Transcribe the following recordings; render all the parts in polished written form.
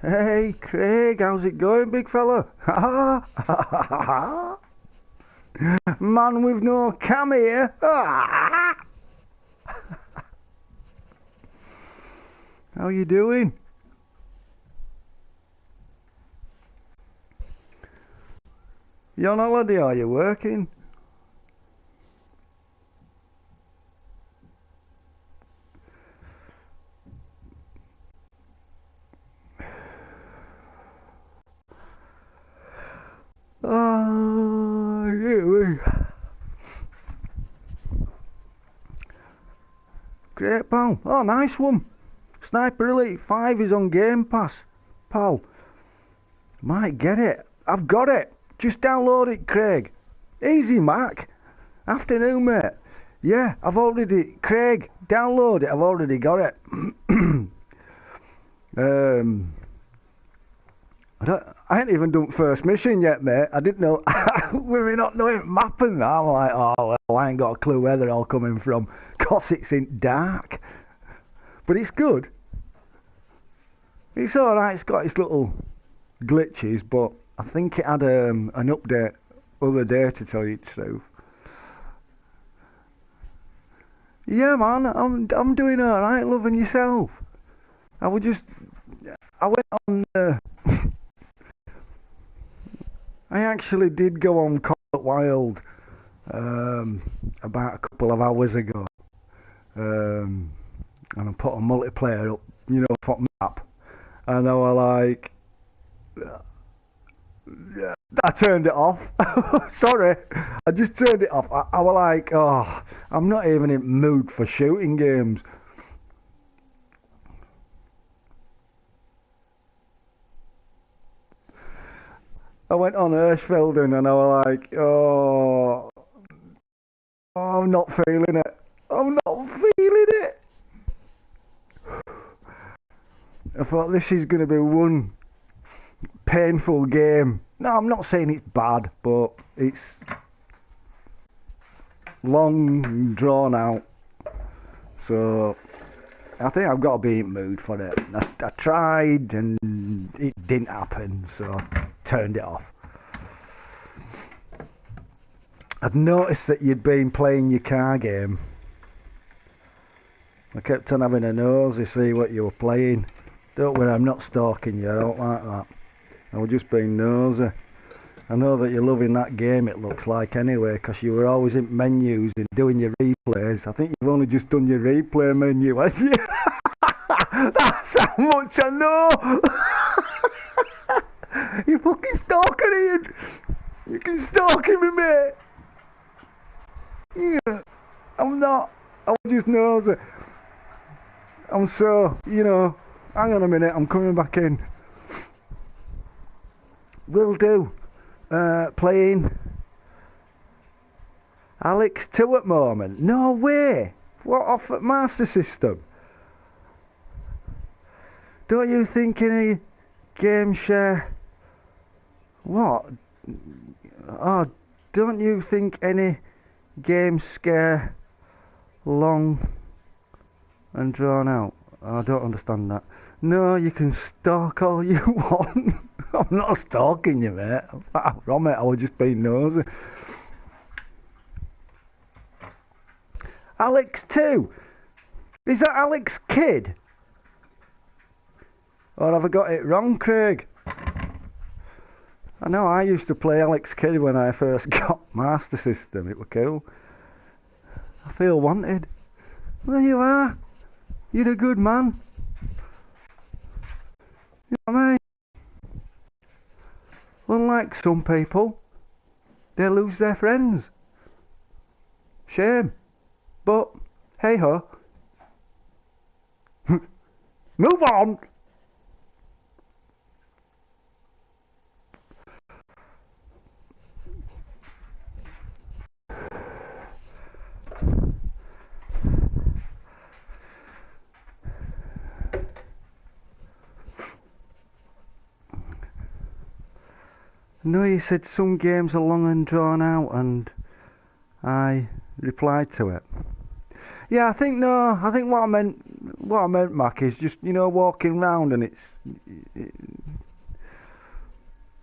Hey, Craig, how's it going, big fella? Man with no cam here. How you doing? You on holiday or you working? Oh, yeah. Great, pal. Oh, nice one. Sniper Elite 5 is on Game Pass, pal. Might get it. I've got it. Just download it, Craig. Easy, Mac. Afternoon, mate. Yeah, Craig, download it. I've already got it. I ain't even done first mission yet, mate. I didn't know. With me not knowing map and that, I'm like, oh, well, I ain't got a clue where they're all coming from. 'Cause it's in dark. But it's good. It's alright. It's got its little glitches, but I think it had an update other day, to tell you the truth. Yeah, man, I'm doing alright. Loving yourself. I went on. I actually did go on Call It Wild about a couple of hours ago, and I put a multiplayer up, for map, and I was like, I turned it off. Sorry, I just turned it off. I was like, oh, I'm not even in the mood for shooting games. I went on Hirschfelden and I was like, oh, I'm not feeling it. I'm not feeling it. I thought this is going to be one painful game. No, I'm not saying it's bad, but it's long and drawn out. So I think I've got to be in the mood for it. I tried and it didn't happen, so I turned it off. I'd noticed that you'd been playing your car game. I kept on having a nose to see what you were playing. Don't worry, I'm not stalking you, I don't like that. I was just being nosy. I know that you're loving that game, it looks like, anyway, because you were always in menus and doing your replays. I think you've only just done your replay menu, haven't you? That's how much I know! You fucking stalker, Ian! You can stalk him, mate! Yeah, I'm not. I was just nosy. I'm so, hang on a minute, I'm coming back in. Will do. Playing Alex 2 at the moment. No way! What, off at Master System? Don't you think any game share... What? Oh, don't you think any games scare long and drawn out? I don't understand that. No, you can stalk all you want. I'm not stalking you, mate. I promise, I was just being nosy. Alex 2? Is that Alex Kidd? Or have I got it wrong, Craig? I know I used to play Alex Kidd when I first got Master System. It was cool. I feel wanted. There you are. You're a good man. You know what I mean? Unlike some people, they lose their friends. Shame. But, hey ho. Move on! No, you said some games are long and drawn out, and I replied to it. Yeah, I think what I meant, Mac, is just walking round and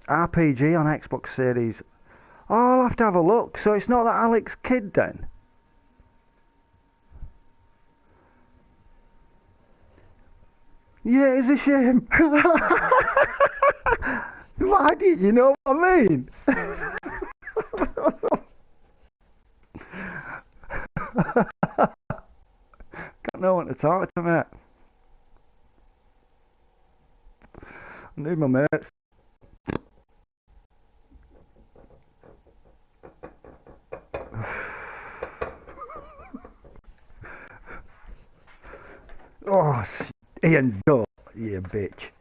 RPG on Xbox Series. Oh, I'll have to have a look. So it's not that Alex Kidd then? Yeah, it's a shame. Why did you know what I mean? Got no one to talk to, mate. I need my mates. Oh, Ian, go, you bitch.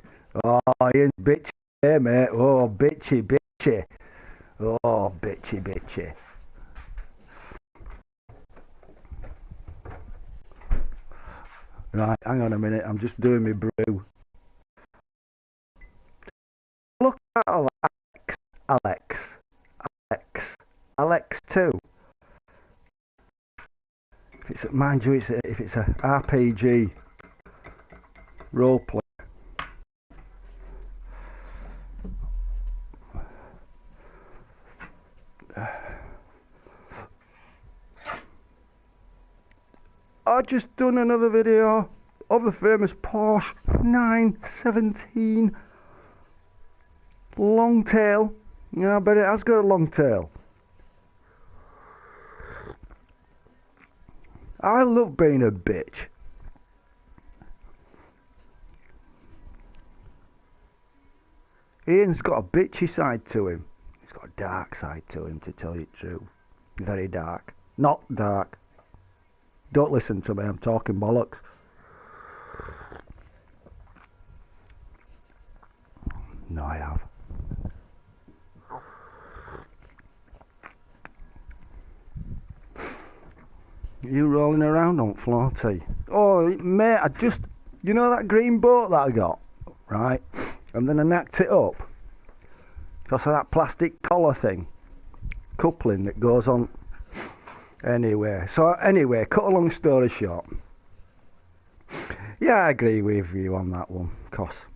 Oh, Ian, bitch, yeah, mate. Oh, bitchy, bitchy. Oh, bitchy, bitchy. Right, hang on a minute. I'm just doing my brew. Look at Alex. Alex. Alex. Alex 2. If it's, mind you, if it's a RPG roleplay. I just done another video of the famous Porsche 917 long tail. Yeah, I bet it has got a long tail. I love being a bitch. Ian's got a bitchy side to him. He's got a dark side to him, to tell you the truth. Very dark. Not dark. Don't listen to me, I'm talking bollocks. No, I have. You rolling around on floaty? Oh, mate, you know that green boat that I got? Right? And then I knacked it up. Because of that plastic collar thing. Coupling that goes on. Anyway, cut a long story short. Yeah, I agree with you on that one. Because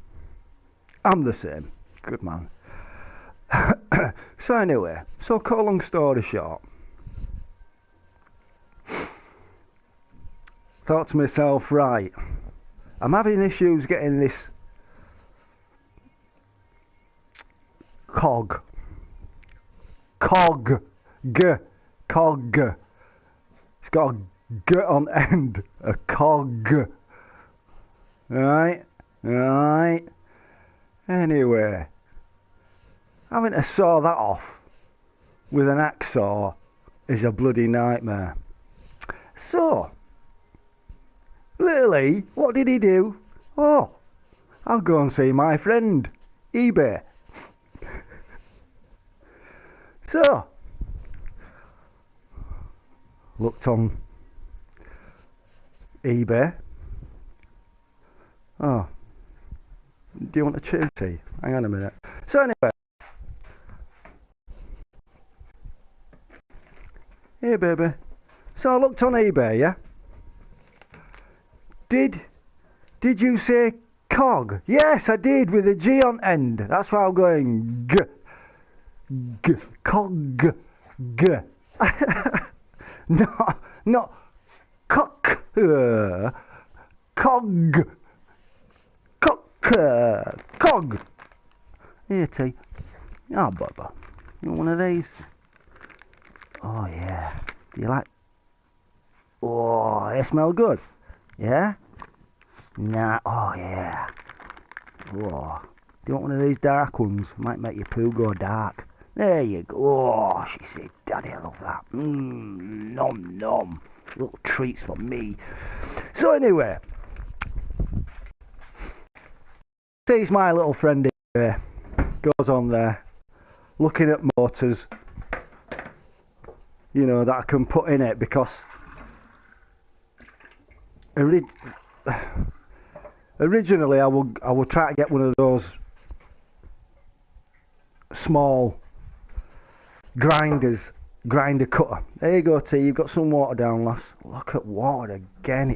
I'm the same. Good man. So anyway, cut a long story short. Thought to myself, right, I'm having issues getting this cog. It's got a G on end. A cog. Right? Anyway, having to saw that off with an hacksaw is a bloody nightmare. So, little E, what did he do? Oh, I'll go and see my friend, eBay. So, looked on eBay. Oh, do you want a chew tea? Hang on a minute. So anyway, here baby. So I looked on eBay, yeah? Did you say cog? Yes, I did, with a G on end. That's why I'm going cog. No, cock. Cog. Cog. Here, T. Oh, Bubba. You want one of these? Oh, yeah. Do you like... Oh, they smell good. Yeah? Nah. Oh, yeah. Oh. Do you want one of these dark ones? Might make your poo go dark. There you go. Oh, she said, Daddy, I love that. Nom nom. Little treats for me. So anyway, sees my little friend here, goes on there, looking at motors, you know, that I can put in it, because originally I will try to get one of those small grinder cutter. There you go, T. You've got some water down, lass. Look at water again.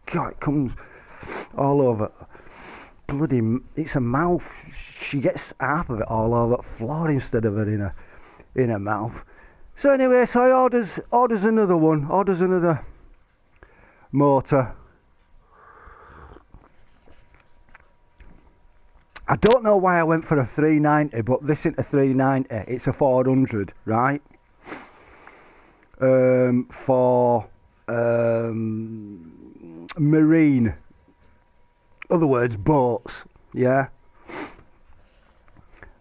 God, it comes all over. it's a mouth. She gets half of it all over the floor instead of it in her mouth. So anyway, so I orders another one, orders another motor. I don't know why I went for a 390, but this isn't a 390, it's a 400, right? For marine, other words, boats, yeah.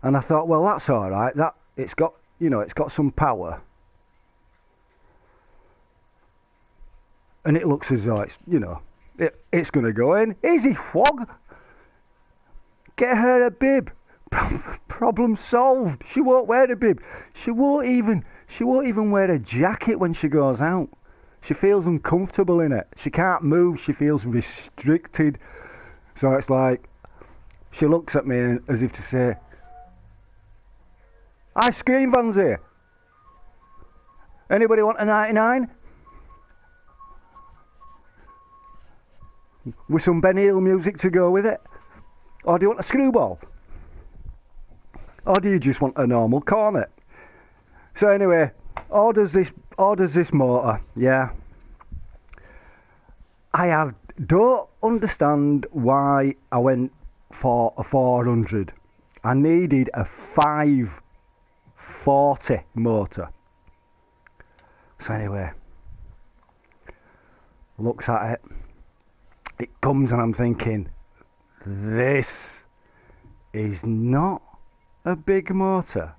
And I thought, well, that's all right. That it's got some power, and it looks as though it's going to go in. Easy, Wog. Get her a bib. Problem solved. She won't wear a bib. She won't even wear a jacket when she goes out. She feels uncomfortable in it. She can't move. She feels restricted. So it's like she looks at me as if to say, "Ice cream van's here. Anybody want a 99? With some Ben Hill music to go with it? Or do you want a screwball? Or do you just want a normal cornet?" So anyway, orders this motor, yeah. Don't understand why I went for a 400. I needed a 540 motor. So anyway, looks at it. It comes and I'm thinking, this is not a big motor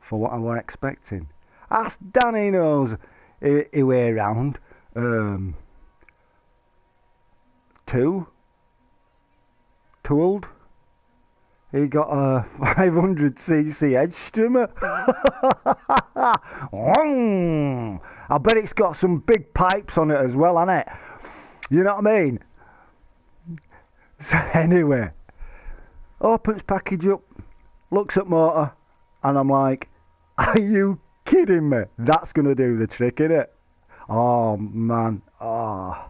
for what I was expecting. Ask Danny, knows his way around. Tooled. He got a 500cc edge strimmer. I bet it's got some big pipes on it as well, hasn't it? You know what I mean? So anyway, opens package up, looks at motor, and I'm like, are you kidding me? That's going to do the trick, innit? Oh, man. Oh.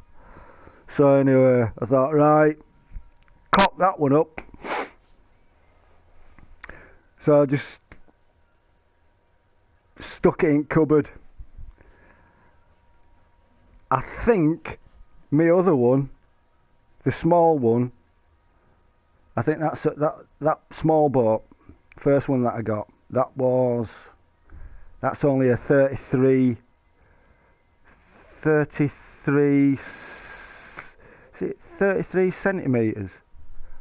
So anyway, I thought, right, cock that one up. So I just stuck it in cupboard. I think my other one, the small one, I think that's that small boat, first one that I got, that's only a 33 centimetres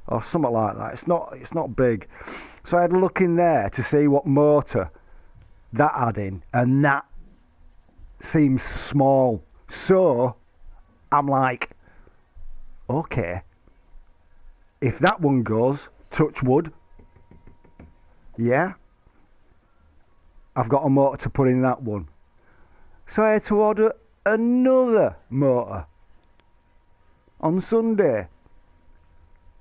or something like that. It's not big. So I had a look in there to see what motor that had in, and that seems small. So I'm like, okay, if that one goes, touch wood, yeah, I've got a motor to put in that one. So I had to order another motor on Sunday,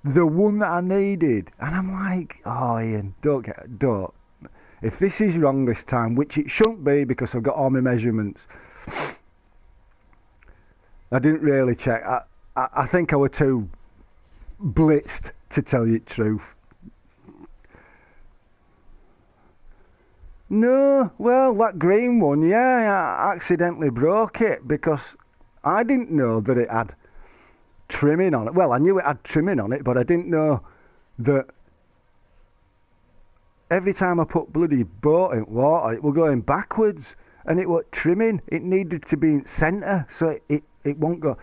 the one that I needed. And I'm like, oh Ian, don't. If this is wrong this time, which it shouldn't be because I've got all my measurements, I didn't really check. I think I was too blitzed to tell you the truth. No, well, that green one, yeah, I accidentally broke it because I didn't know that it had trimming on it. Well, I knew it had trimming on it, but I didn't know that every time I put bloody boat in water, it was going backwards, and it was trimming. It needed to be in centre, so it won't go.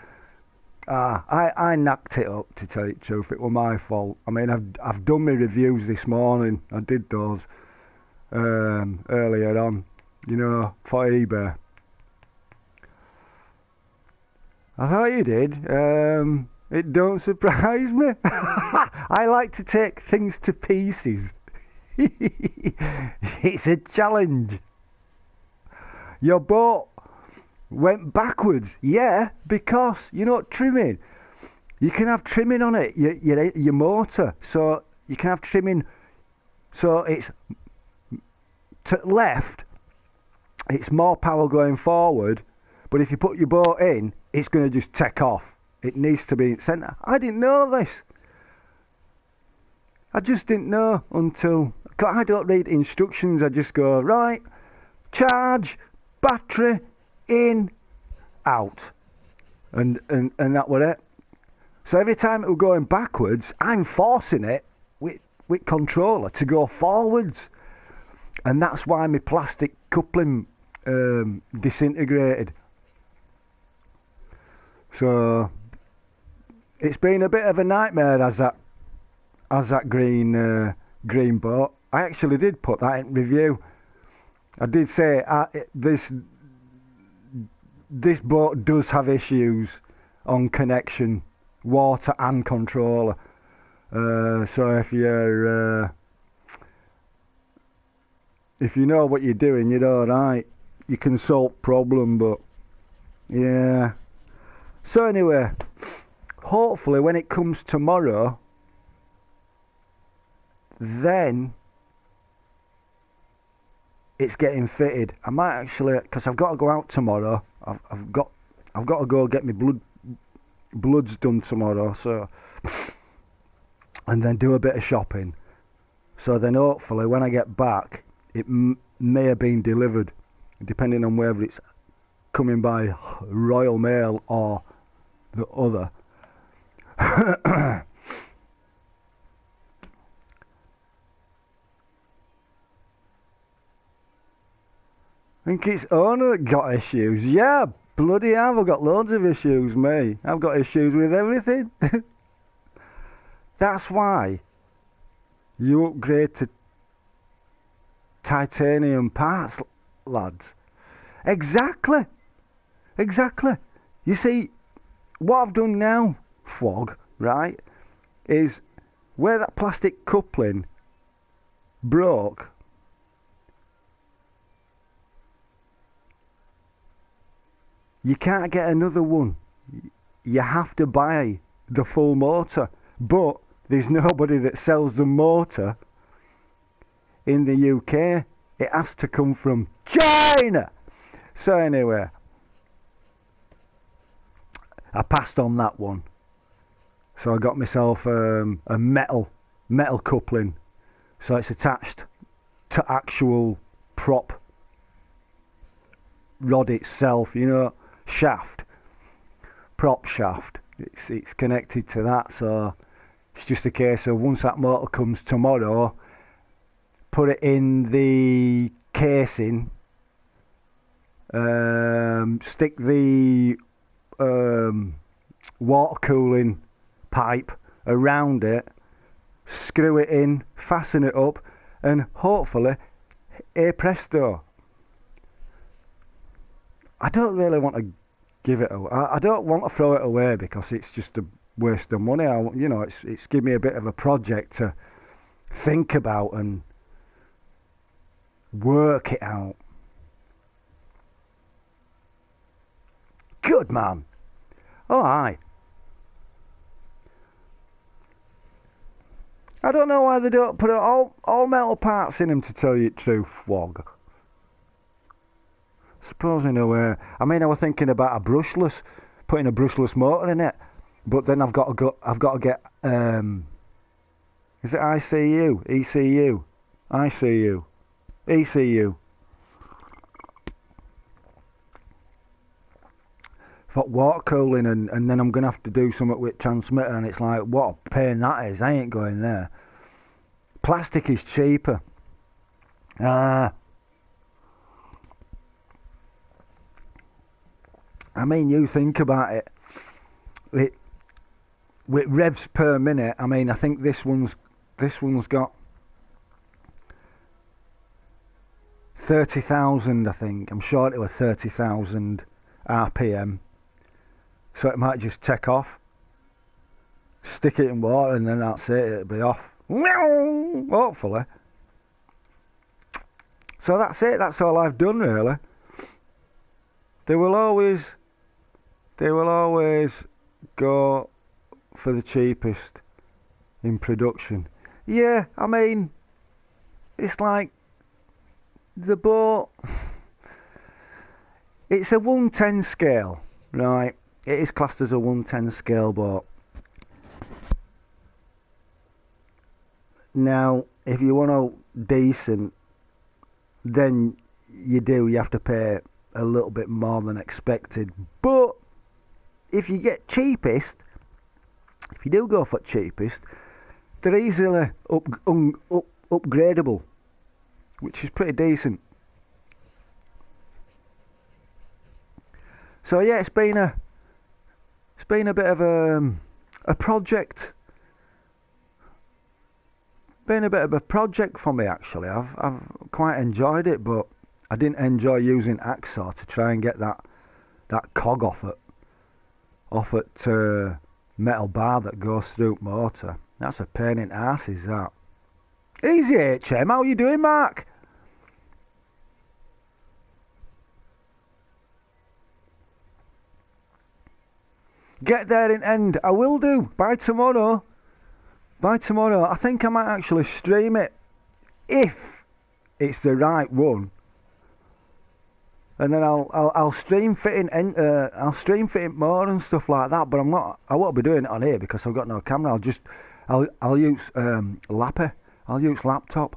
I knocked it up, to tell you the truth. It was my fault. I mean, I've done my reviews this morning. I did those earlier on, for eBay. I thought you did. It don't surprise me. I like to take things to pieces. It's a challenge. Your boat went backwards, yeah, because trimming. You can have trimming on it, your motor. So you can have trimming. So it's to left. It's more power going forward. But if you put your boat in, it's going to just take off. it needs to be sent. I didn't know this. I just didn't know until... I don't read instructions. I just go, right, charge, battery, in, out. And that was it. So every time it was going backwards, I'm forcing it with controller to go forwards. And that's why my plastic coupling disintegrated. So it's been a bit of a nightmare as that green boat. I actually did put that in review. I did say this boat does have issues on connection, water and controller. So if you know what you're doing, you're alright. You can solve problem, but yeah. So anyway, hopefully when it comes tomorrow, then it's getting fitted. I might actually, because I've got to go out tomorrow. I've got to go get my bloods done tomorrow. So, and then do a bit of shopping. So then hopefully when I get back, it may have been delivered, depending on whether it's coming by Royal Mail or the other. I think it's owner that got issues. Yeah, bloody hell, I've got loads of issues, me. I've got issues with everything. That's why you upgrade to titanium parts, lads. Exactly. You see, what I've done now, Fwog, right, is where that plastic coupling broke, you can't get another one. You have to buy the full motor. But there's nobody that sells the motor in the UK. It has to come from China. So anyway, I passed on that one. So I got myself a metal coupling. So it's attached to actual prop rod itself, shaft, prop shaft. It's connected to that. So it's just a case of once that motor comes tomorrow, put it in the casing, stick the water cooling pipe around it, screw it in, fasten it up, and hopefully, hey presto. I don't really want to give it away. I don't want to throw it away because it's just a waste of money. It's give me a bit of a project to think about and work it out. Good man. Oh, aye. I don't know why they don't put all metal parts in them, to tell you the truth, Wog. Suppose in a way. I mean, I was thinking about putting a brushless motor in it, but then I've got to get is it ICU, ECU, ICU, ECU. For water cooling, and then I'm going to have to do something with transmitter, and it's like, what a pain that is. I ain't going there. Plastic is cheaper. I mean, you think about it. With revs per minute, I mean, I think this one's got 30,000, I think. I'm sure it was 30,000 RPM. So it might just take off, stick it in water, and then that's it, it'll be off. Hopefully. So that's it, that's all I've done really. They will always go for the cheapest in production. Yeah, I mean, it's like the boat, it's a 110 scale, right? it is classed as a 110 scale boat. Now, if you want a decent, then you have to pay a little bit more than expected. But if you get cheapest, if you do go for cheapest, they're easily upgradable, which is pretty decent. So yeah, it's been a bit of a project. Been a bit of a project for me actually. I've quite enjoyed it, but I didn't enjoy using Axor to try and get that cog off at metal bar that goes through motor. That's a pain in the arse, is that? Easy, HM. How you doing, Mark? Get there in end. I will do. By tomorrow. By tomorrow. I think I might actually stream it. If it's the right one. And then I'll stream fitting I'll stream fitting more and stuff like that. But I won't be doing it on here because I've got no camera. I'll use Lappy. I'll use laptop.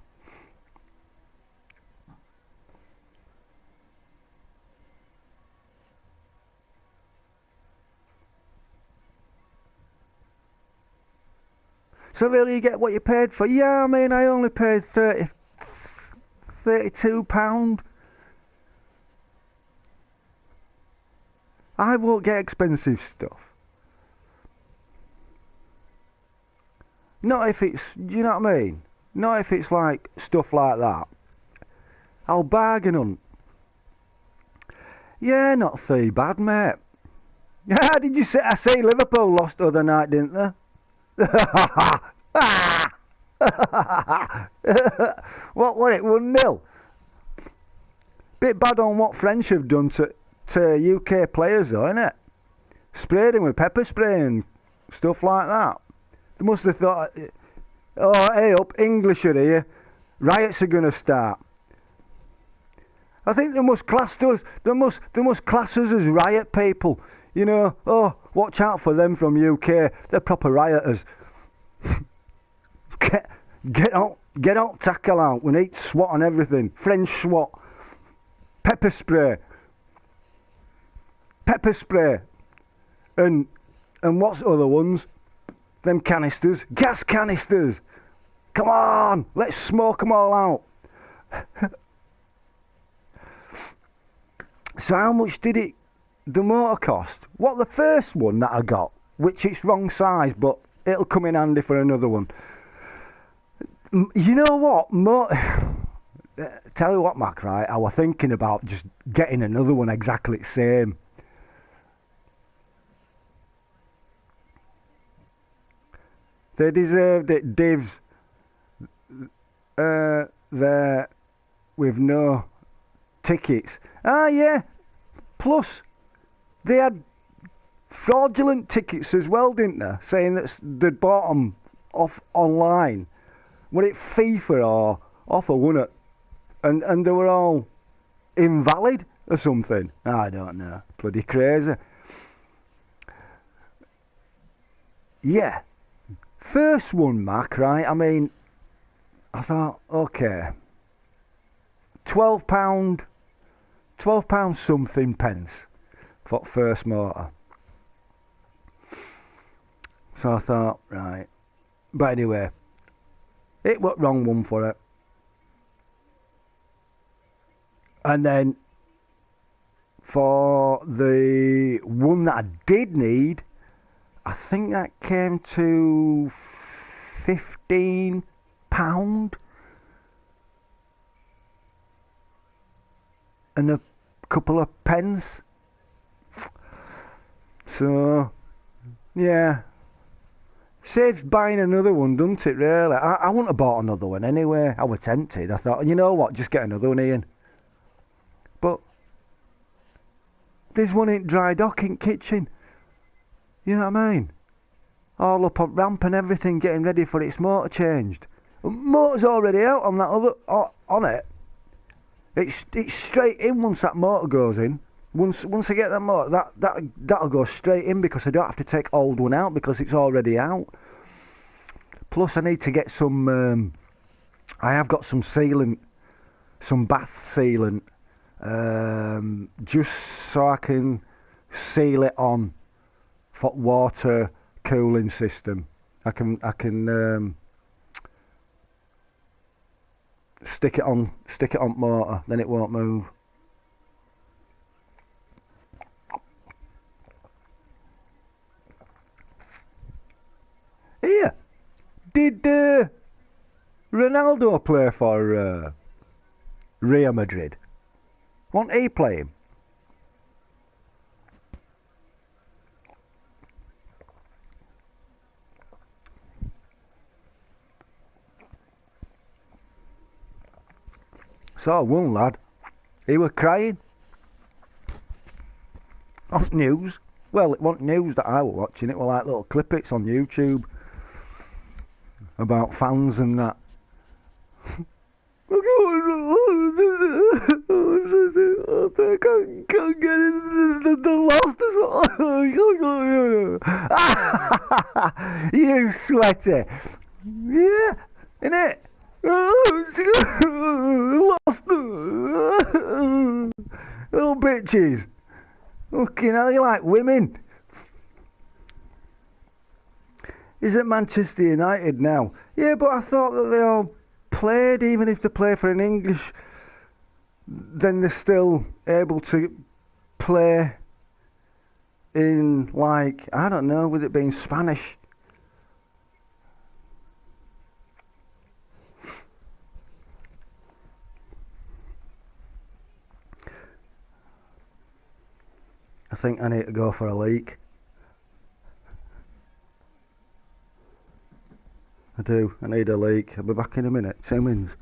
So really you get what you paid for? Yeah, I mean, I only paid £32. I won't get expensive stuff. Not if it's, you know what I mean? Not if it's like stuff like that. I'll bargain on. Yeah, not too bad, mate. Yeah, did you see? I say Liverpool lost the other night, didn't they? What was it? 1-0. Bit bad on what French have done to UK players, though, innit? Sprayed them with pepper spray and stuff like that. They must have thought, oh, hey up, English are here. Riots are going to start. I think they must class us. They must class us as riot people. You know, oh, watch out for them from UK. They're proper rioters. Get out, tackle out. We need SWAT on everything. French SWAT. Pepper spray. And what's the other ones? Them canisters. Gas canisters. Come on, let's smoke them all out. So how much did the motor cost? What, the first one that I got, which it's wrong size, but it'll come in handy for another one. You know what? Tell you what, Mac, right? I was thinking about just getting another one exactly the same. They deserved it, divs. There with no tickets. Ah, yeah. Plus, they had fraudulent tickets as well, didn't they? Saying that they'd bought them off online. Were it FIFA or offer, wasn't it? And they were all invalid or something. I don't know. Bloody crazy. Yeah. First one, Mac, right? I mean, I thought, okay. £12 something pence for first motor. So I thought, right. But anyway, it was wrong one for it. And then for the one that I did need, I think that came to £15 and a couple of pence. So, yeah. Saves buying another one, doesn't it, really? I wouldn't have bought another one anyway. I was tempted. I thought, you know what, just get another one, Ian. But there's one in dry dock in kitchen. You know what I mean? All up on ramp and everything, getting ready for its motor changed. Motor's already out on that other on it. It's straight in once that motor goes in. Once I get that motor, that'll go straight in because I don't have to take old one out because it's already out. Plus, I need to get some. I have got some sealant, some bath sealant, just so I can seal it on for water cooling system. I can stick it on motor, then it won't move. Here, did Ronaldo play for Real Madrid? Won't he play him? So one lad, he were crying on news. Well, it wasn't news that I was watching, it were like little clippets on YouTube about fans and that. I can't get in the lost as well. You sweater. Yeah, innit? Lost. Little bitches. Fucking hell, you like women. He's at Manchester United now. Yeah, but I thought that they all played, even if they play for an English, then they're still able to play in, like, I don't know, with it being Spanish. I think I need to go for a leak. I do. I need a leak. I'll be back in a minute. 2 minutes.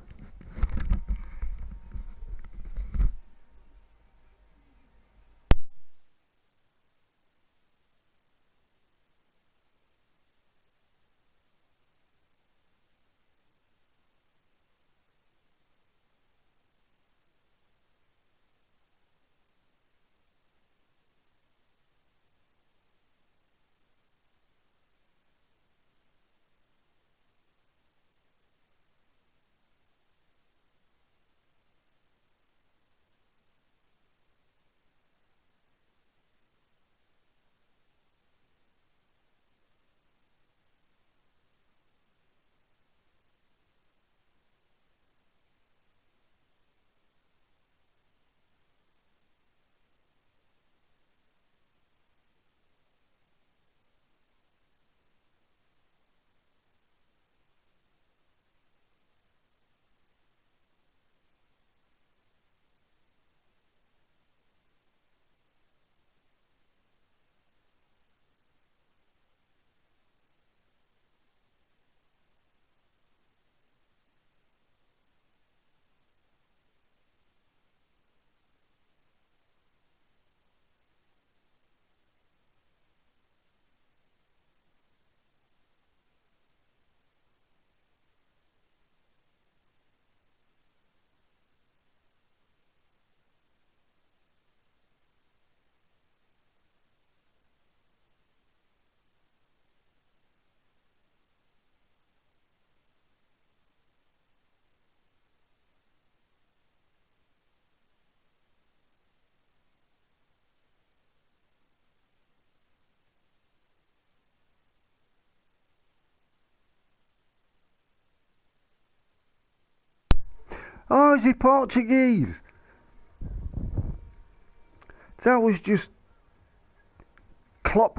Oh, is he Portuguese? That was just Klopp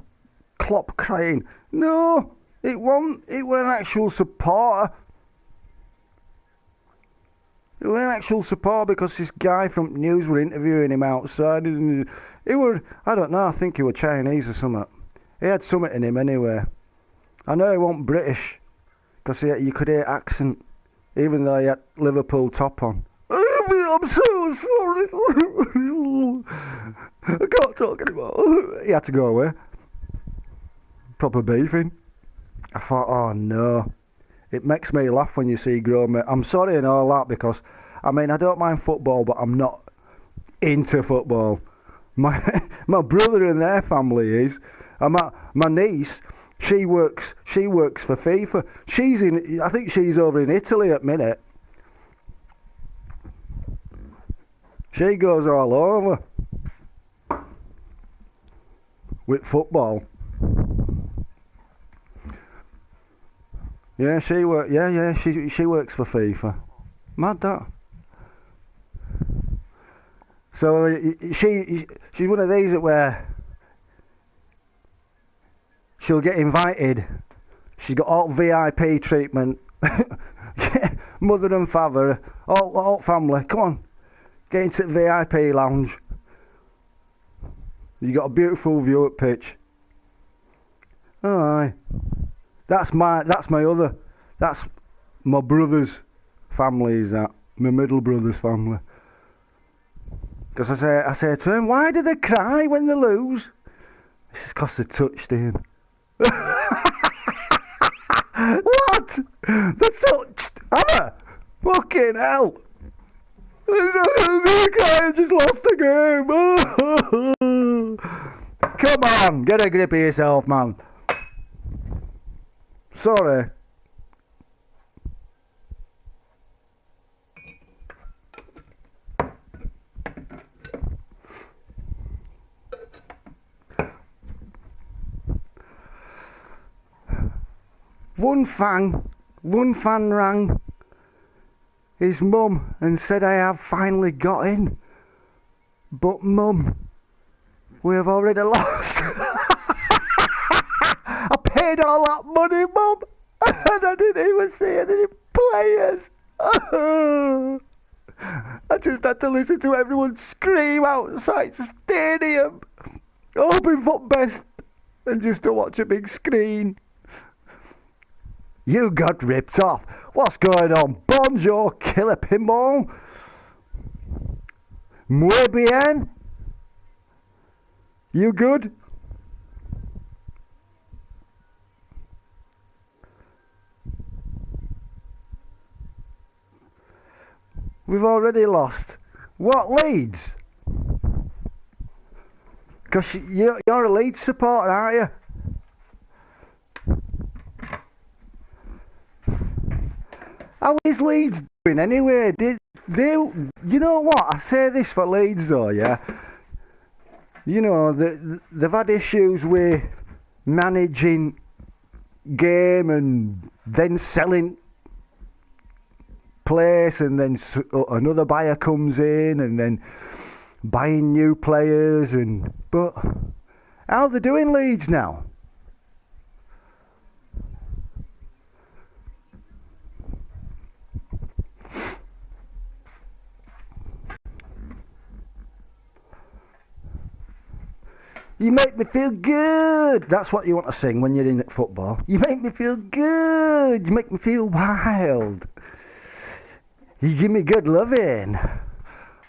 crying. No, it wasn't. It was an actual supporter. It was an actual supporter because this guy from news were interviewing him outside. And he were, I don't know, I think he was Chinese or something. He had something in him anyway. I know he wasn't British because you could hear accent, even though he had Liverpool top on. I'm so sorry. I can't talk anymore. He had to go away. Proper beefing. I thought, oh no. It makes me laugh when you see grown men. I'm sorry and all that because, I mean, I don't mind football, but I'm not into football. My my brother and their family is, and my niece, she works for FIFA. I think she's over in Italy at minute. She goes all over with football. Yeah, she works for FIFA. Mad that. So she's one of these that where she'll get invited. She's got all VIP treatment. Mother and father, all family. Come on, get into the VIP lounge. You got a beautiful view at pitch. Oh, aye. That's my brother's family. Is that my middle brother's family? Because I say to him, why do they cry when they lose? This is because they touched him. What? They touched Anna? Fucking hell. I just lost the game. Come on, get a grip of yourself, man. Sorry. One fan rang his mum and said I have finally got in. But mum, we have already lost. I paid all that money, mum, and I didn't even see any players. I just had to listen to everyone scream outside the stadium, hoping for best, and just to watch a big screen. You got ripped off. What's going on? Bonjour, killer pinball. Muy bien. You good? We've already lost. What, Leeds? Because you're a Leeds supporter, aren't you? How is Leeds doing anyway? You know what? I say this for Leeds though, yeah. You know, they've had issues with managing game and then selling place, and then another buyer comes in and then buying new players, but how are they doing, Leeds, now? You make me feel good. That's what you want to sing when you're in football. You make me feel good. You make me feel wild. You give me good loving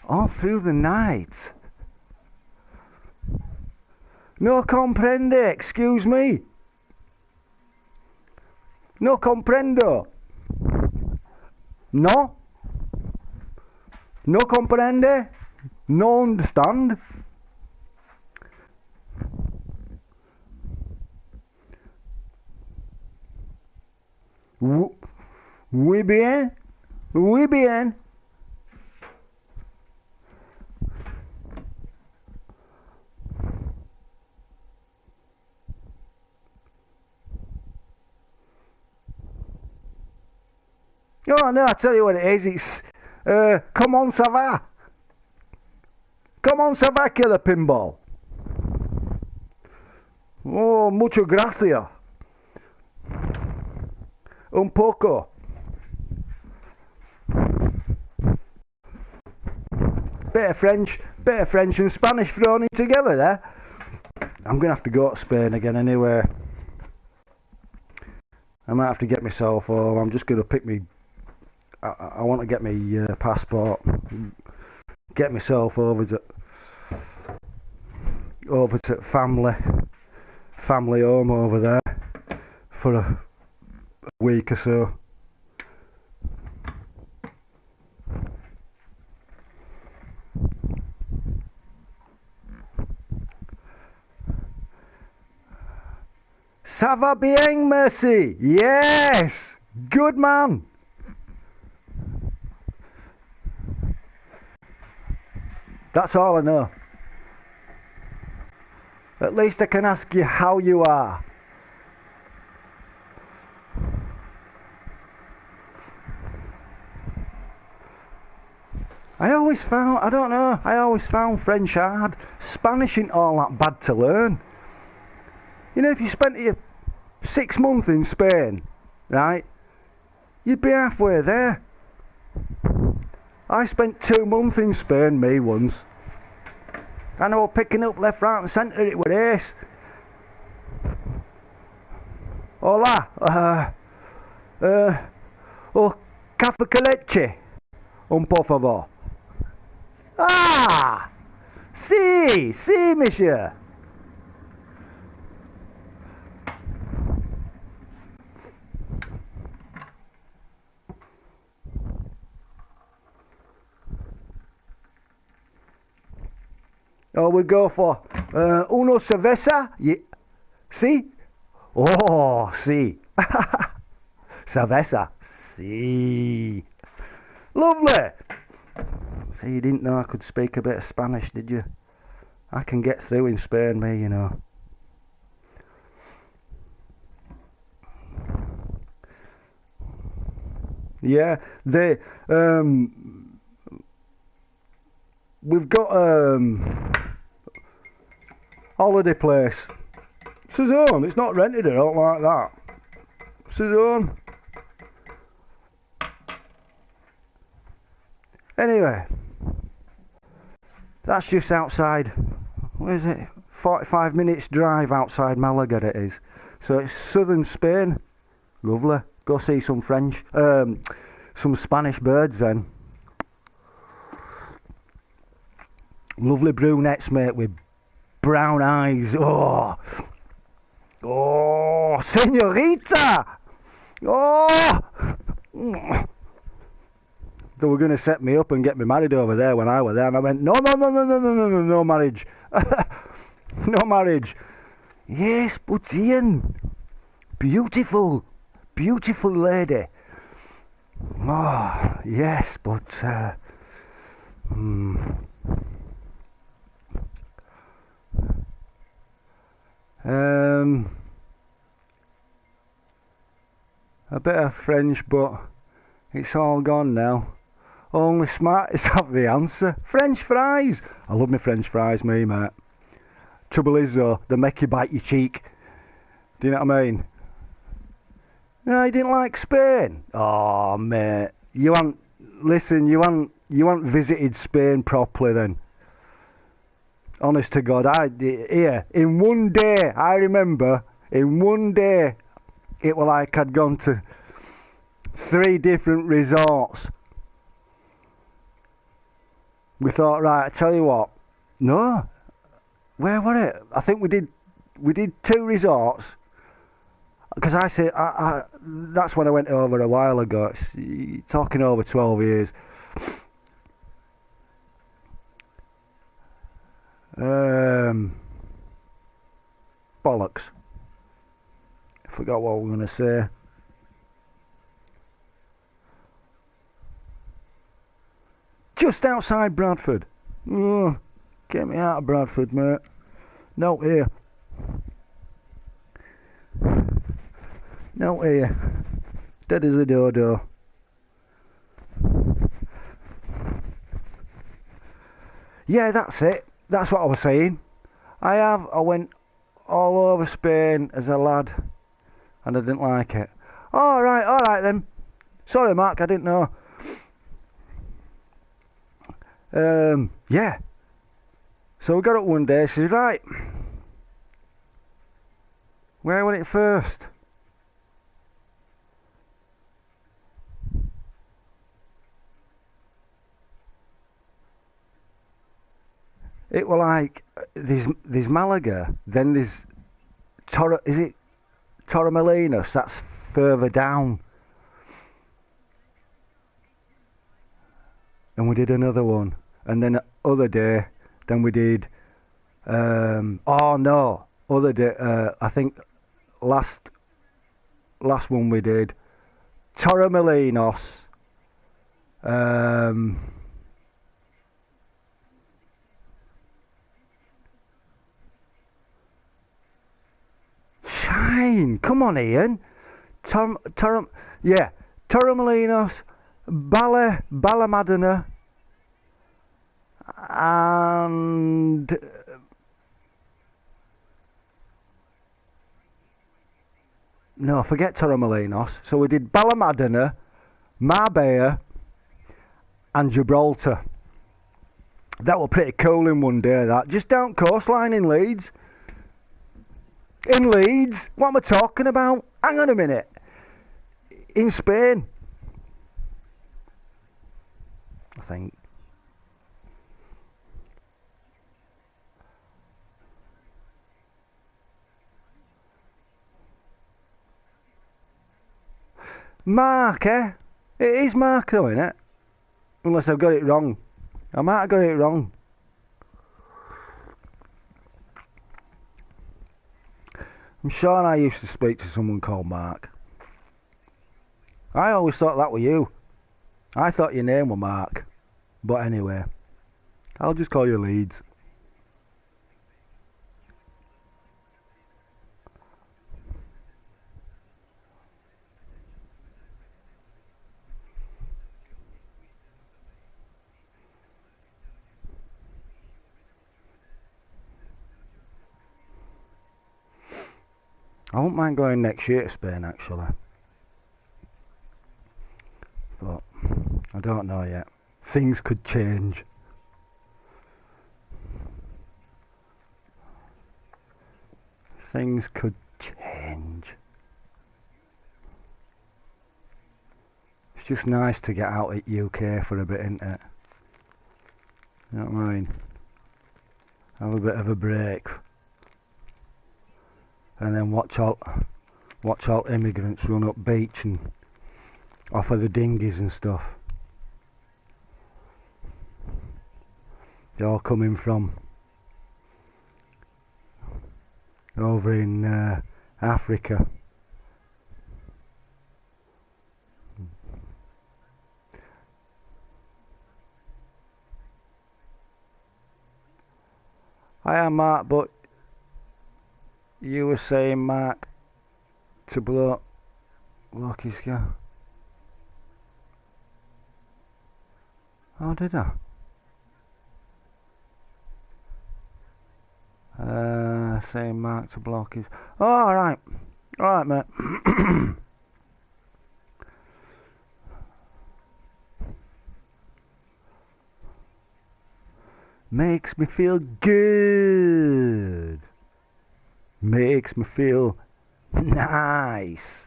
all through the night. No comprende, excuse me. No comprendo. No? No comprende? No understand? Muy bien. Muy bien. Oh no, I tell you what it is, it's comment ça va? Comment ça va, killer pinball? Oh, mucho gracias. Un poco. Bit of French and Spanish thrown in together there. I'm going to have to go to Spain again anyway. I might have to get myself home. I'm just going to pick me... I want to get my passport. Get myself over to family home over there for a week or so. Ça va bien, merci. Yes. Good man. That's all I know. At least I can ask you how you are. I always found French hard. Spanish ain't all that bad to learn. You know, if you spent 6 months in Spain, right, you'd be halfway there. I spent 2 months in Spain, me, once. I know picking up left, right and centre, it was ace. Hola, café con leche, un por favor. Ah! Si, monsieur. Oh, we go for uno cerveza. Yeah. Si? Oh, si. Cerveza. Si. Lovely. So you didn't know I could speak a bit of Spanish, did you? I can get through in Spain, me, you know. Yeah, we've got holiday place. It's his own. It's not rented. I don't like that. It's his own. Anyway, that's just outside. Where is it? 45 minutes drive outside Malaga. It is. So it's southern Spain. Lovely. Go see some some Spanish birds then. Lovely brunettes, mate, with brown eyes. Oh, señorita. Oh. They were going to set me up and get me married over there when I was there, and I went, no marriage. No marriage. Yes, but Ian, beautiful lady. Oh, yes, but a bit of French, but it's all gone now. Only smarties have the answer. French fries. I love my French fries, me, mate. Trouble is, though, they make you bite your cheek. Do you know what I mean? No, you didn't like Spain? Oh, mate. You haven't visited Spain properly then. Honest to God, in one day, I remember, in one day, it was like I'd gone to 3 different resorts. We thought, right, I tell you what, no, where was it? I think we did 2 resorts, because I said, that's when I went over a while ago. It's talking over 12 years. Bollocks. I forgot what we were going to say. Just outside Bradford. Oh, get me out of Bradford, mate. Not here. Not here. Dead as a dodo. Yeah, that's it. That's what I was saying. I went all over Spain as a lad, and I didn't like it. All right then. Sorry, Mark, I didn't know. Yeah. So we got up one day. She said, right, where went it first? It was like there's Malaga, then there's Torremolinos? That's further down. And we did another one, and then other day, then we did. I think last one we did. Torremolinos. Shine! Come on, Ian. Torremolinos, Balamadena, and no, forget Torremolinos. So we did Balamadena, Marbella, and Gibraltar. That were pretty cool in one day, that. Just down coastline in Leeds. In Leeds? What am I talking about? Hang on a minute. In Spain. I think. Mark, eh? It is Mark though, isn't it? Unless I've got it wrong. I might have got it wrong. I'm sure I used to speak to someone called Mark. I always thought that were you. I thought your name were Mark. But anyway, I'll just call you Leeds. I won't mind going next year to Spain, actually. But I don't know yet. Things could change. Things could change. It's just nice to get out at UK for a bit, isn't it? You know what I mean? Have a bit of a break. And then watch all immigrants run up beach and off of the dinghies and stuff. They're all coming from over in Africa. I am Mark, but you were saying, Mark, to blow Loki's guy. Oh, did I? Saying Mark to block his. Oh, alright, mate. Makes me feel good. Makes me feel nice.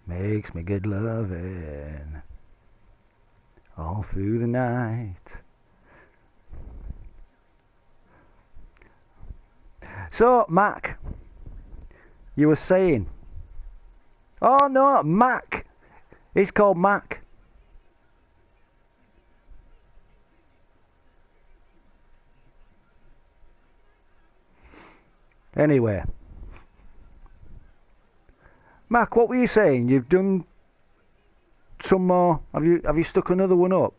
Makes me good loving all through the night. So, Mac, you were saying. Oh no, Mac. It's called Mac. Anyway, Mac, what were you saying? You've done some more. Have you stuck another one up?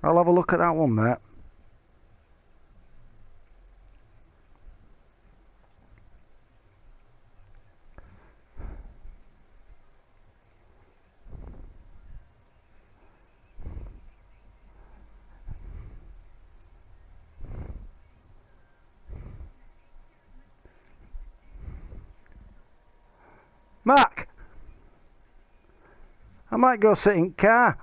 I'll have a look at that one, mate. Mark, I might go sit in car.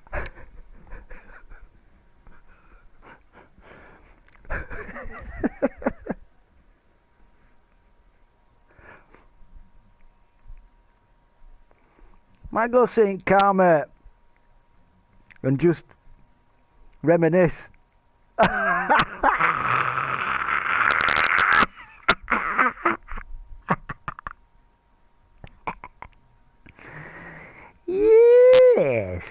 Might go sit in car, mate, and just reminisce. Yes.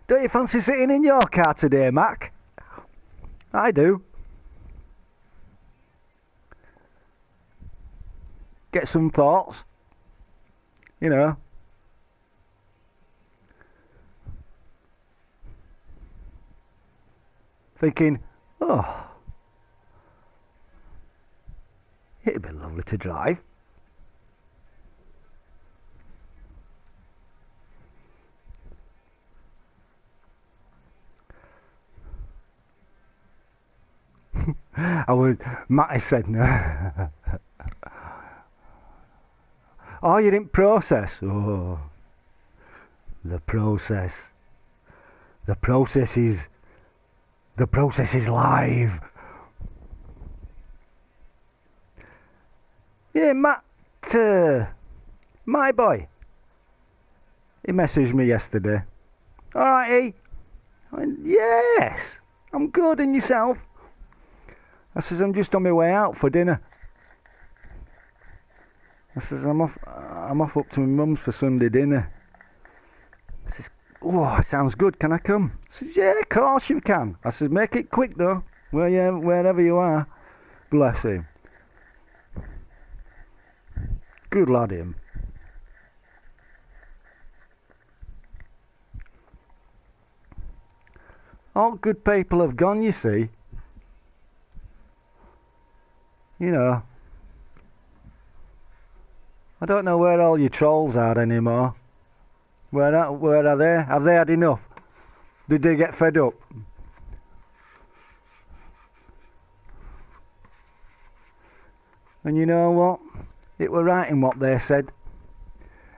Don't you fancy sitting in your car today, Mac? I do. Get some thoughts. You know. Thinking, oh, it'd be lovely to drive. Matty said no. Oh, you didn't process? Oh, the process. The process is live. Yeah, Matt, my boy, he messaged me yesterday. Alrighty. Yes, I'm good, and yourself? I says, I'm just on my way out for dinner. I says, I'm off up to my mum's for Sunday dinner. I says, oh, sounds good, can I come? I says, yeah, of course you can. I says, make it quick though, wherever you are. Bless him. Good lad, him. All good people have gone, you see. You know. I don't know where all your trolls are anymore. Where are they? Have they had enough? Did they get fed up? And you know what? It were right in what they said.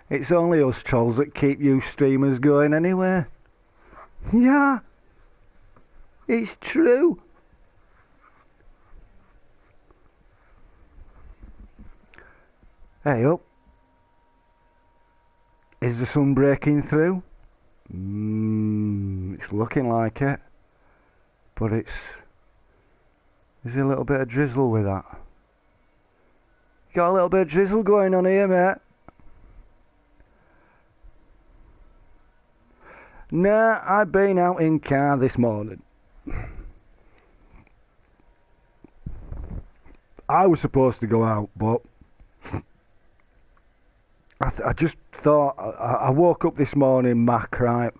It's only us trolls that keep you streamers going anyway. Yeah. It's true. Hey up. Is the sun breaking through? It's looking like it. But there's a little bit of drizzle with that. Got a little bit of drizzle going on here, mate. Nah, I've been out in car this morning. I was supposed to go out, but I just thought, I woke up this morning, Mac, right,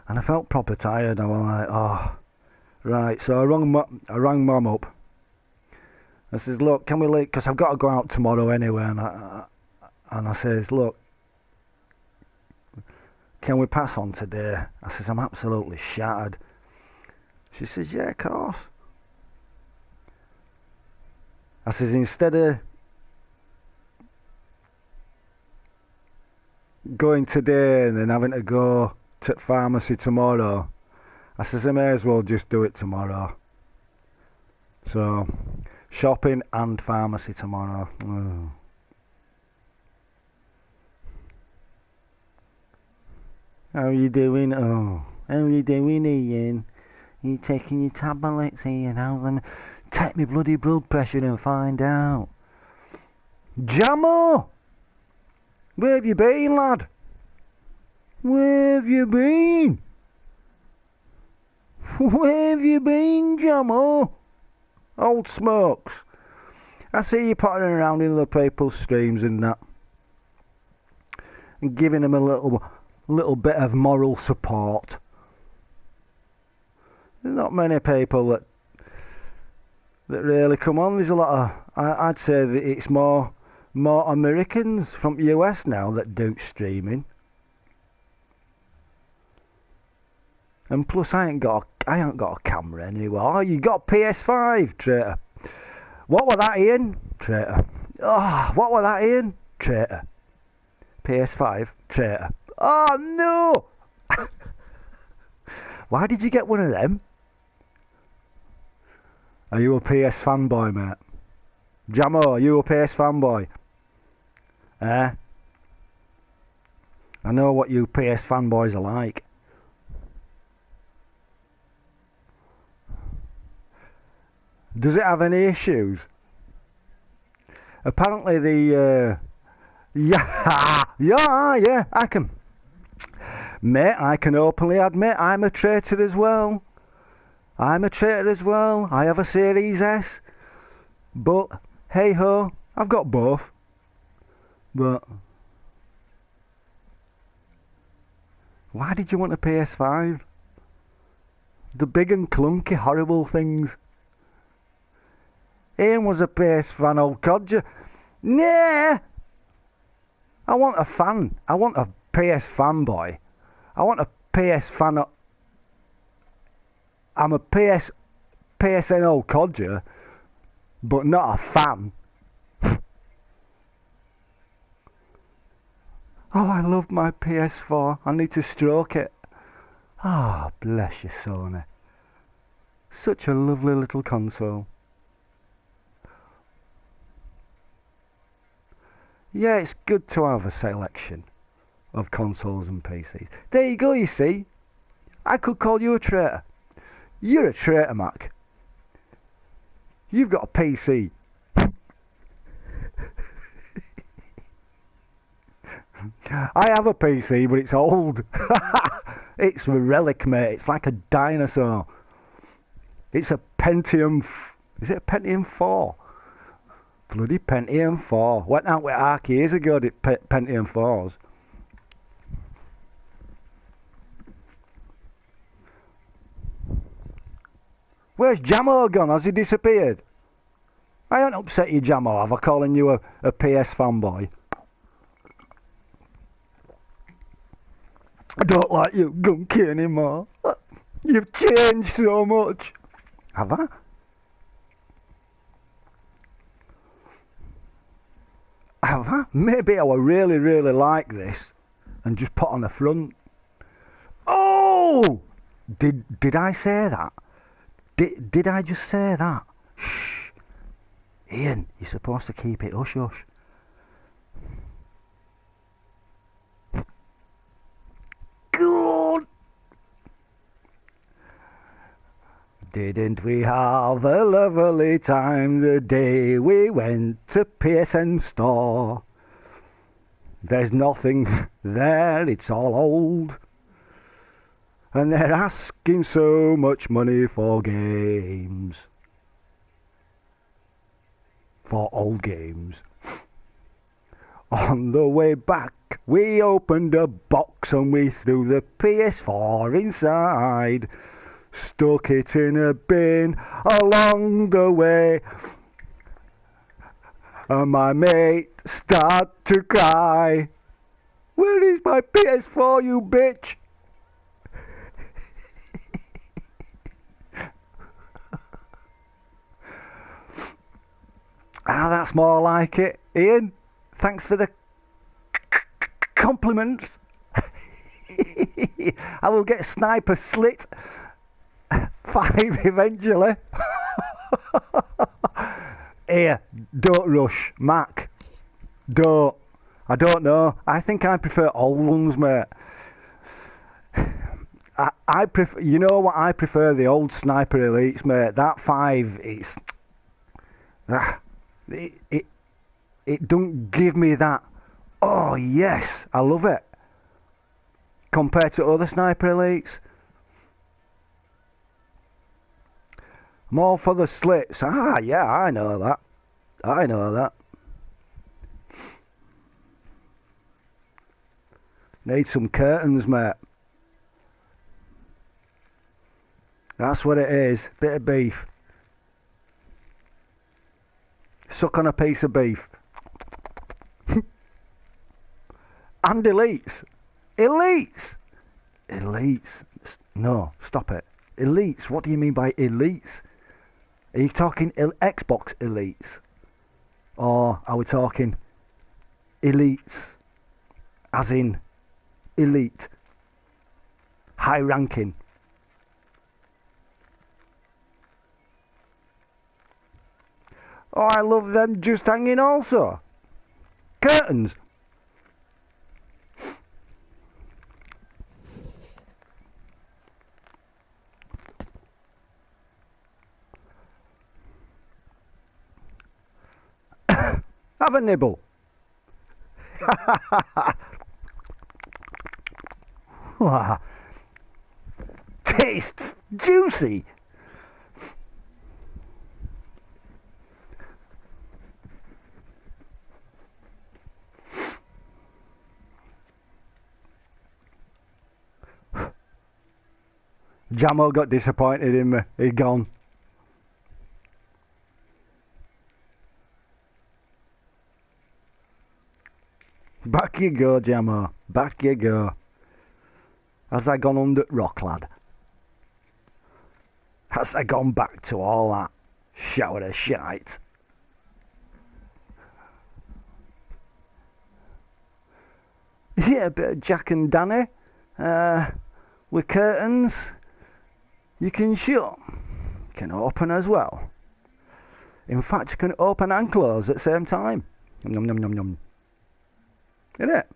and I felt proper tired. I was like, oh, right. So I rang Mum up. I says, look, can we leave? Because I've got to go out tomorrow anyway. And I says, look, can we pass on today? I says, I'm absolutely shattered. She says, yeah, of course. I says, instead of going today and then having to go to pharmacy tomorrow, I says, I may as well just do it tomorrow. So, shopping and pharmacy tomorrow. Oh. How are you doing? Oh, how are you doing, Ian? You taking your tablets, Ian? How them? Take me bloody blood pressure and find out. Jamo! Where have you been, lad? Where have you been? Where have you been, Jamo? Old smokes. I see you pottering around in other people's streams and that. And giving them a little bit of moral support. There's not many people that really come on. There's a lot of, I'd say that it's more Americans from the US now that do streaming. And plus I ain't got a camera anymore. Oh, you got PS5, traitor. What was that, Ian? Traitor. Oh, what was that, Ian? Traitor. PS5, traitor. Oh no! Why did you get one of them? Are you a PS fanboy, mate? Jamo, are you a PS fanboy? Eh? I know what you PS fanboys are like. Does it have any issues? Apparently the yeah, I can. Mate, I can openly admit I'm a traitor as well. I'm a traitor as well. I have a Series S. But, hey ho, I've got both. But, why did you want a PS5? The big and clunky horrible things. Ian was a PS fan, old codger. Nah! I want a fan. I want a PS fanboy. I want a PS fan. I'm a PSN old codger, but not a fan. Oh, I love my PS4. I need to stroke it. Ah, oh, bless you, Sony. Such a lovely little console. Yeah, it's good to have a selection of consoles and PCs. There you go, you see. I could call you a traitor. You're a traitor, Mac. You've got a PC. I have a PC, but it's old. It's a relic, mate. It's like a dinosaur. It's a Pentium... Is it a Pentium 4? Bloody Pentium 4. Went out with Ark years ago, did Pentium 4s. Where's Jamo gone? Has he disappeared? I haven't upset you, Jamo, have I, calling you a PS fanboy? I don't like you, Gunky, anymore. You've changed so much. Have I? Have I? Maybe I would really, really like this and just put on the front. Oh! Did I say that? Did I just say that? Shh. Ian, you're supposed to keep it hush hush. Good. Didn't we have a lovely time the day we went to PSN store? There's nothing there, it's all old. And they're asking so much money for games. For old games. On the way back, we opened a box and we threw the PS4 inside. Stuck it in a bin along the way. And my mate started to cry. Where is my PS4, you bitch? Ah, that's more like it. Ian, thanks for the compliments. I will get Sniper Slit 5 eventually. Here, don't rush, Mac. Don't. I don't know. I think I prefer old ones, mate. I prefer. You know what? I prefer the old Sniper Elites, mate. That 5, it's. It don't give me that. Oh yes, I love it. Compared to other Sniper Elites. More for the slits. Ah, yeah, I know that. I know that. Need some curtains, mate. That's what it is. Bit of beef. Suck on a piece of beef. And elites. Elites! Elites. No, stop it. Elites. What do you mean by elites? Are you talking Xbox elites? Or are we talking elites? As in elite. High ranking. Oh, I love them just hanging also. Curtains. Have a nibble. Tastes juicy. Jamo got disappointed in me. He gone. Back you go, Jamo. Back you go. Has I gone under rock, lad? Has I gone back to all that shower of shite? Yeah, a bit of Jack and Danny. With curtains. You can shut. You can open as well. In fact, you can open and close at the same time. Yum, yum, yum, yum. Isn't it?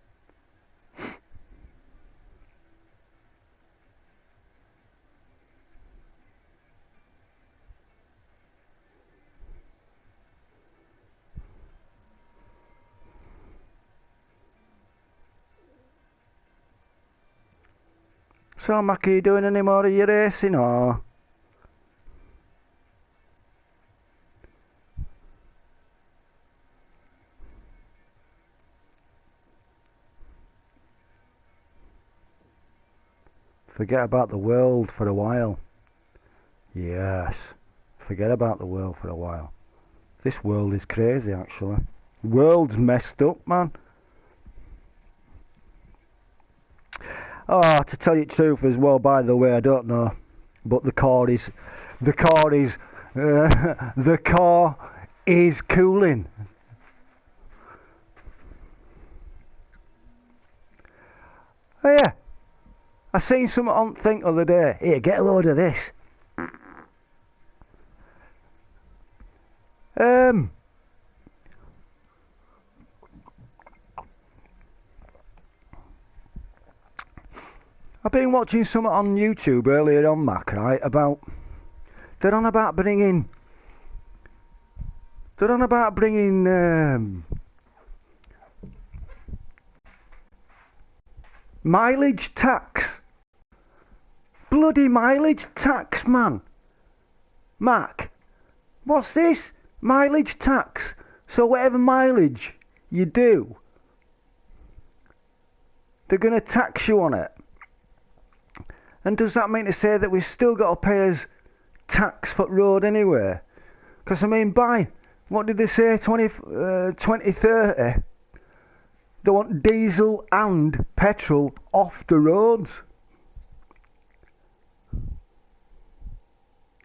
So, Mackie, you doing any more of your racing, or? Forget about the world for a while. Yes. Forget about the world for a while. This world is crazy, actually. World's messed up, man. Oh, to tell you the truth as well, by the way, I don't know, but the car is cooling. Oh yeah, I seen something on Think the other day. Here, get a load of this. I've been watching something on YouTube earlier on, Mac, right, they're on about bringing mileage tax. Bloody mileage tax, man. Mac, what's this? Mileage tax. So whatever mileage you do, they're going to tax you on it. And does that mean to say that we've still got to pay us tax for road anyway? Because, I mean, by, what did they say, 2030? They want diesel and petrol off the roads.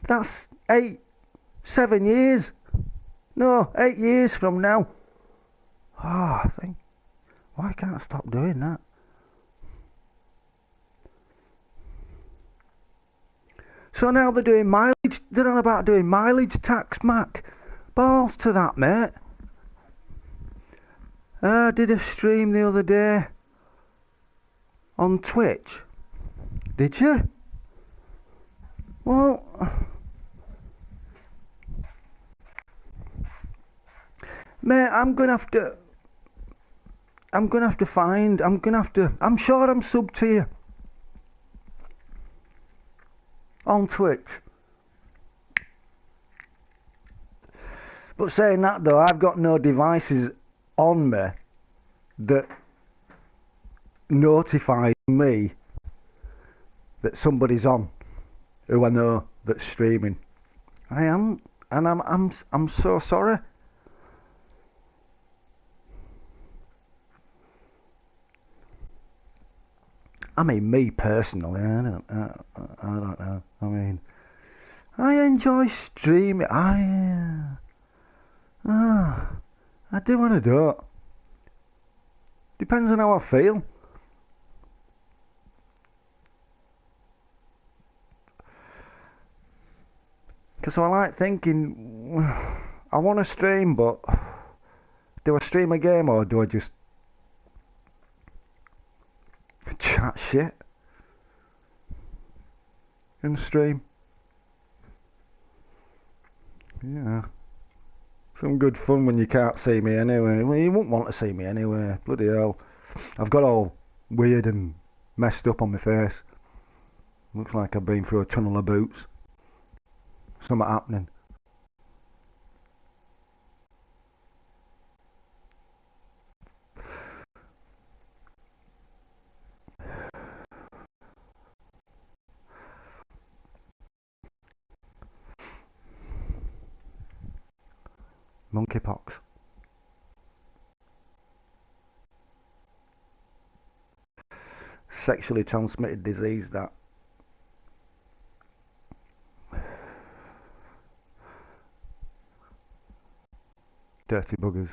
That's 7 years. No, 8 years from now. Oh, I think, why can't I stop doing that? So now they're doing mileage, they're on about doing mileage tax, Mac. Balls to that, mate. I did a stream the other day on Twitch. Did you? Well, mate, I'm sure I'm sub to you on Twitch. But saying that though, I've got no devices on me that notify me that somebody's on who I know that's streaming. I am, and I'm so sorry. I mean, me personally, I don't know. I mean, I enjoy streaming. I do and I don't. Depends on how I feel. Because I like thinking, I want to stream, but do I stream a game or do I just chat shit and stream? Yeah. Some good fun when you can't see me anyway. Well, you won't want to see me anyway. Bloody hell. I've got all weird and messed up on my face. Looks like I've been through a tunnel of boots. Something happening. Monkeypox. Sexually transmitted disease, that. Dirty buggers.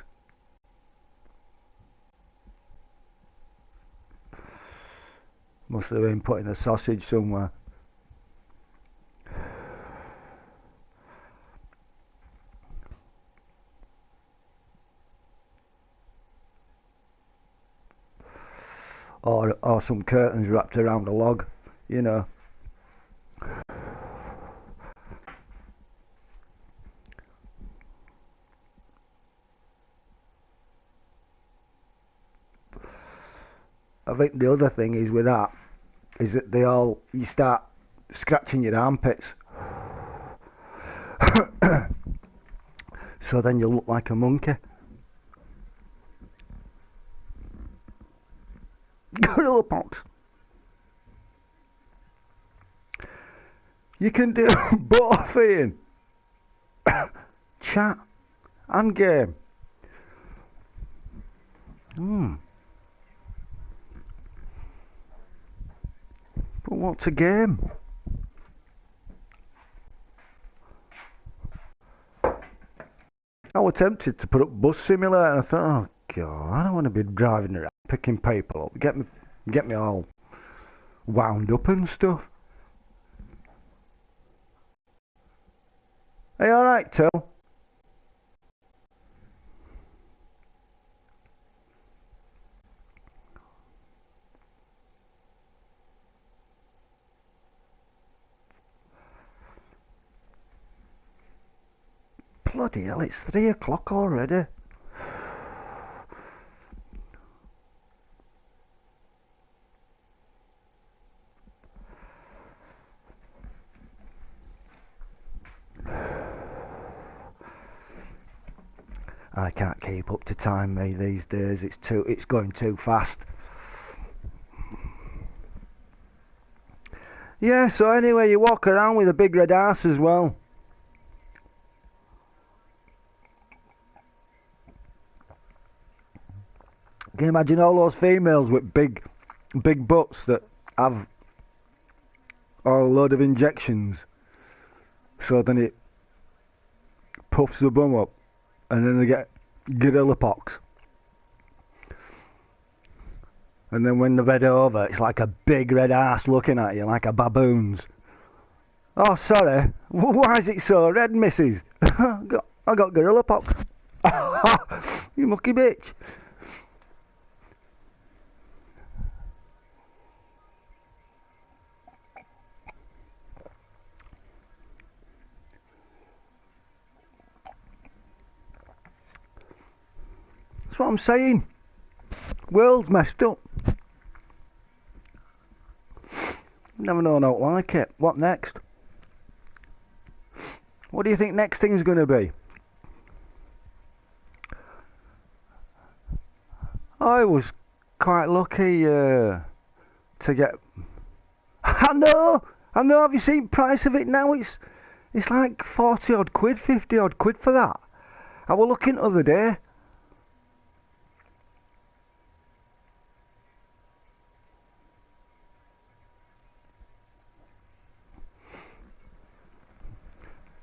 Must have been putting a sausage somewhere. Or some curtains wrapped around a log, you know. I think the other thing is with that is that you start scratching your armpits. So then you look like a monkey. Gorilla pox. You can do both, Ian. Chat and game. But what's a game? I was tempted to put up Bus Simulator and I thought, oh God, I don't want to be driving around picking people up. Get me all wound up and stuff. Are you alright, Till? Bloody hell, it's 3 o'clock already. I can't keep up to time, me, these days. It's going too fast. Yeah, so anyway, you walk around with a big red ass as well. Can you imagine all those females with big butts that have a load of injections? So then it puffs the bum up, and then they get gorilla pox. And then when they've head over, it's like a big red ass looking at you, like a baboon's. Oh, sorry. Why is it so red, missus? I got gorilla pox. You mucky bitch. That's what I'm saying. World's messed up. Never known out like it. What next? What do you think next thing's going to be? I was quite lucky to get... I know. Have you seen the price of it now? It's like 40 odd quid, 50 odd quid for that. I was looking the other day.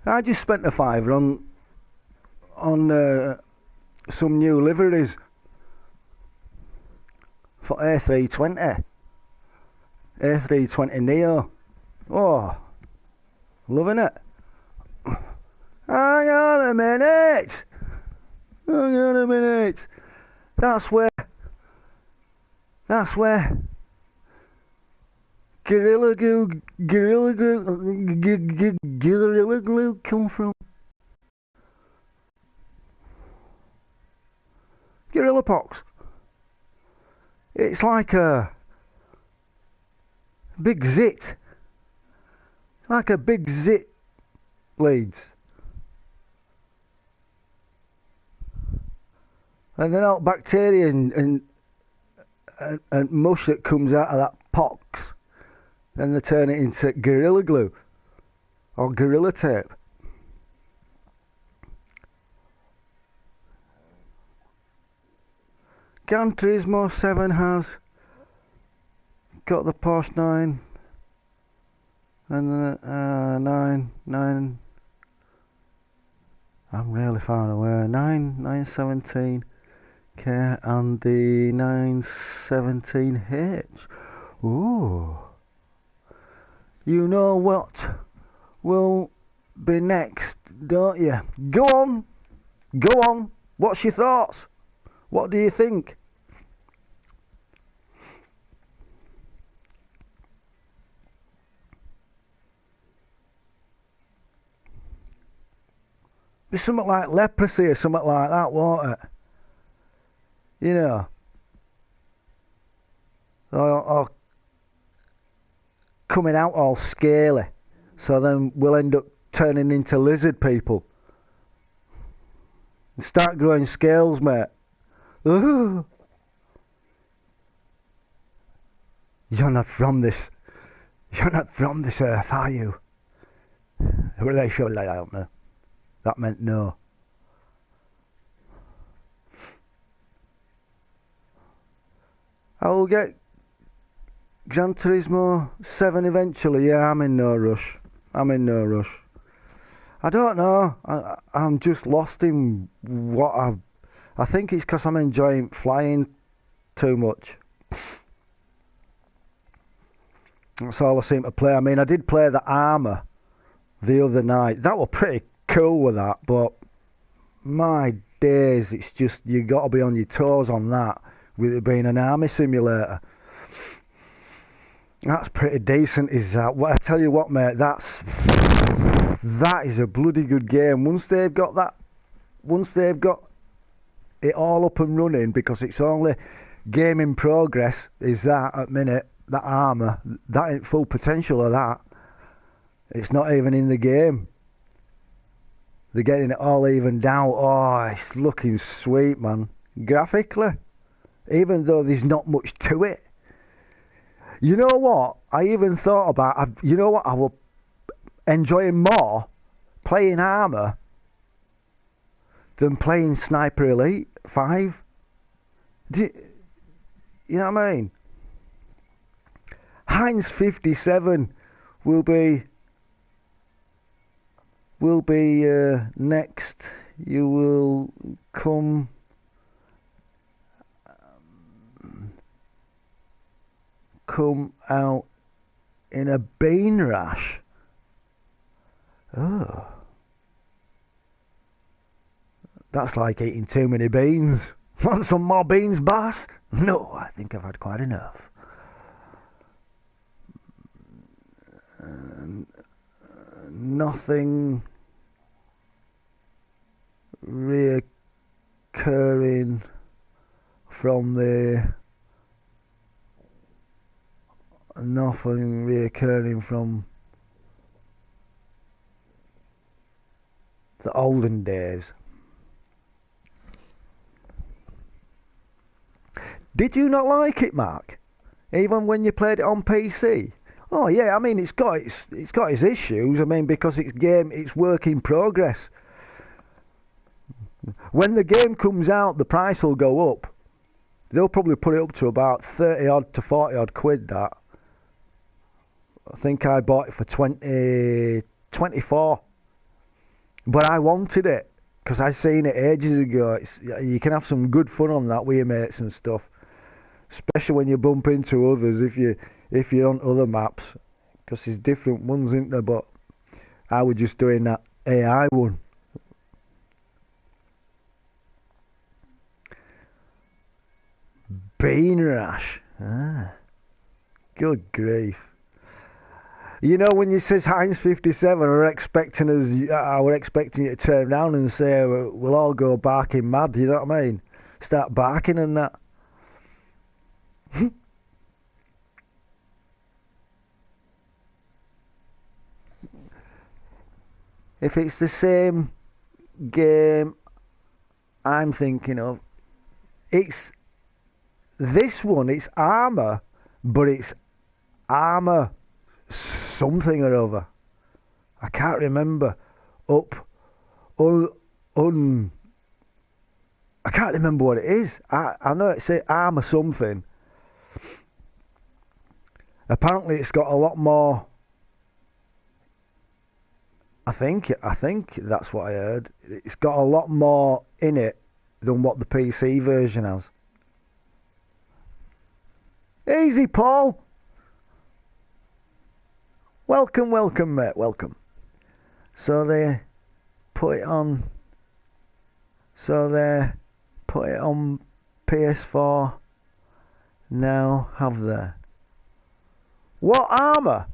I just spent a fiver on some new liveries for A320 Neo. Oh, loving it. Hang on a minute. That's where Gorilla Glue come from. Gorilla pox. It's like a Big zit. Like a big zit, Leeds. And then all bacteria and mush that comes out of that pox, then they turn it into Gorilla Glue or Gorilla Tape. Gran Turismo 7 has got the Porsche 9 and the 9. I'm really far away. 917K and the 917H. Ooh. You know what will be next, don't you? Go on. Go on. What's your thoughts? What do you think? There's something like leprosy or something like that, won't it? You know. Or coming out all scaly. So then we'll end up turning into lizard people. Start growing scales, mate. Ooh. You're not from this earth, are you? Relationally, I don't know. That meant no. I'll get Gran Turismo 7 eventually. Yeah, I'm in no rush. I don't know. I'm just lost in what I think it's because I'm enjoying flying too much. That's all I seem to play. I mean, I did play the Armour the other night. That was pretty cool with that, but my days, it's just, you got to be on your toes on that with it being an army simulator. That's pretty decent, is that? Well, I tell you what, mate, that is a bloody good game. Once they've got it all up and running, because it's only game in progress, is that at minute, that Armour, that ain't full potential of that. It's not even in the game. They're getting it all evened out. Oh, it's looking sweet, man. Graphically. Even though there's not much to it. You know what? I even thought about, you know what? I will enjoying more playing Armour than playing Sniper Elite 5. You know what I mean? Heinz 57 will be next. You will come out in a bean rash. Oh, that's like eating too many beans. Want some more beans, boss? No, I think I've had quite enough. Nothing reoccurring from the olden days. Did you not like it, Mark? Even when you played it on PC? Oh yeah, I mean it's got its issues. I mean, because it's work in progress. When the game comes out, the price will go up. They'll probably put it up to about 30 odd to 40 odd quid. That I think I bought it for 24, but I wanted it because I seen it ages ago. You can have some good fun on that with your mates and stuff, especially when you bump into others if you're on other maps, because there's different ones, isn't there? But I was just doing that AI one. Bean rash. Good grief. You know, when you says Heinz 57, I were expecting you to turn around and say we'll all go barking mad. You know what I mean? Start barking and that. if it's the same game I'm thinking of, it's this one. It's armour, but it's armour something or other. I can't remember. I can't remember what it is. I know it's armour something. Apparently, it's got a lot more. I think that's what I heard. It's got a lot more in it than what the PC version has. Easy, Paul. Welcome, mate. Welcome. So they put it on. PS4 now, have they? What armour?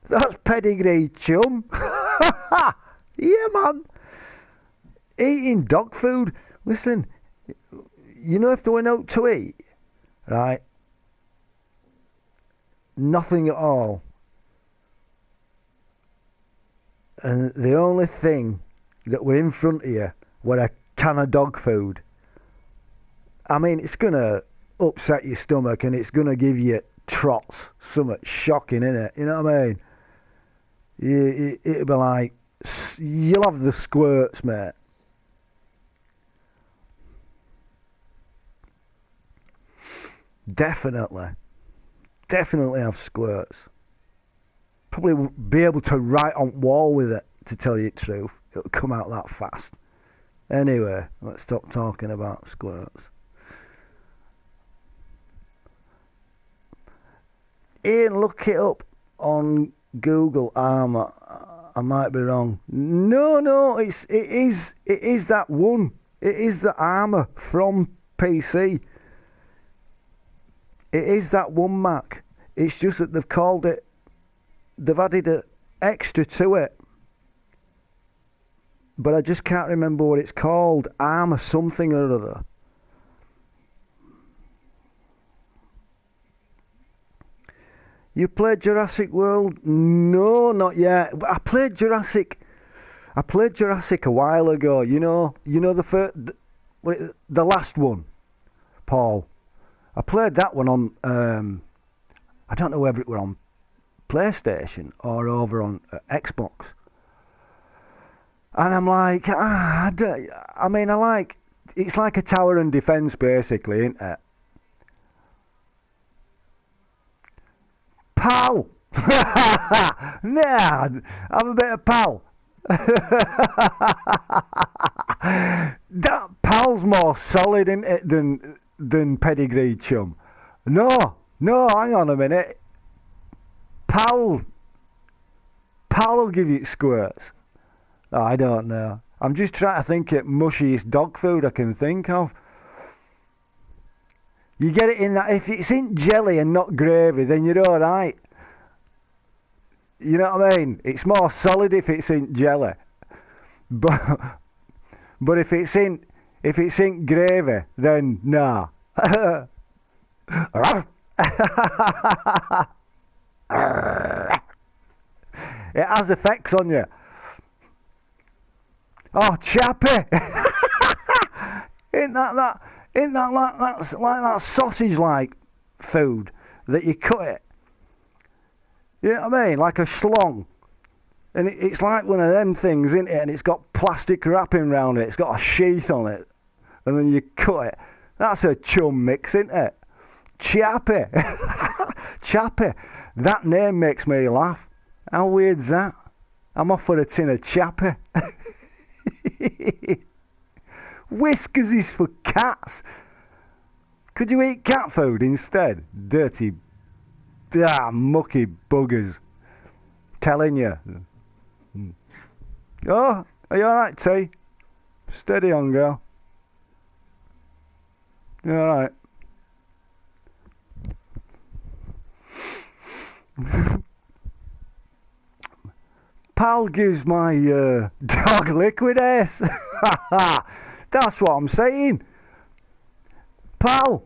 That's pedigree, chum. Yeah, man. Eating dog food. Listen, you know if they went out to eat, right? Nothing at all. And the only thing that were in front of you were a can of dog food. I mean, it's going to upset your stomach and it's going to give you trots. Something shocking, innit? You know what I mean? It'll be like, you'll have the squirts, mate. Definitely have squirts. Probably be able to write on wall with it, to tell you the truth. It'll come out that fast. Anyway, let's stop talking about squirts. Ian, look it up on Google armour. I might be wrong. No, it is that one. It is the armour from PC. It is that one, Mac. It's just that they've called it. They've added an extra to it, but I just can't remember what it's called. Armour something or other. You played Jurassic World? No, not yet. I played Jurassic a while ago. You know the last one, Paul. I played that one on. I don't know whether it were on PlayStation or over on Xbox. And I'm like, it's like a tower and defence basically, isn't it? Pal! Nah, have a bit of pal. That pal's more solid, isn't it, than pedigree, chum? No, hang on a minute. Pal will give you squirts. Oh, I don't know. I'm just trying to think of mushiest dog food I can think of. You get it in that. If it's in jelly and not gravy, then you're all right. You know what I mean? It's more solid if it's in jelly. But if it's in gravy, then nah. It has effects on you. Oh, chappy! Isn't that like that sausage-like food that you cut it? You know what I mean? Like a schlong. And it's like one of them things, isn't it? And it's got plastic wrapping around it. It's got a sheath on it. And then you cut it. That's a chum mix, isn't it? Chappy. Chappy. That name makes me laugh. How weird's that? I'm off for a tin of chappy. Whiskers is for cats. Could you eat cat food instead? Dirty, mucky buggers. Telling you. Oh, are you alright, T? Steady on, girl. You alright? Pal gives my dog liquid ace. That's what I'm saying. Pal.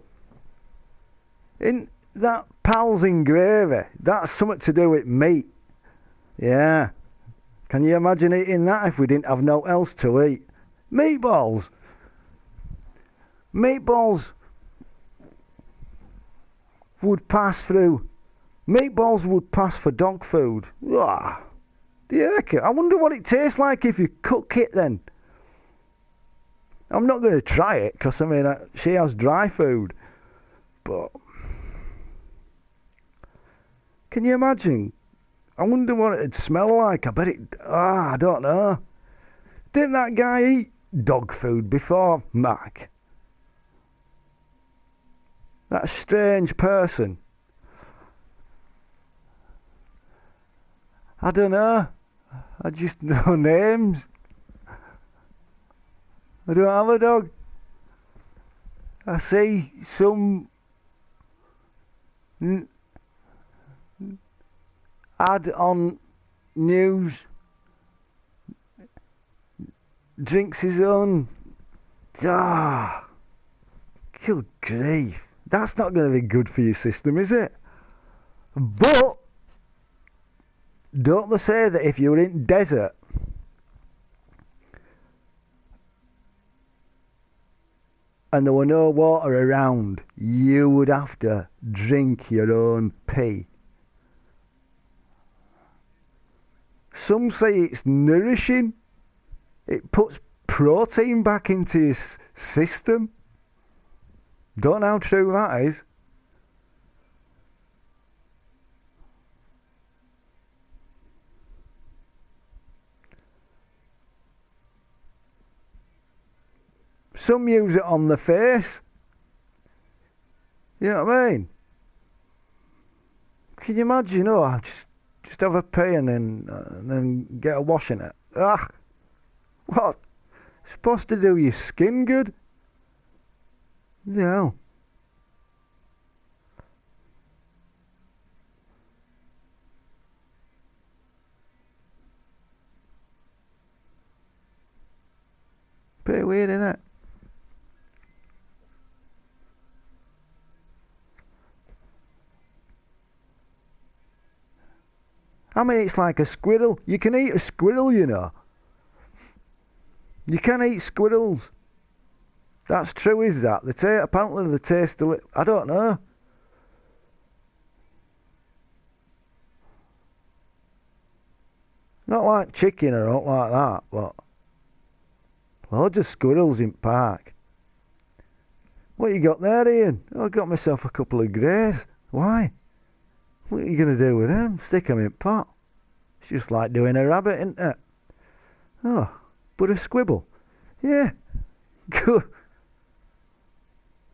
That pals in gravy, that's something to do with meat. Yeah. Can you imagine eating that if we didn't have no else to eat? Meatballs. Meatballs would pass through. Meatballs would pass for dog food. Ah, yeah, I wonder what it tastes like if you cook it then. I'm not going to try it because, I mean, she has dry food. But can you imagine? I wonder what it'd smell like. I bet it... I don't know. Didn't that guy eat dog food before, Mark? That strange person. I don't know. I just know names. I don't have a dog. I see some ad on news. Drinks his own. Ah, good grief. That's not going to be good for your system, is it? But don't they say that if you're in desert and there were no water around, you would have to drink your own pee? Some say it's nourishing. It puts protein back into your system. Don't know how true that is. Some use it on the face. You know what I mean? Can you imagine? Oh, just have a pee and then get a wash in it. Ah, what? It's supposed to do your skin good? Yeah. Pretty weird, isn't it? I mean, it's like a squirrel. You can eat a squirrel, you know. You can eat squirrels. That's true, is that? Apparently they taste I don't know. Not like chicken or not like that, but loads of squirrels in park. What you got there, Ian? Oh, I got myself a couple of greys. Why? What are you going to do with them? Stick them in pot. It's just like doing a rabbit, isn't it? Oh, but a squibble. Yeah. Good.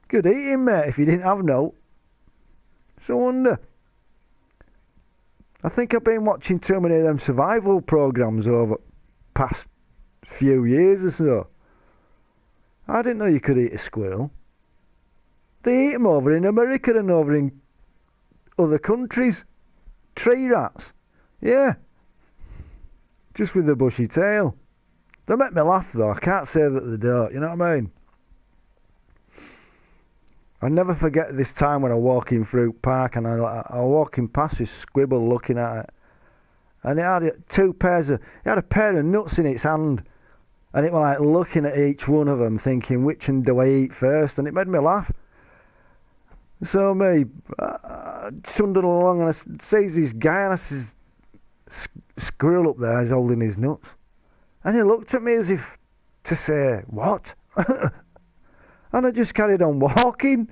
Good eating, mate, if you didn't have no. It's a wonder. I think I've been watching too many of them survival programs over past few years or so. I didn't know you could eat a squirrel. They eat them over in America and over in other countries. Tree rats. Yeah. Just with a bushy tail. They make me laugh though. I can't say that they don't. You know what I mean? I never forget this time when I walk in Fruit Park and I walking past this squibble looking at it. And it had it had a pair of nuts in its hand. And it was like looking at each one of them thinking, which one do I eat first? And it made me laugh. So me, trundling along and I sees this guy and I says, squirrel up there, he's holding his nuts. And he looked at me as if to say, what? And I just carried on walking.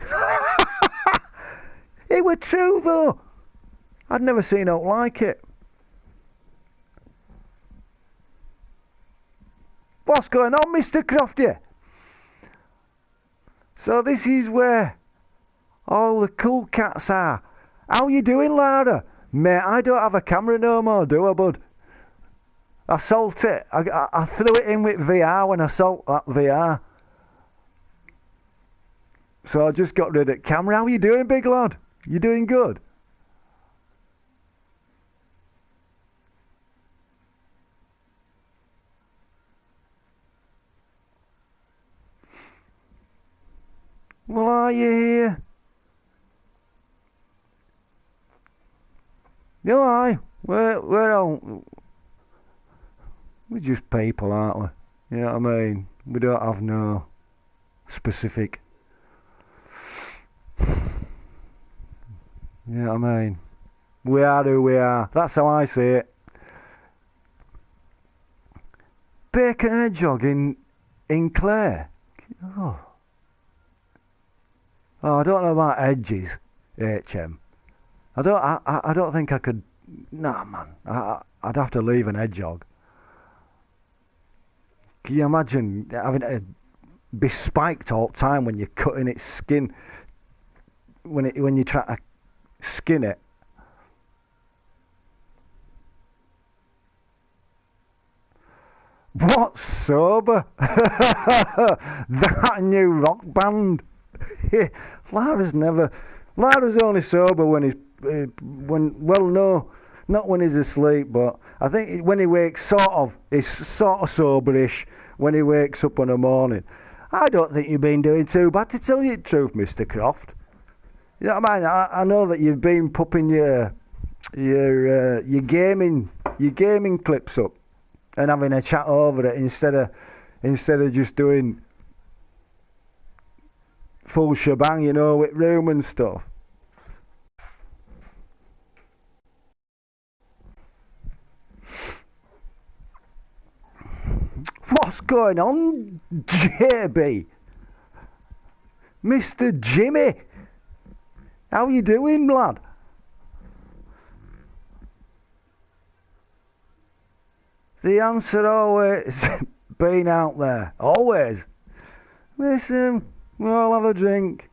It were true though. I'd never seen out like it. What's going on, Mr. Crofty? So this is where all the cool cats are. How you doing, Lara? Mate, I don't have a camera no more, do I, bud? I sold it. I threw it in with VR when I sold that VR. So I just got rid of camera. How you doing, big lad? You doing good? Well, are you here? You know, we're all, we're just people, aren't we? You know what I mean? We don't have no specific, you know what I mean? We are who we are. That's how I see it. Bacon and a jog in Clare. Oh. Oh, I don't know about edges, HM. I don't think I could. Nah, man. I'd have to leave an edge jog. Can you imagine having to be spiked all the time when you're cutting its skin? When you try to skin it. What, sober? That new rock band. Lara's only sober when he's no, not when he's asleep, but I think when he wakes, he's sort of soberish when he wakes up in the morning. I don't think you've been doing too bad, to tell you the truth, Mr. Croft. You know what I mean? I know that you've been popping your gaming clips up and having a chat over it instead of just doing full shebang, you know, with room and stuff. What's going on, JB? Mr. Jimmy? How you doing, lad? The answer always been out there. Always. Listen, we'll have a drink.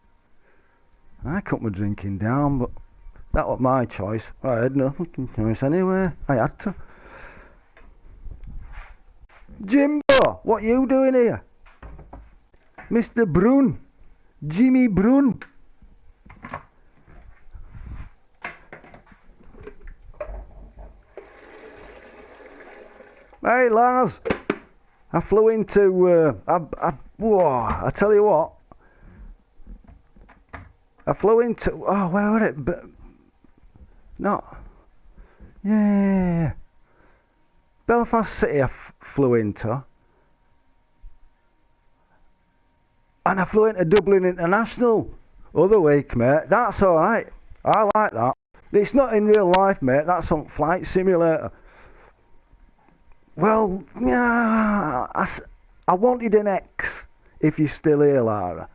I cut my drinking down, but that was my choice. I had no fucking choice anyway. I had to. Jimbo, what you doing here? Mr. Brun. Jimmy Brun. Hey, Lars. I flew into... I tell you what. I flew into... Oh, where was it? But, not... Yeah. Belfast City I flew into. And I flew into Dublin International other week, mate. That's alright. I like that. It's not in real life, mate. That's on Flight Simulator. Well, yeah, I wanted an X, if you're still here, Lara.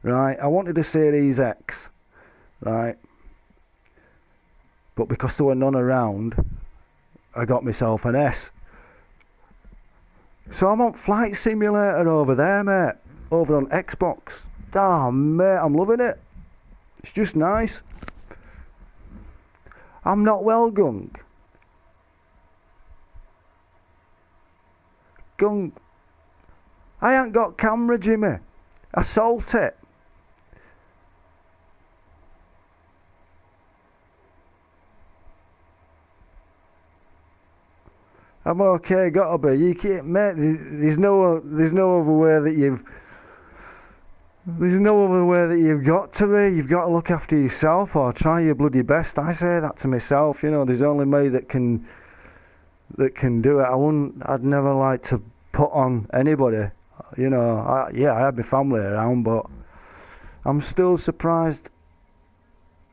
Right? I wanted a Series X. Right? But because there were none around, I got myself an S. So I'm on Flight Simulator over there, mate. Over on Xbox. Oh, mate, I'm loving it. It's just nice. I'm not well, Gunk. Gunk. I ain't got camera, Jimmy. I sold it. I'm okay, gotta be. You can't, mate. There's no other way that you've. There's no other way that you've got to be. You've got to look after yourself or try your bloody best. I say that to myself. You know, there's only me that can do it. I'd never like to put on anybody. You know, I had my family around, but I'm still surprised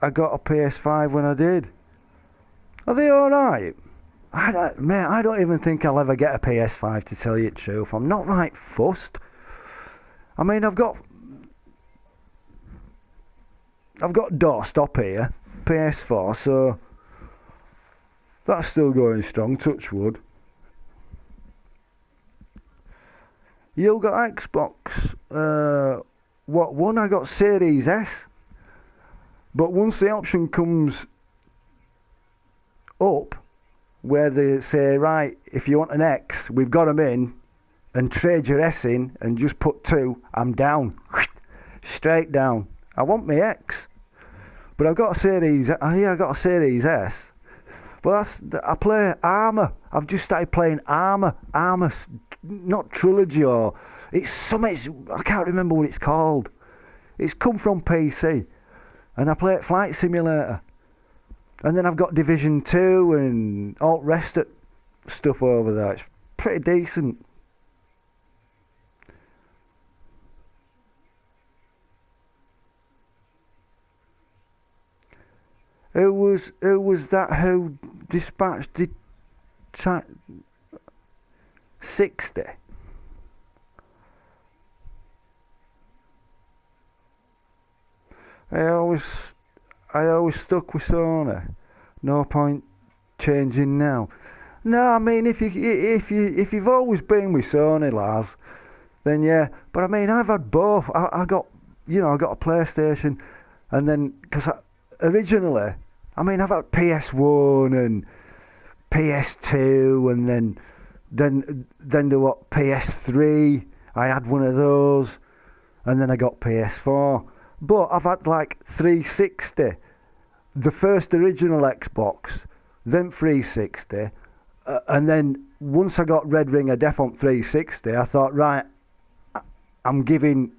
I got a PS5 when I did. Are they alright? I don't even think I'll ever get a PS5, to tell you the truth. I'm not right fussed. I mean, I've got doorstop here, PS4, so that's still going strong, touch wood. You got Xbox, what one? I got Series S. But once the option comes up, where they say, right, if you want an X, we've got them in, and trade your S in, and just put 2, I'm down. Straight down. I want my X. But I've got a Series, I got a Series S. But I play Armour. I've just started playing Armour. Armour, not Trilogy, or it's something, I can't remember what it's called. It's come from PC. And I play Flight Simulator. And then I've got Division 2 and all rest of stuff over there. It's pretty decent. Who was that who dispatched the 60? I always stuck with Sony. No point changing now. No, I mean if you've always been with Sony, Lars, then yeah. But I mean I've had both. I got I got a PlayStation, and then because originally, I mean I've had PS1 and PS2, and then there was PS3. I had one of those, and then I got PS4. But I've had like 360, the first original Xbox, then 360, and then once I got Red Ring of Death on 360, I thought, right, I'm giving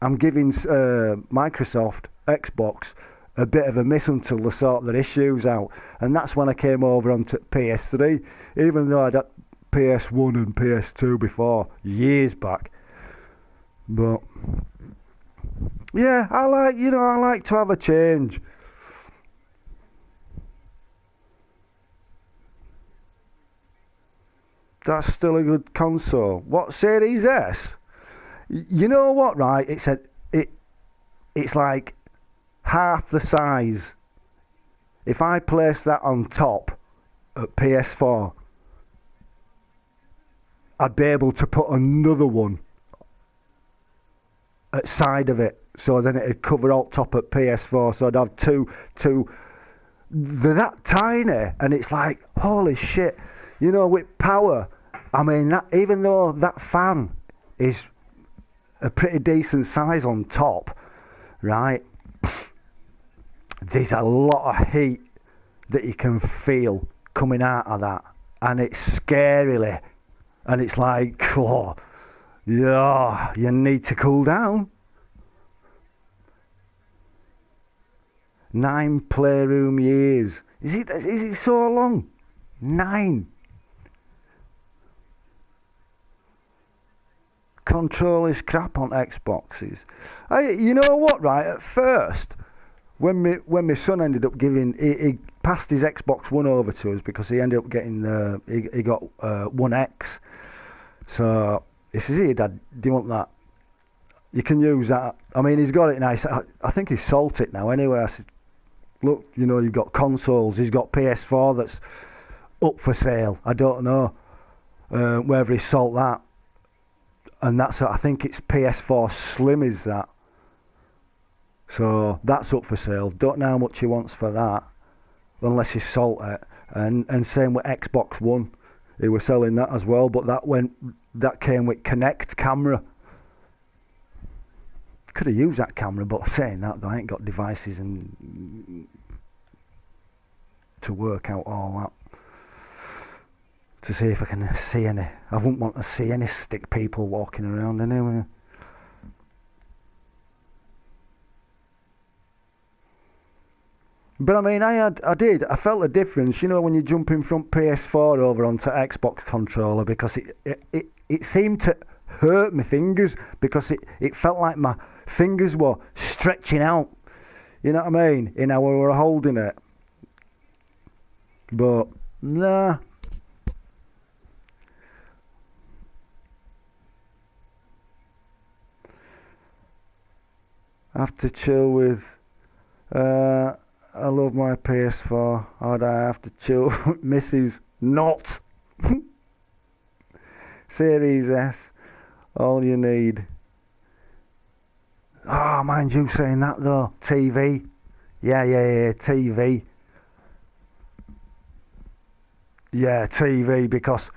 Microsoft Xbox a bit of a miss until they sort their issues out, and that's when I came over onto PS3, even though I'd had PS1 and PS2 before, years back. But yeah, I like to have a change. That's still a good console. What, Series S? You know what, right? It's like half the size. If I place that on top at PS4, I'd be able to put another one at side of it, so then it'd cover all top at PS4. So I'd have two. They're that tiny, and it's like, holy shit. With power, I mean, even though that fan is a pretty decent size on top, right? There's a lot of heat that you can feel coming out of that, and it's scarily, and it's like, oh, yeah, you need to cool down. 9 playroom years. Is it so long? 9. Controllers crap on Xboxes. You know what, right? At first, when my son ended up he passed his Xbox One over to us because he ended up getting he got One X. So he says, "Here, Dad, do you want that? You can use that." I mean, he's got it now. I think he's sold it now. Anyway, I said, "Look, you've got consoles. He's got PS4 that's up for sale. I don't know whether he sold that." And I think it's PS4 Slim is that. So that's up for sale. Don't know how much he wants for that, unless he sold it. And same with Xbox One. He was selling that as well, but that came with Kinect camera. Could have used that camera, but saying that, I ain't got devices and to work out all that. To see if I can see any. I wouldn't want to see any stick people walking around anyway. But I mean, I felt a difference, when you're jumping from PS4 over onto Xbox controller, because it seemed to hurt my fingers, because it felt like my fingers were stretching out. You know what I mean? In how we were holding it. But nah. I have to chill with. I love my PS4. I'd have to chill with Mrs. Not. Series S. All you need. Ah, mind you saying that though. TV. Yeah, TV. Yeah, TV, because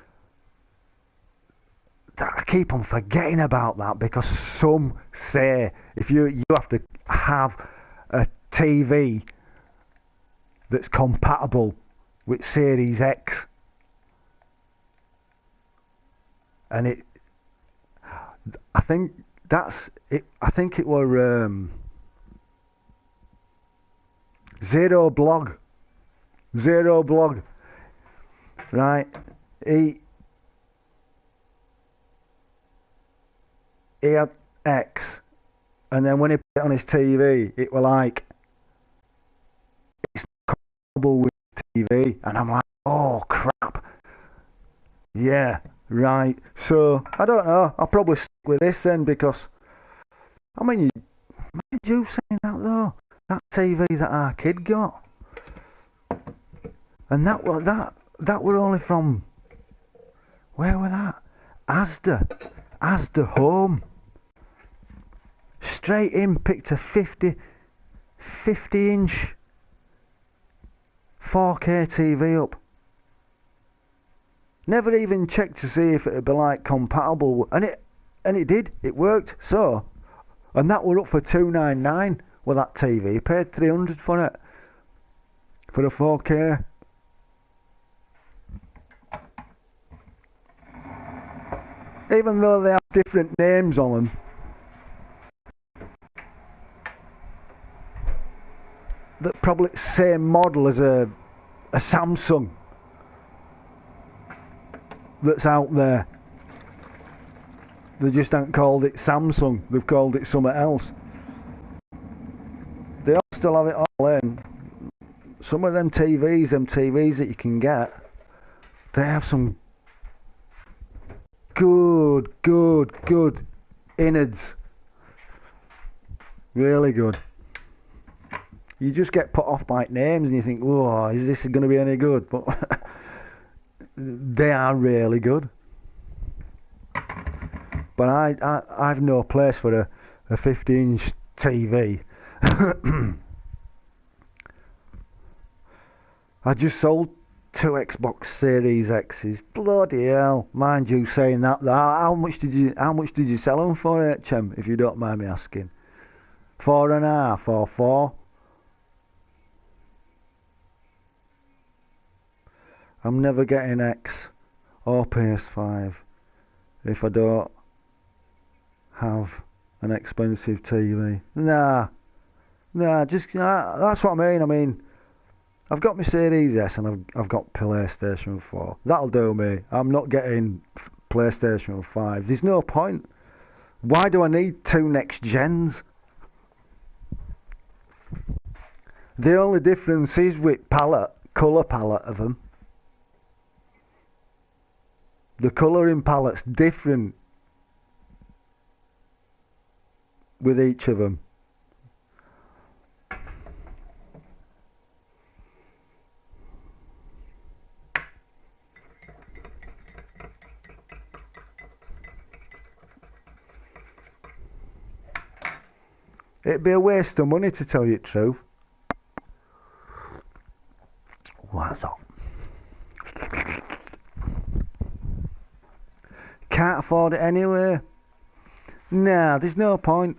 I keep on forgetting about that, because some say if you have to have a TV that's compatible with Series X, and I think that's it. I think it were Zero Blog Zero blog. Right. He had X, and then when he put it on his TV, it were like it's compatible with TV, and I'm like, oh crap. Yeah, right. So I don't know. I'll probably stick with this then because I mean, you saying that though? That TV that our kid got, and that were only from where were that? Asda Home. Straight in, picked a 50 inch 4K TV up. Never even checked to see if it'd be like compatible, and it did. It worked. So, and that were up for $299 with that TV. Paid $300 for it for a 4K. Even though they have different names on them. That probably same model as a Samsung that's out there. They just haven't called it Samsung, they've called it something else. They all still have it all in. Some of them TVs that you can get, they have some good innards. Really good. You just get put off by names and you think, oh, is this going to be any good? But they are really good. But I've no place for a 50-inch TV. I just sold 2 Xbox Series X's. Bloody hell. Mind you saying that. How much did you sell them for, HM, if you don't mind me asking? 4.5 or 4? I'm never getting X or PS5 if I don't have an expensive TV. Nah, just that's what I mean. I've got my Series S and I've got PlayStation 4. That'll do me. I'm not getting PlayStation 5. There's no point. Why do I need 2 next gens? The only difference is with colour palette of them. The colouring palette's different with each of them. It'd be a waste of money to tell you the truth. What's up? Can't afford it anyway. Nah, there's no point.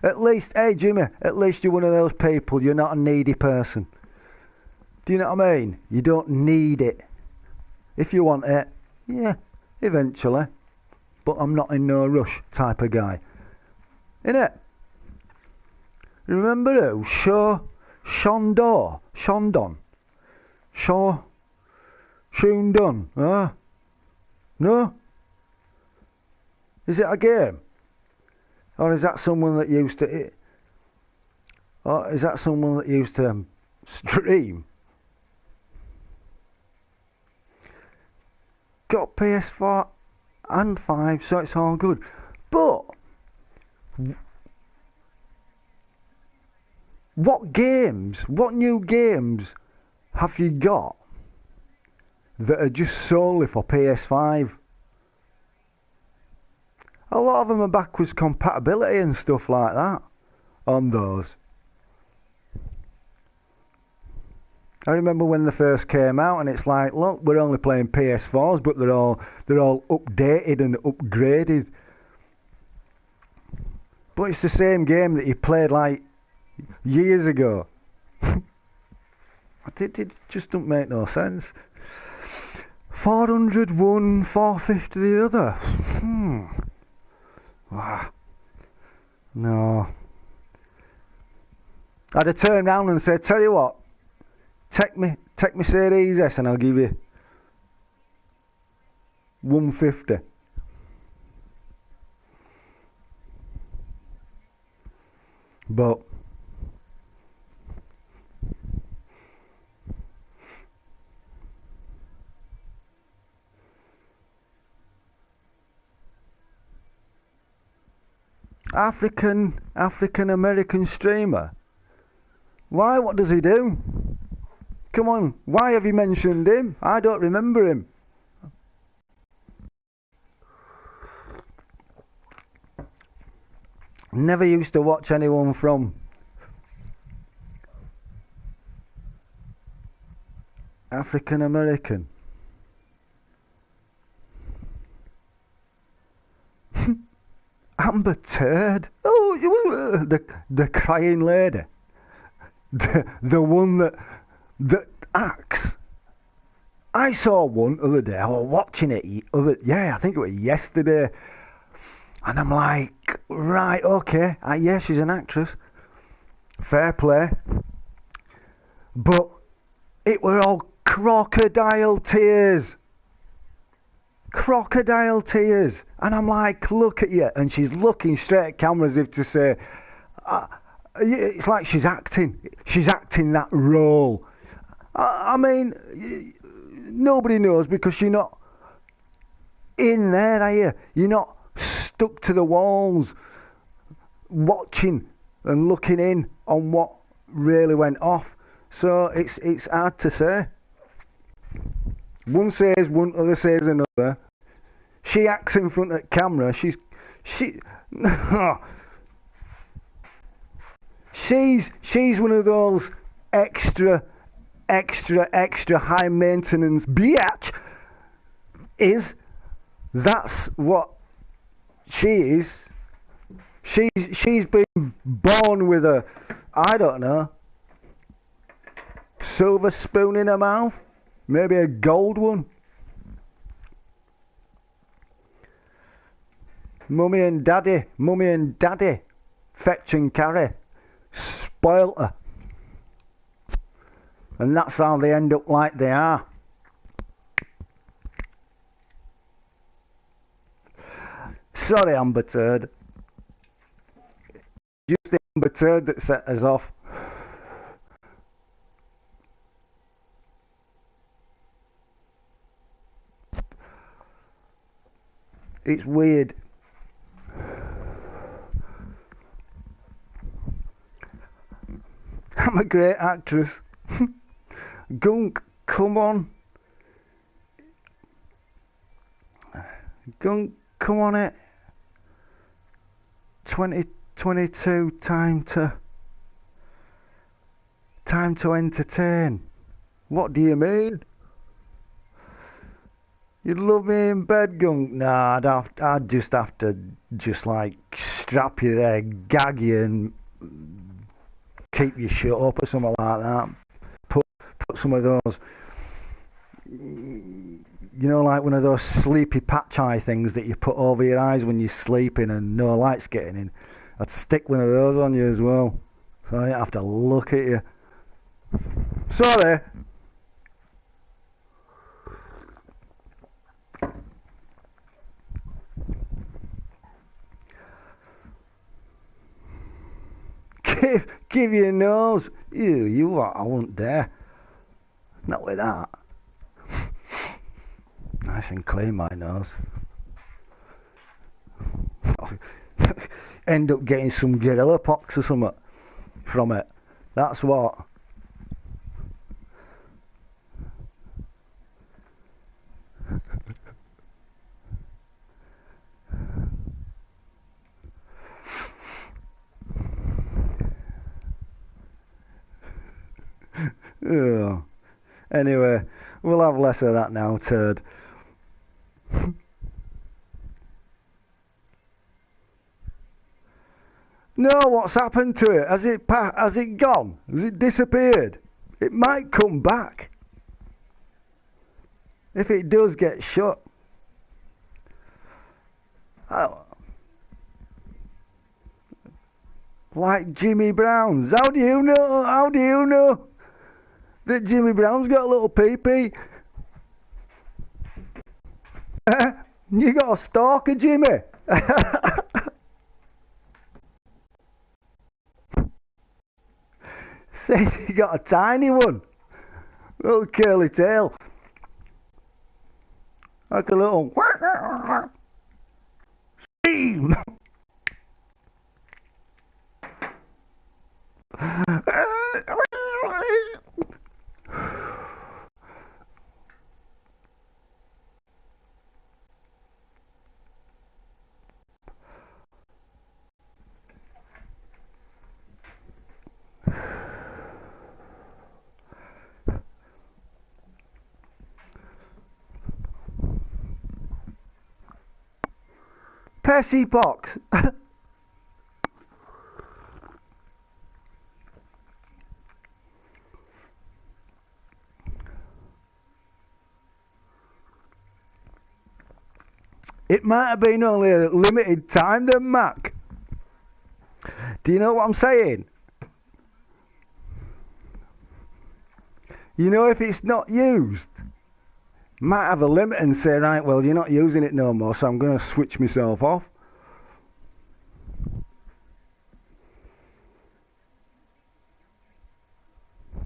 At least, hey Jimmy, at least you're one of those people, you're not a needy person. Do you know what I mean? You don't need it. If you want it, yeah, eventually. But I'm not in no rush type of guy. Innit? Remember who? Shondon? Shondon? Huh? No? Is it a game? Or is that someone that used to... Or is that someone that used to stream? Got PS4 and 5, so it's all good. But... what new games have you got that are just solely for PS5? A lot of them are backwards compatibility and stuff like that on those. I remember when they first came out and it's like, look, we're only playing PS4s, but they're all updated and upgraded. But it's the same game that you played like years ago. It just don't make no sense. 400 one, 450 the other. No. I'd have turned round and said, tell you what, take me Series S and I'll give you 150. But African American streamer. Why? What does he do? Come on, why have you mentioned him? I don't remember him. Never used to watch anyone from African American. Amber Turd. Oh, the crying lady. The one that acts. I saw one other day. I was watching it. I think it was yesterday. And I'm like, right, okay. Yeah, she's an actress. Fair play. But it were all crocodile tears. Crocodile tears. And I'm like, look at you. And she's looking straight at camera as if to say, it's like she's acting. She's acting that role. I mean, nobody knows because you're not in there, are you? You're not stuck to the walls watching and looking in on what really went off. So it's hard to say. One says one, other says another. She acts in front of camera. She's one of those extra high maintenance bitch. That's what she is. She's been born with a, I don't know, silver spoon in her mouth, maybe a gold one. Mummy and daddy, fetch and carry, spoilt her. And that's how they end up like they are. Sorry, Amber Turd. Just the Amber Turd that set us off. It's weird. I'm a great actress. Gunk, come on. Gunk, come on it. 2022, time to entertain. What do you mean? You'd love me in bed, Gunk? Nah, I'd just have to like strap you there, gag you and keep you shut up or something like that. Put some of those, like one of those sleepy patch eye things that you put over your eyes when you're sleeping and no light's getting in. I'd stick one of those on you as well, so I don't have to look at you. Sorry. Give you a nose. You what? I wouldn't dare. Not with that. Nice and clean, my nose. End up getting some gorilla pox or something from it. That's what. Oh. Anyway, we'll have less of that now, Turd. No, what's happened to it? Has it gone? Has it disappeared? It might come back. If it does get shut. Like Jimmy Brown's. How do you know? that Jimmy Brown's got a little pee-pee. You got a stalker, Jimmy. Said you got a tiny one. Little curly tail. Like a little steam. Pessy pox. It might have been only a limited time then, Mac. Do you know what I'm saying? You know, if it's not used, might have a limit and say, right, well, you're not using it no more, so I'm going to switch myself off.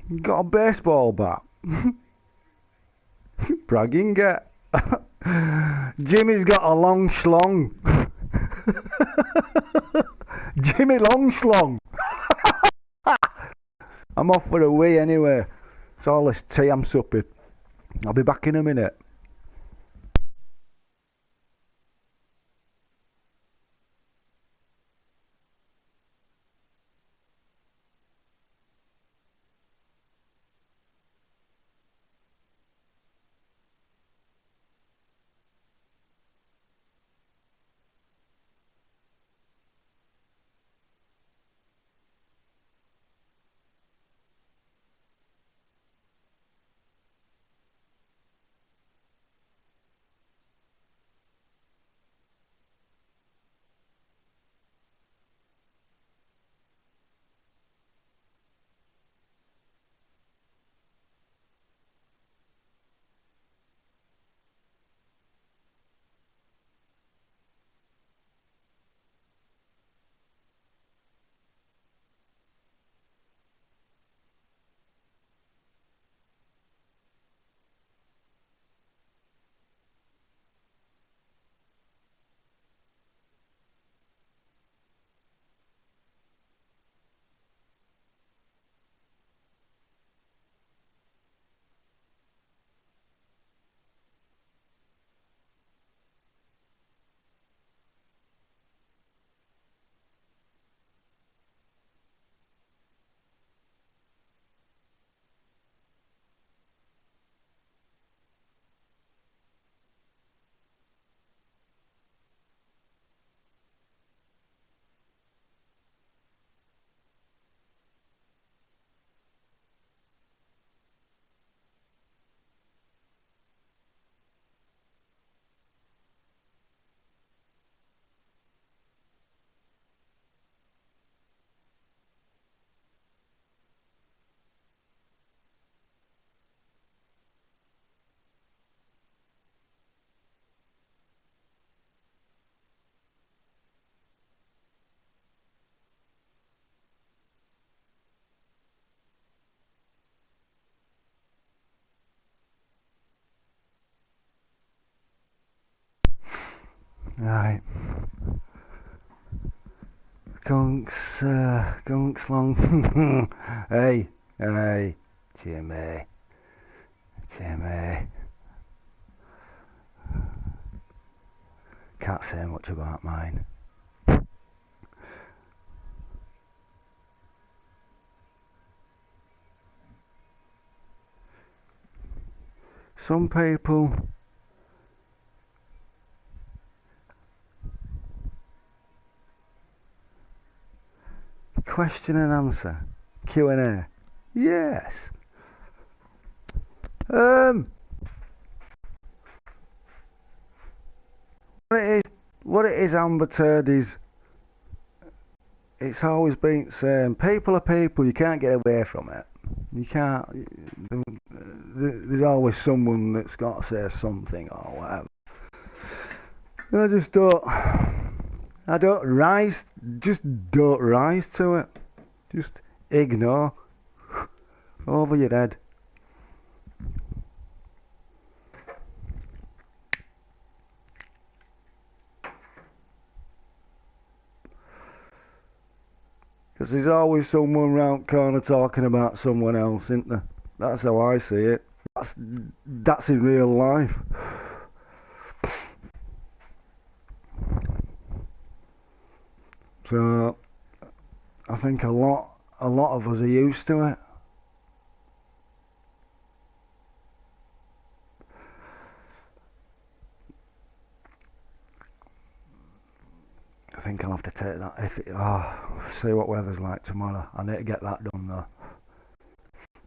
You got a baseball bat. Bragging get. Jimmy's got a long schlong. Jimmy long schlong. I'm off for a wee anyway. It's all this tea I'm supping. I'll be back in a minute. Right. Gunks long. Hey, Jimmy. Can't say much about mine. Some people question and answer Q&A. Yes. What it is, Amber Turd, is it's always been the same. People are people. You can't get away from it. You can't. There's always someone that's got to say something or whatever. I just don't. I don't rise. Just don't rise to it. Just ignore. Over your head. Because there's always someone round corner talking about someone else, isn't there? That's how I see it. That's in real life. So I think a lot of us are used to it. I think I'll have to take that. See what weather's like tomorrow. I need to get that done though.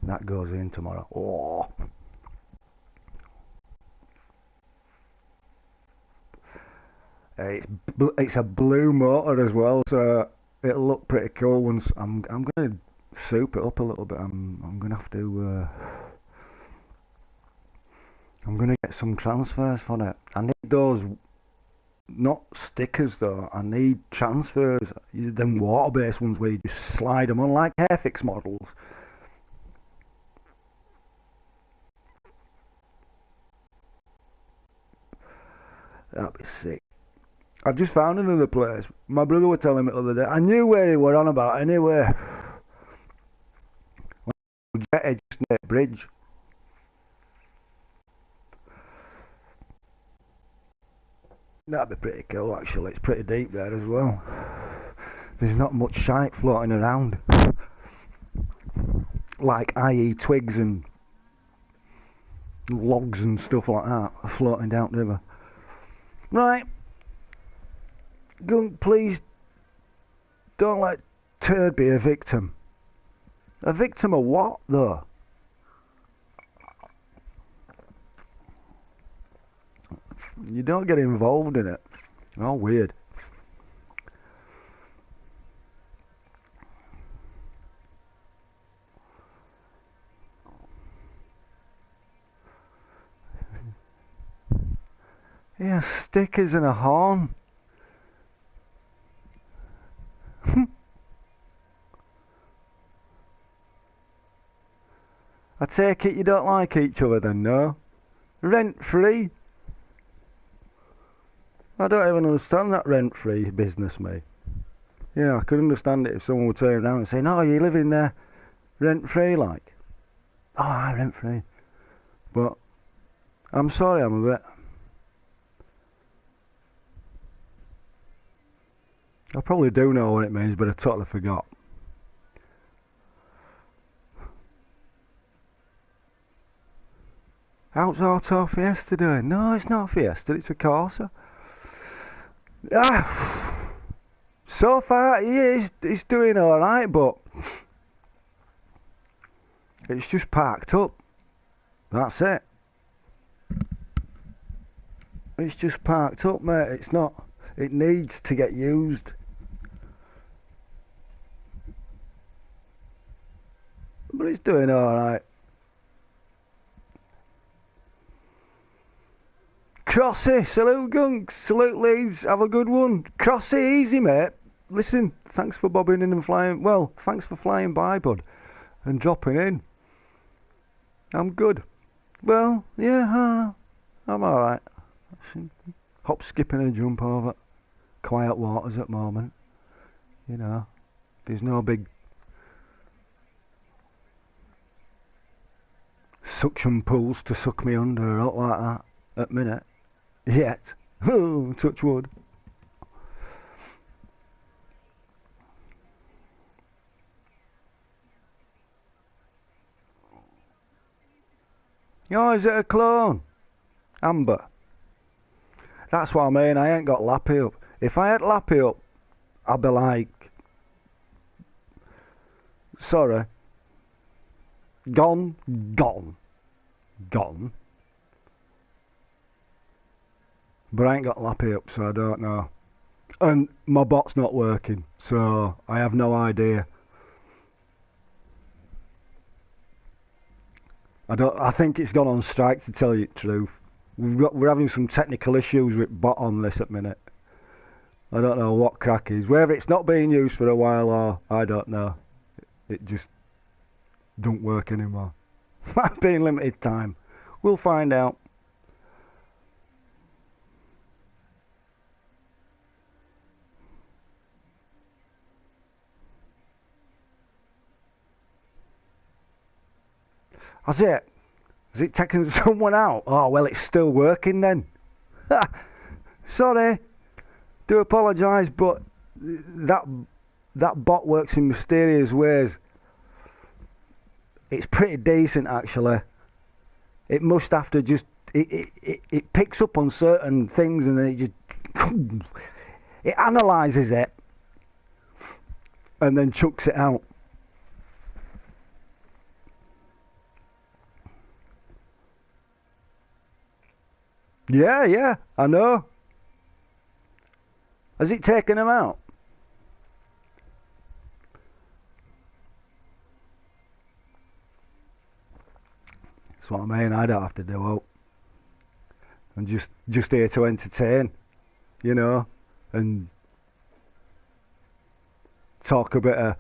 That goes in tomorrow. Oh. It's a blue motor as well, so it'll look pretty cool once I'm gonna soup it up a little bit. I'm gonna have to I'm gonna get some transfers for it. I need those, not stickers though. I need transfers. Them water-based ones where you just slide them on like Airfix models. That'd be sick. I've just found another place. My brother was telling me the other day. I knew where they were on about anyway. Jetty just near the bridge. That'd be pretty cool actually. It's pretty deep there as well. There's not much shite floating around. Like i.e. twigs and logs and stuff like that floating down the river. Right. Gunk, please don't let Turd be a victim. A victim of what, though? You don't get involved in it. Oh, weird. Yeah, stickers and a horn. I take it you don't like each other then, no? Rent-free? I don't even understand that rent-free business, mate. Yeah, I could understand it if someone would turn around and say, no, you live in there rent-free, like. Oh, I rent-free. But, I'm sorry, I'm a bit... I probably do know what it means, but I totally forgot. How's Auto Fiesta doing? No, it's not a Fiesta, it's a Corsa. So far, he's doing alright, but it's just parked up. That's it. It's just parked up, mate. It's not. It needs to get used. But it's doing alright. Crossy, salute Gunks, salute Leeds, have a good one. Crossy, easy mate. Listen, thanks for bobbing in and flying. Well, thanks for flying by, bud, and dropping in. I'm good. Well, yeah, I'm alright. Hop, skip and a jump over quiet waters at the moment. You know, there's no big suction pools to suck me under or out like that at minute. Yet. Oh, touch wood. Oh, is it a clone? Amber. That's what I mean, I ain't got Lappy up. If I had Lappy up, I'd be like... Sorry. Gone. But I ain't got Lappy up, so I don't know. And my bot's not working, so I have no idea. I think it's gone on strike, to tell you the truth. We're having some technical issues with bot on this at minute. I don't know what crack is. Whether it's not being used for a while or I don't know. It just don't work anymore. Might be in limited time. We'll find out. Has it? Has it taken someone out? Oh, well, it's still working then. Sorry. Do apologise, but that bot works in mysterious ways. It's pretty decent, actually. It must have to just... It picks up on certain things and then it just... It analyses it and then chucks it out. Yeah, I know. Has it taken them out? That's what I mean. I don't have to do it. I'm just here to entertain, you know, and talk a bit of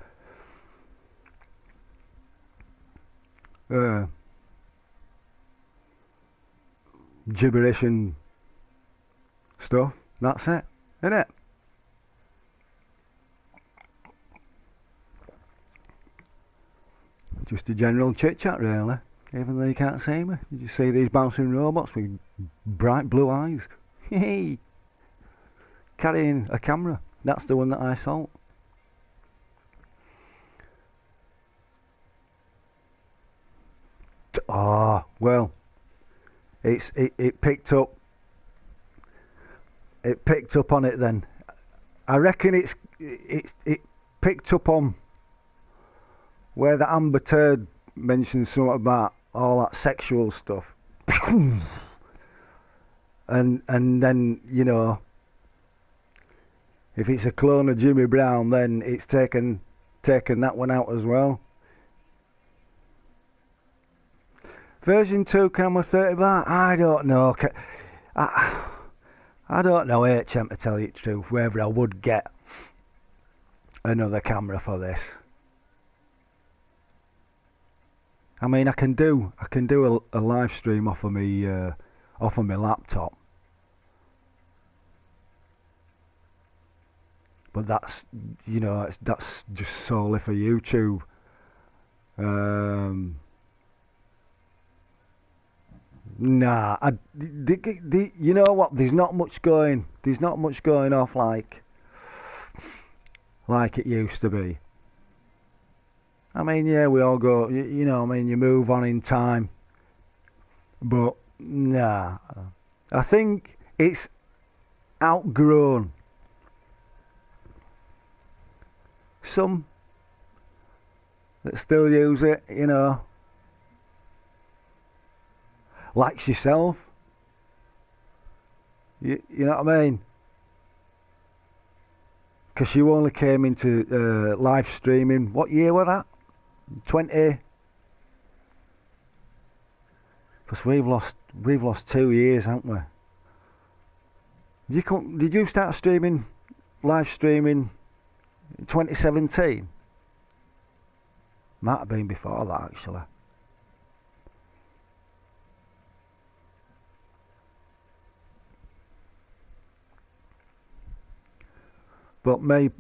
gibberish and stuff. That's it, isn't it? Just a general chit chat, really. Even though you can't see me, you just see these bouncing robots with bright blue eyes. Hey, carrying a camera. That's the one that I sold. Ah, well, it picked up. It picked up on it then. I reckon it picked up on where the Amber Turd mentioned something about all that sexual stuff. and then, you know, if it's a clone of Jimmy Brown, then it's taken that one out as well. Version 2 camera 30 bar? I don't know. I don't know, HM, to tell you the truth, whether I would get another camera for this. I mean, I can do a live stream off of my laptop, but that's, you know, that's just solely for YouTube. Nah, you know what? There's not much going off like it used to be. I mean, yeah, we all go, you know, I mean, you move on in time. But, nah. I think it's outgrown some that still use it, you know. Likes yourself. You know what I mean? Because you only came into live streaming, what year was that? 20? Because we've lost 2 years, haven't we? Did you start live streaming in 2017? Might have been before that, actually. But me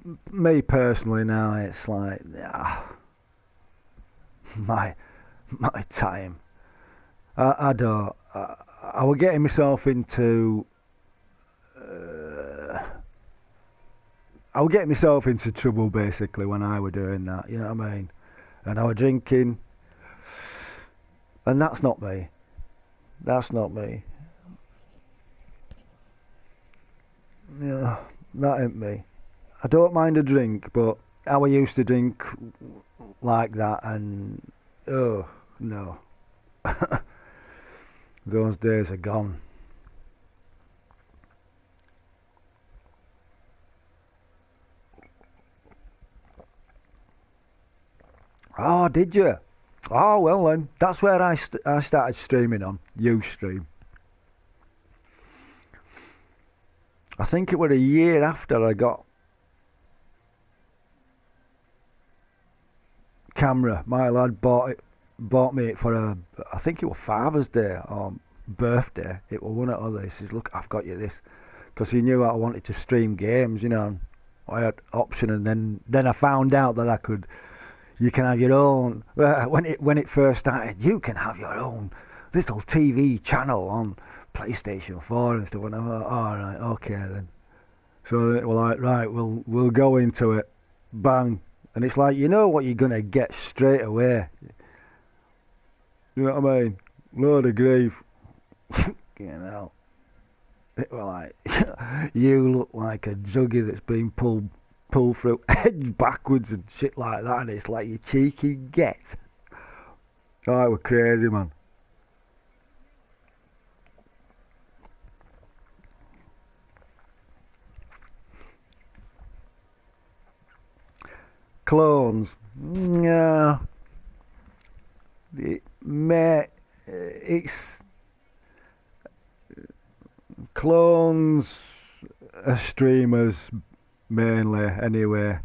personally now, it's like, my time. I don't. I was getting myself into. I was getting myself into trouble basically when I was doing that. You know what I mean? And I was drinking, and that's not me. That's not me. Yeah, that ain't me. I don't mind a drink, but I used to drink like that, and oh no, those days are gone. Oh, did you? Oh well then, that's where I started streaming on Ustream. I think it was a year after I got camera. My lad bought me it for I think it was Father's Day or birthday. It was one of other. He says, "Look, I've got you this," because he knew I wanted to stream games. You know, and I had option, and then I found out that I could. You can have your own. When it first started, you can have your own little TV channel on PlayStation 4 and stuff. And I thought, all right, okay then. So we're like, right, we'll go into it, bang, and it's like you know what you're gonna get straight away. You know what I mean? Load of grief. You know, it was like you look like a juggy that's been pulled through edge backwards and shit like that, and it's like you cheeky get. Oh, it was crazy, man. Clones. Yeah, it may, it's clones are streamers mainly anyway.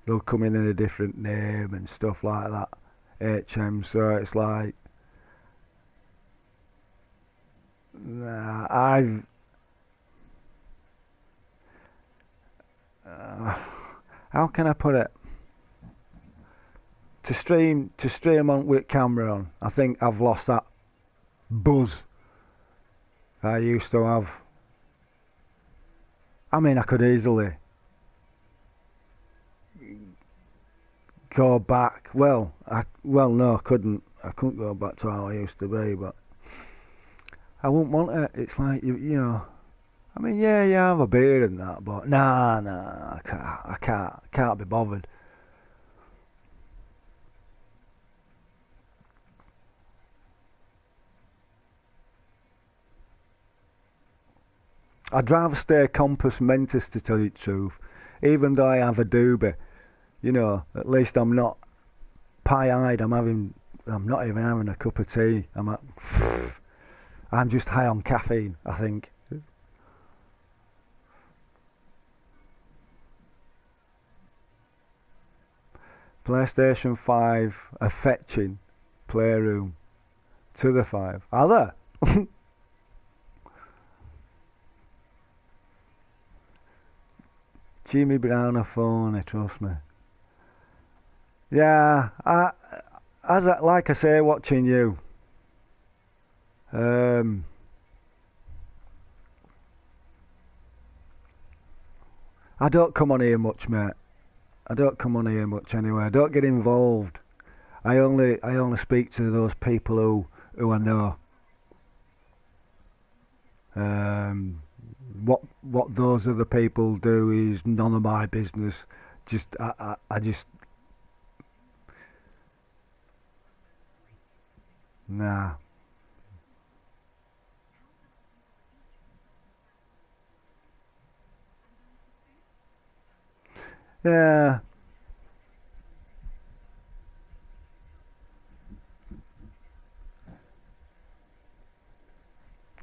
They'll come in a different name and stuff like that. HM, so it's like, nah, uh, how can I put it? To stream on with camera on, I think I've lost that buzz I used to have. I mean, I could easily go back. No, I couldn't. I couldn't go back to how I used to be, but I wouldn't want it. It's like you know. I mean, yeah, you have a beer and that, but nah, I can't be bothered. I'd rather stay compass mentis to tell you the truth, even though I have a doobie. You know, at least I'm not pie-eyed. I'm not even having a cup of tea. I'm just high on caffeine, I think. PlayStation 5 are fetching Playroom to the 5. Are there? Jimmy Brown are phony, trust me. Yeah, like I say, watching you, um, I don't come on here much, mate. I don't come on here much anyway. I don't get involved. I only speak to those people who I know. Um, what those other people do is none of my business. Just I just nah. Yeah,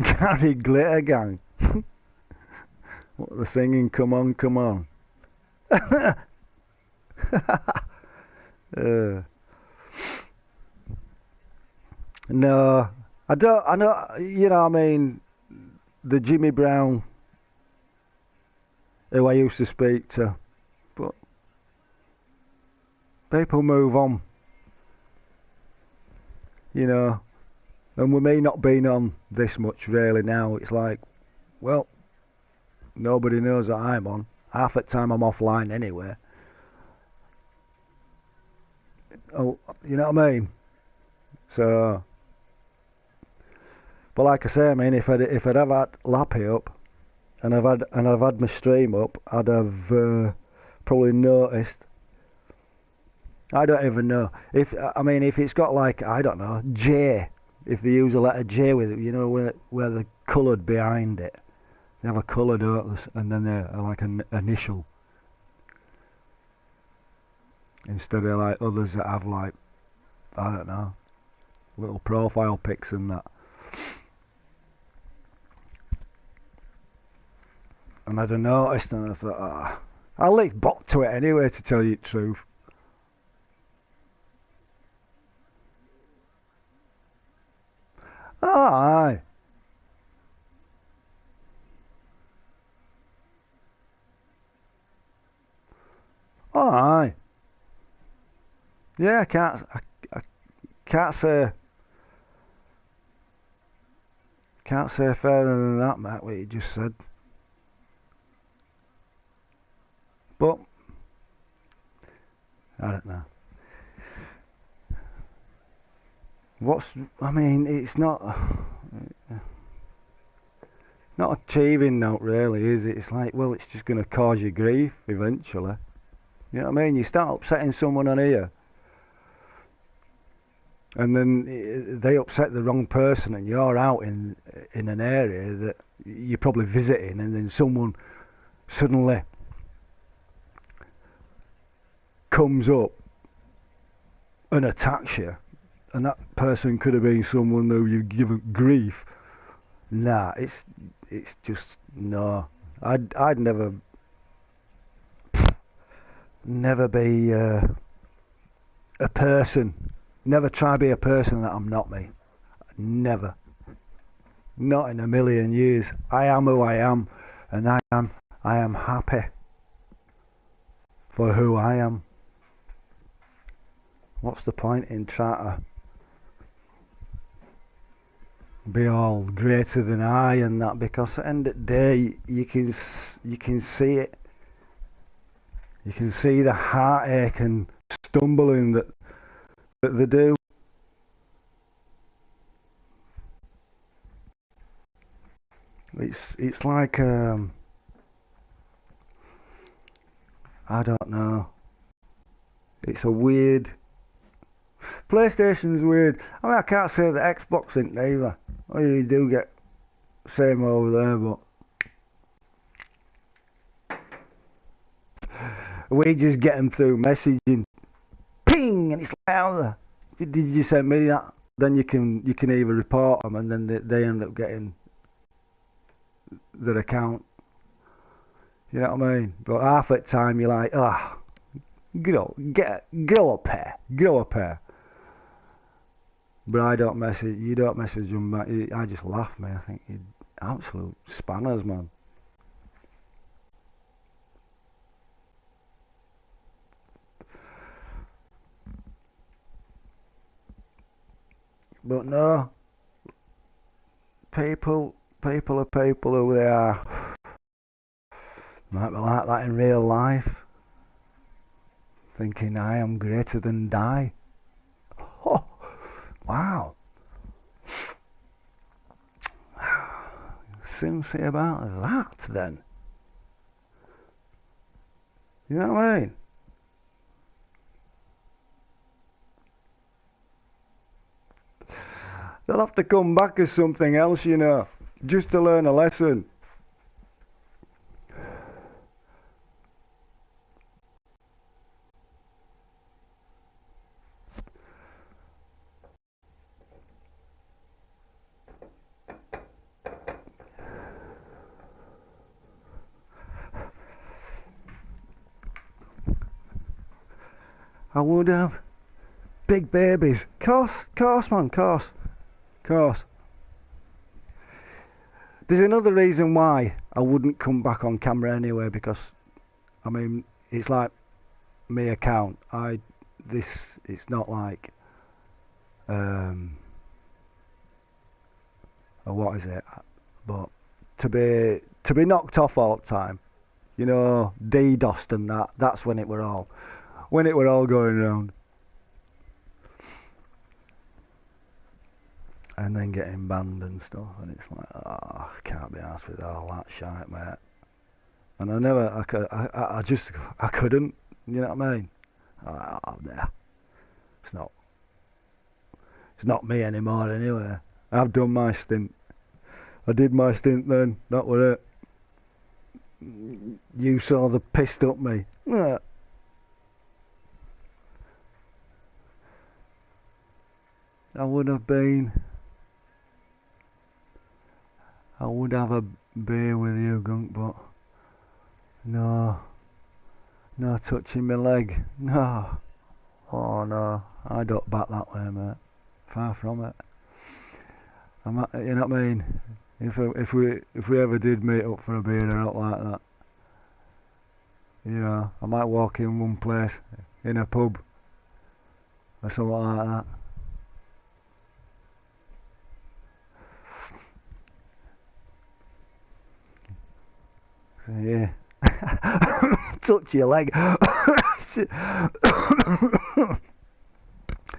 Gary Glitter Gang. What the singing? Come on, come on. uh, no, I don't. I know. You know. I mean, the Jimmy Brown who I used to speak to, but people move on. You know, and with me not being on this much really now, it's like, well, nobody knows that I'm on. Half the time I'm offline anyway. Oh, you know what I mean? So, but like I say, I mean, if I'd have had Lappy up and I've had my stream up, I'd have probably noticed. I don't even know if I mean if it's got like I don't know J. If they use a letter J with it, you know where the coloured behind it. They have a colour, don't they? And then they're like an initial instead of like others that have like I don't know, little profile pics and that. And I'd have noticed, and I thought, I'll leave bot to it anyway, to tell you the truth. Oh, aye. Oh, aye. Yeah, I can't say, further than that, mate, what you just said. But, I don't know. I mean, it's not achieving note really, is it? It's like, well, it's just going to cause you grief eventually. You know what I mean? You start upsetting someone on here, and then they upset the wrong person, and you're out in an area that you're probably visiting, and then someone suddenly comes up and attacks you, and that person could have been someone who you've given grief. Nah, it's just no. I'd never be a person. Never try to be a person that I'm not, me. Never. Not in a million years. I am who I am, and I am happy for who I am. What's the point in trying to be all greater than I and that? Because at the end of the day, you can see it. You can see the heartache and stumbling that they do. It's like I don't know. It's a weird. PlayStation's weird. I mean, I can't say that Xbox isn't either. Oh, you do get same over there, but we just get them through messaging, ping, and it's louder. Did you send me that? Then you can either report them, and then they end up getting their account. You know what I mean? But half the time you're like, go up here. But I don't message. You don't message them back. I just laugh, man. I think you're absolute spanners, man. But no, people are people who they are. Might be like that in real life. Thinking I am greater than die. Oh, wow. Soon see about that then. You know what I mean? They'll have to come back as something else, you know, just to learn a lesson. I would have big babies. Course, man, course. There's another reason why I wouldn't come back on camera anyway, because I mean it's like my account. It's not like what is it? But to be knocked off all the time, you know, DDoSed and that. That's when it were all going around. And then getting banned and stuff, and it's like, I can't be arsed with all that shite, mate. And I couldn't, you know what I mean? Yeah, it's not me anymore anyway. I've done my stint. I did my stint then, that was it. You saw the pissed up me. Yeah. I would have been. I would have a beer with you, Gunk, but no. No touching my leg. No. Oh no. I don't back that way, mate. Far from it. You know what I mean? If we ever did meet up for a beer or out like that, you know, I might walk in one place in a pub or something like that. So, yeah. Touch your leg.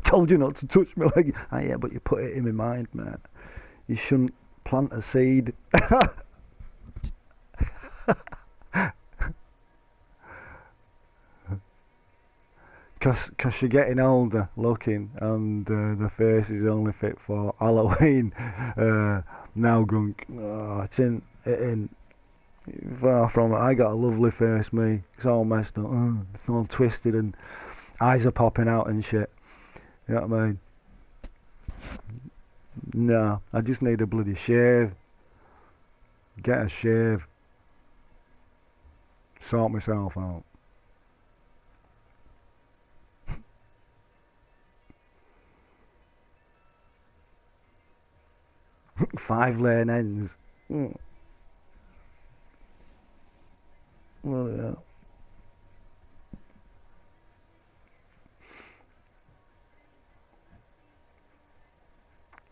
Told you not to touch my leg. Ah, yeah, but you put it in my mind, mate. You shouldn't plant a seed. Cause you're getting older looking, and the face is only fit for Halloween. Now, Gunk. Oh, it ain't far from it. I got a lovely face, me. It's all messed up. It's all twisted and eyes are popping out and shit. You know what I mean? No, I just need a bloody shave. Get a shave. Sort myself out. 5 lane ends. Well, yeah.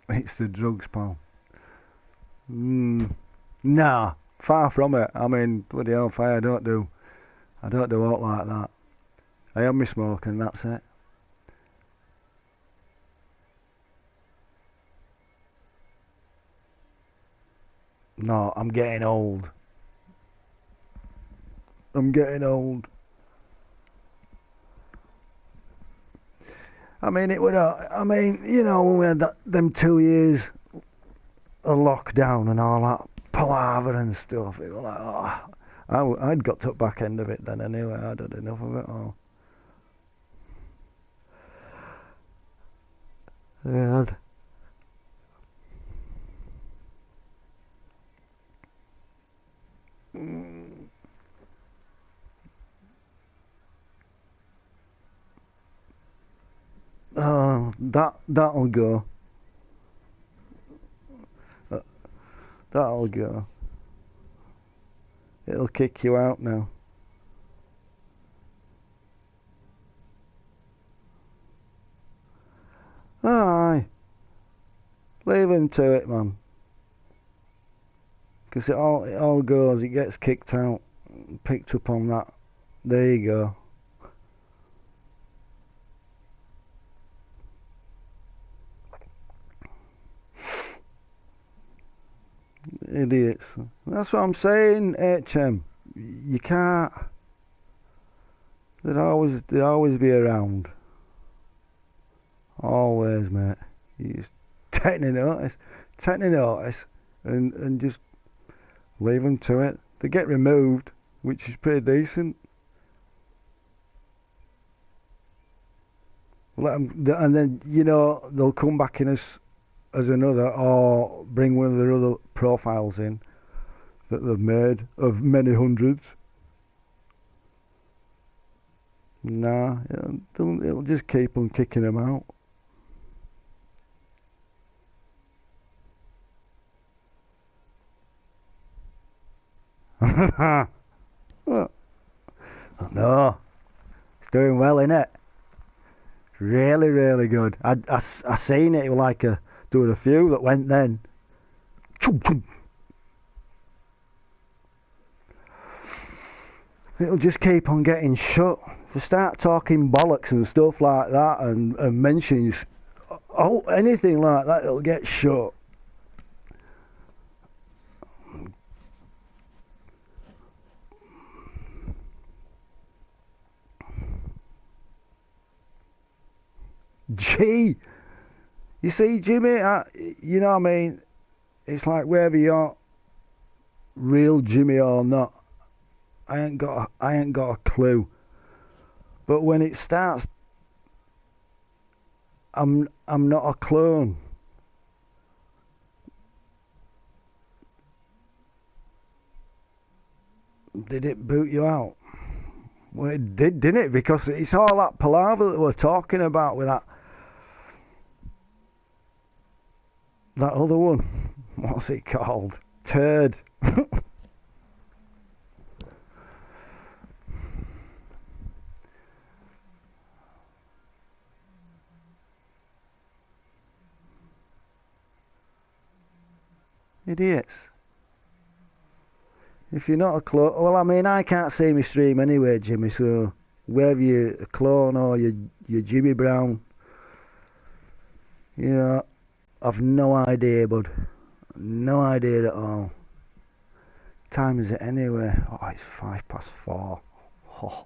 It's the drugs, pal. Nah, far from it. I mean, bloody hellfire, I don't do out like that. I have my smoke and that's it. No, I'm getting old. I'm getting old. I mean, it would. I mean, you know, when we had them 2 years of lockdown and all that palaver and stuff, it was like, I'd got to the back end of it then anyway. I'd had enough of it all. Yeah. That'll go. That'll go. It'll kick you out now. Aye. Leave him to it, man. Because it all goes. It gets kicked out. Picked up on that. There you go. Idiots. That's what I'm saying, HM. You can't. They'd always be around. Always, mate. You just take notice, and just leave them to it. They get removed, which is pretty decent. Let them, and then you know they'll come back in as another, or bring one of their other profiles in that they've made of many hundreds. Nah, it'll just keep on kicking them out. No, it's doing well, innit? Really, really good. I seen it. Like there were a few that went then. It'll just keep on getting shut. If you start talking bollocks and stuff like that, and mentions anything like that, it'll get shut. Gee, you see, Jimmy, you know what I mean? It's like whether you're real Jimmy or not, I ain't got a clue. But when it starts I'm not a clone. Did it boot you out? Well, it did, didn't it? Because it's all that palaver that we're talking about with that other one. What's it called? Turd. Idiots. If you're not a clone, well, I mean, I can't see my stream anyway, Jimmy. So whether you're a clone or you're Jimmy Brown, you know, I've no idea, bud. No idea at all. Time is it anyway? Oh, it's 4:05. Oh.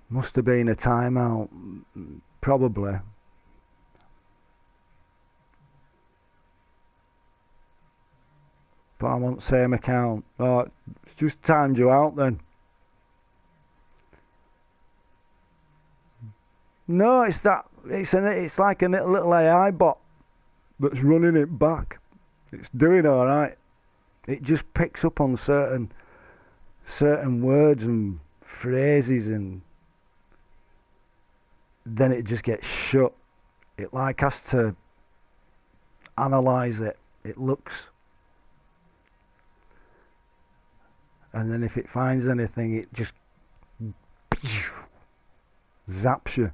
Must have been a timeout, probably. But I want same account. Oh, it's just timed you out then. No, it's that. It's like a little AI bot that's running it back. It's doing all right. It just picks up on certain words and phrases, and then it just gets shut. It like has to analyze it. It looks, and then if it finds anything, it just zaps you.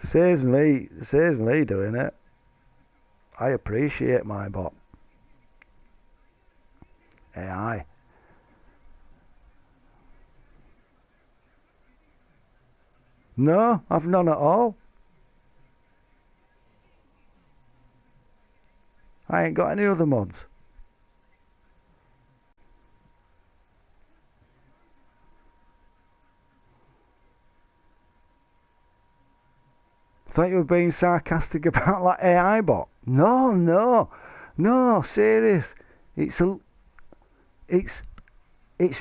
Saves me doing it. I appreciate my bot. AI. No, I've none at all. I ain't got any other mods. Thought you were being sarcastic about that AI bot. No, serious. It's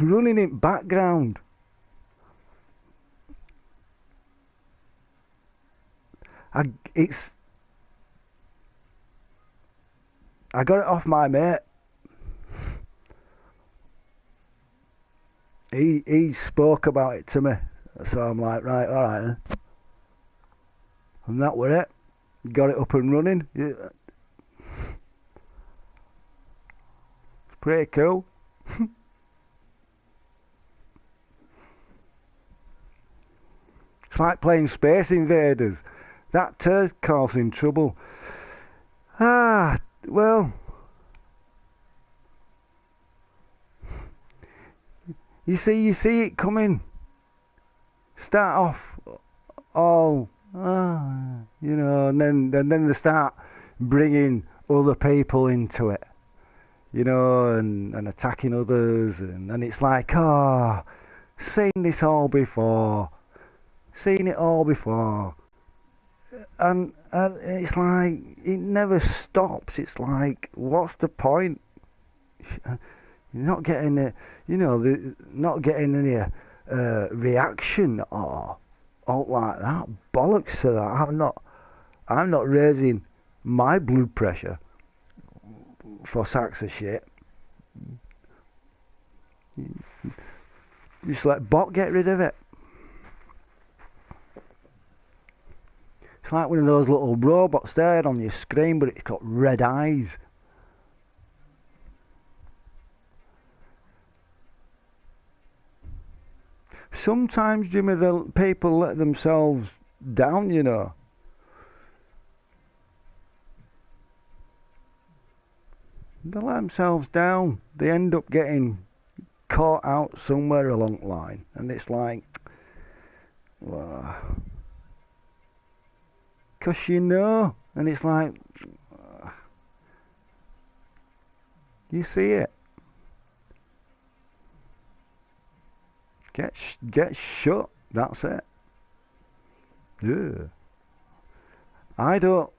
running in background. I got it off my mate. He spoke about it to me, so I'm like, right, all right then. And that were it. Got it up and running. Yeah. It's pretty cool. It's like playing Space Invaders. That turd causing trouble. Ah, well. You see it coming. Start off all, you know, and then they start bringing other people into it, you know, and attacking others, and it's like, seen it all before, and it's like it never stops. It's like, what's the point? You're not getting it, you know, not getting any reaction or like that. Bollocks to that. I'm not raising my blood pressure for sacks of shit. Just let bot get rid of it. It's like one of those little robots there on your screen, but it's got red eyes. Sometimes, Jimmy, the people let themselves down, you know. They let themselves down. They end up getting caught out somewhere along the line. And it's like, well, 'cause you know. And it's like, you see it. Get shut. That's it. Yeah. I don't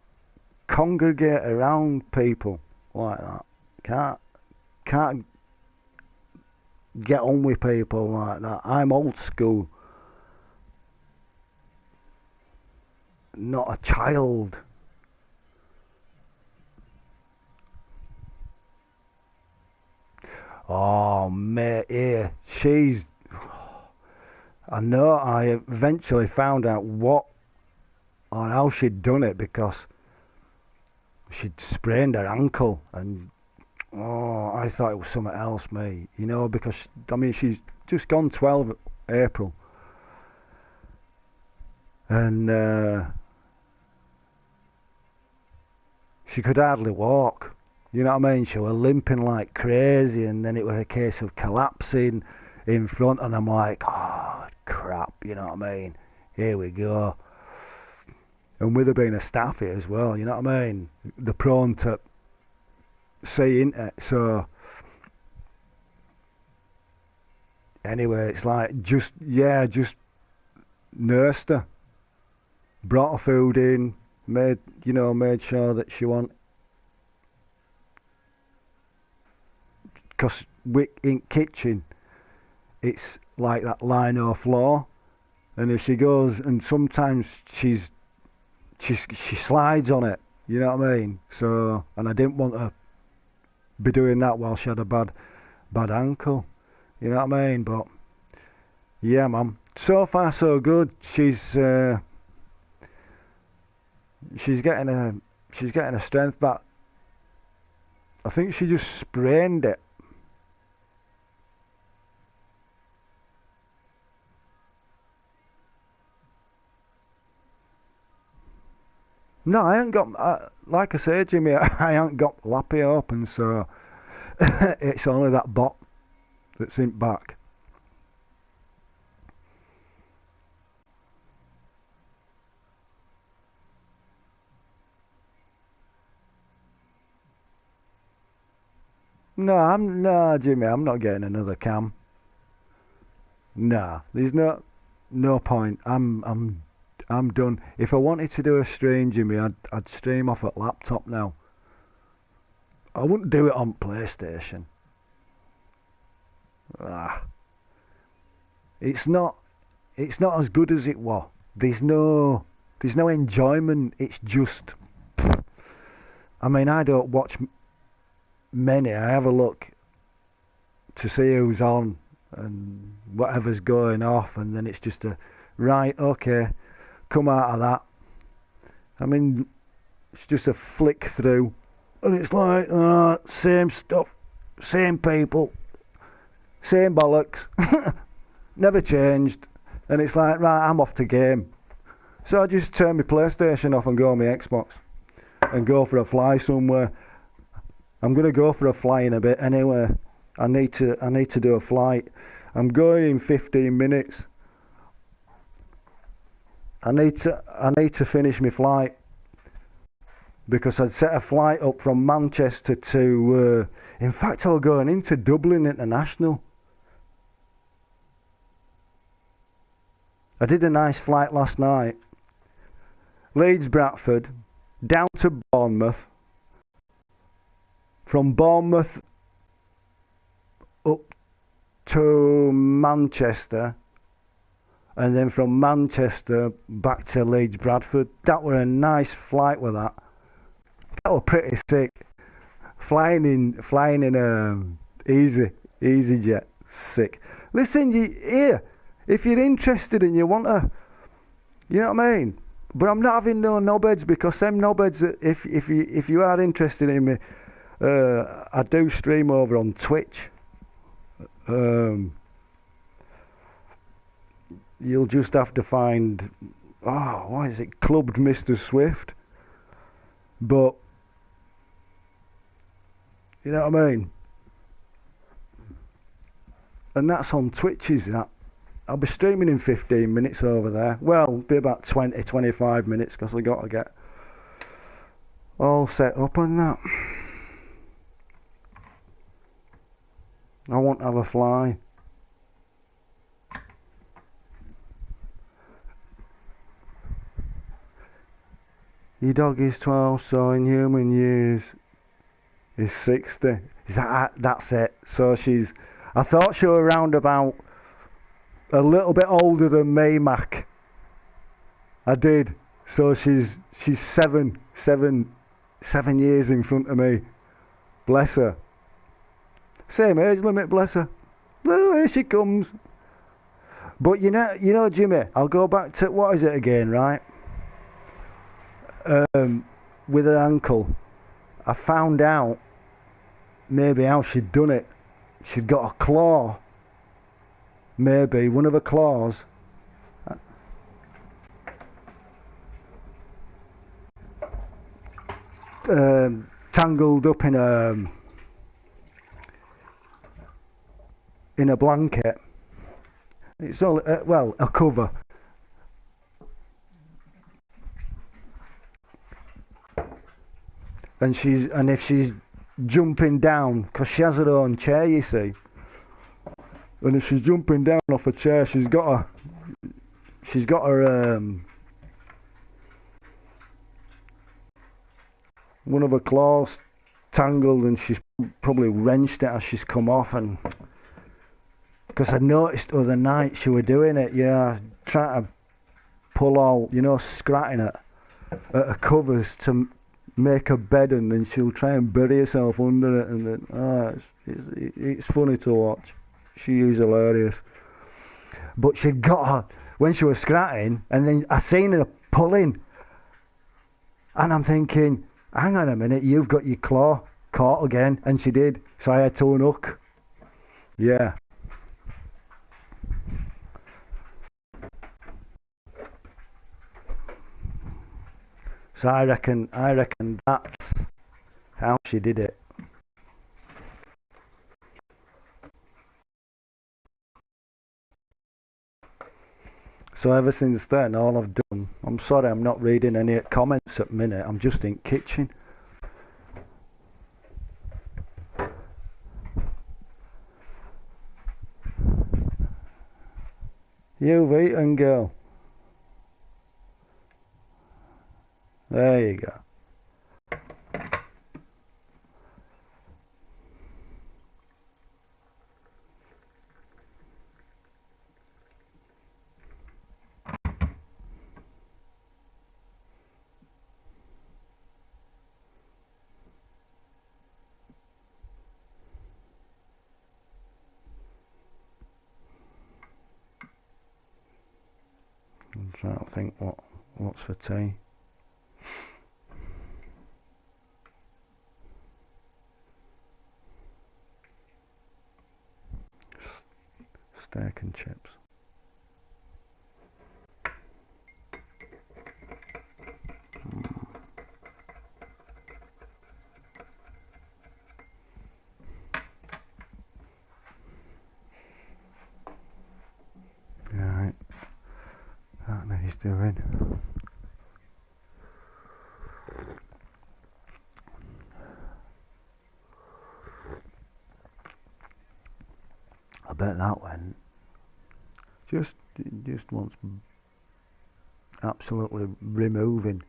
congregate around people like that. Can't get on with people like that. I'm old school, not a child. Oh, mate, yeah, she's. I know. I eventually found out what or how she'd done it because she'd sprained her ankle, and oh, I thought it was something else, mate. You know, because I mean, she's just gone 12 April, and she could hardly walk. You know what I mean? She was limping like crazy, and then it was a case of collapsing in front, and I'm like, oh crap, you know what I mean? Here we go. And with her being a staffy as well, you know what I mean? They're prone to seeing it. So anyway, it's like just nursed her, brought her food in, made sure that she want. Because in kitchen, it's like that lino floor, and if she goes, and sometimes she slides on it. You know what I mean? So, and I didn't want her be doing that while she had a bad ankle. You know what I mean? But yeah, man. So far, so good. She's getting a strength back. I think she just sprained it. No, I ain't got. Like I said, Jimmy, I ain't got lappy open, so it's only that bot that's in back. No, Jimmy. I'm not getting another cam. Nah, there's no point. I'm done. If I wanted to do a stream, Jimmy, I'd stream off at laptop now. I wouldn't do it on PlayStation. Ah, it's not as good as it was. There's no enjoyment. It's just. I mean, I don't watch many. I have a look to see who's on and whatever's going off, and then it's just a right. Okay, come out of that. I mean, it's just a flick through, and it's like same stuff, same people, same bollocks, never changed. And it's like, right, I'm off to game. So I just turn my PlayStation off and go on my Xbox and go for a fly somewhere. I'm gonna go for a fly in a bit anyway. I need to do a flight. I'm going in 15 minutes. I need to finish my flight because I'd set a flight up from Manchester to. In fact, I was going into Dublin International. I did a nice flight last night. Leeds Bradford, down to Bournemouth. From Bournemouth up to Manchester, and then from Manchester back to Leeds Bradford. That were a nice flight with that. That was pretty sick. Flying in easy jet, sick. Listen, if you're interested and you want to, you know what I mean. But I'm not having no knobheads because them knobheads. If you are interested in me, I do stream over on Twitch. You'll just have to find. Oh, why is it Clubbed Mr. Swift? But you know what I mean. And that's on Twitch, is that? I'll be streaming in 15 minutes over there. Well, it'll be about 20-25 minutes because I got to get all set up on that. I won't have a fly. Your dog is 12, so in human years is 60. That's it. So she's. I thought she was around about a little bit older than me, Mac. I did. So she's 7 years in front of me. Bless her. Same age limit, bless her. Oh, here she comes. But you know, Jimmy, I'll go back to, what is it again, right? With her ankle. I found out maybe how she'd done it. She'd got a claw. Maybe one of her claws. Tangled up in a blanket. It's all well, a cover. And if she's jumping down, because she has her own chair, you see. And if she's jumping down off a chair, she's got her one of her claws tangled, and she's probably wrenched it as she's come off. And because I noticed the other night she were doing it, yeah, trying to pull all, scratching at her covers to make a bed, and then she'll try and bury herself under it, and then it's funny to watch. She is hilarious. But she got her when she was scratching, and then I seen her pulling, and I'm thinking, hang on a minute, you've got your claw caught again. And she did, so I had to unhook. Yeah. So I reckon that's how she did it. So ever since then, all I've done, I'm sorry I'm not reading any comments at the minute, I'm just in kitchen. You've eaten, girl. There you go. I'm trying to think what's for tea. Steak and chips. Right, that he's doing. I bet that went. Just wants absolutely removing.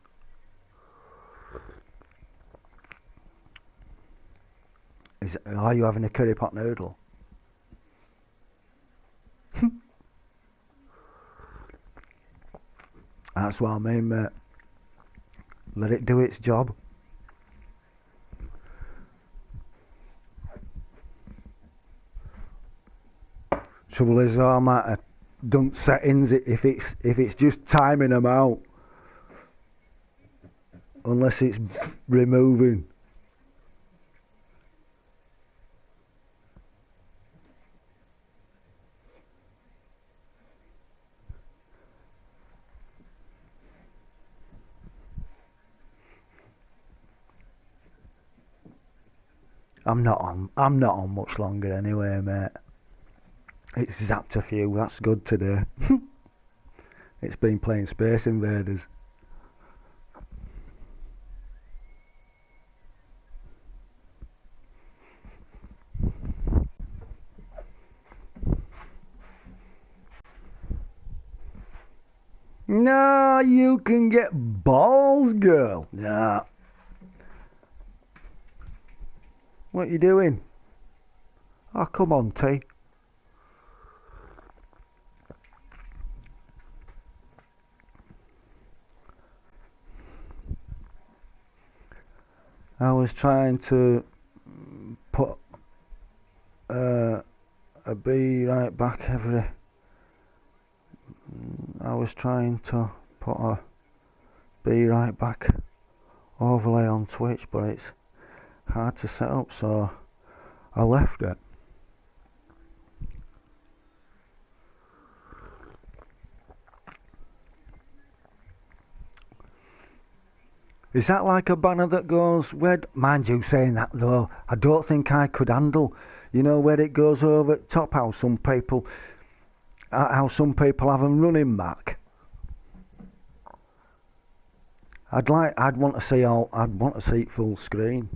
Are you having a curry pot noodle? That's what I mean, mate. Let it do its job. Trouble is, I might have done settings if it's just timing them out, unless it's removing. I'm not on much longer anyway, mate. It's zapped a few. That's good today. It's been playing Space Invaders. No, you can get balls, girl. Nah. What you doing? Oh, come on, T. I was trying to put a be right back every. I was trying to put a be right back overlay on Twitch, but it's hard to set up, so I left it. Is that like a banner that goes, where, mind you saying that though, I don't think I could handle, you know, where it goes over the top, how some people have them running back. I'd want to see it full screen.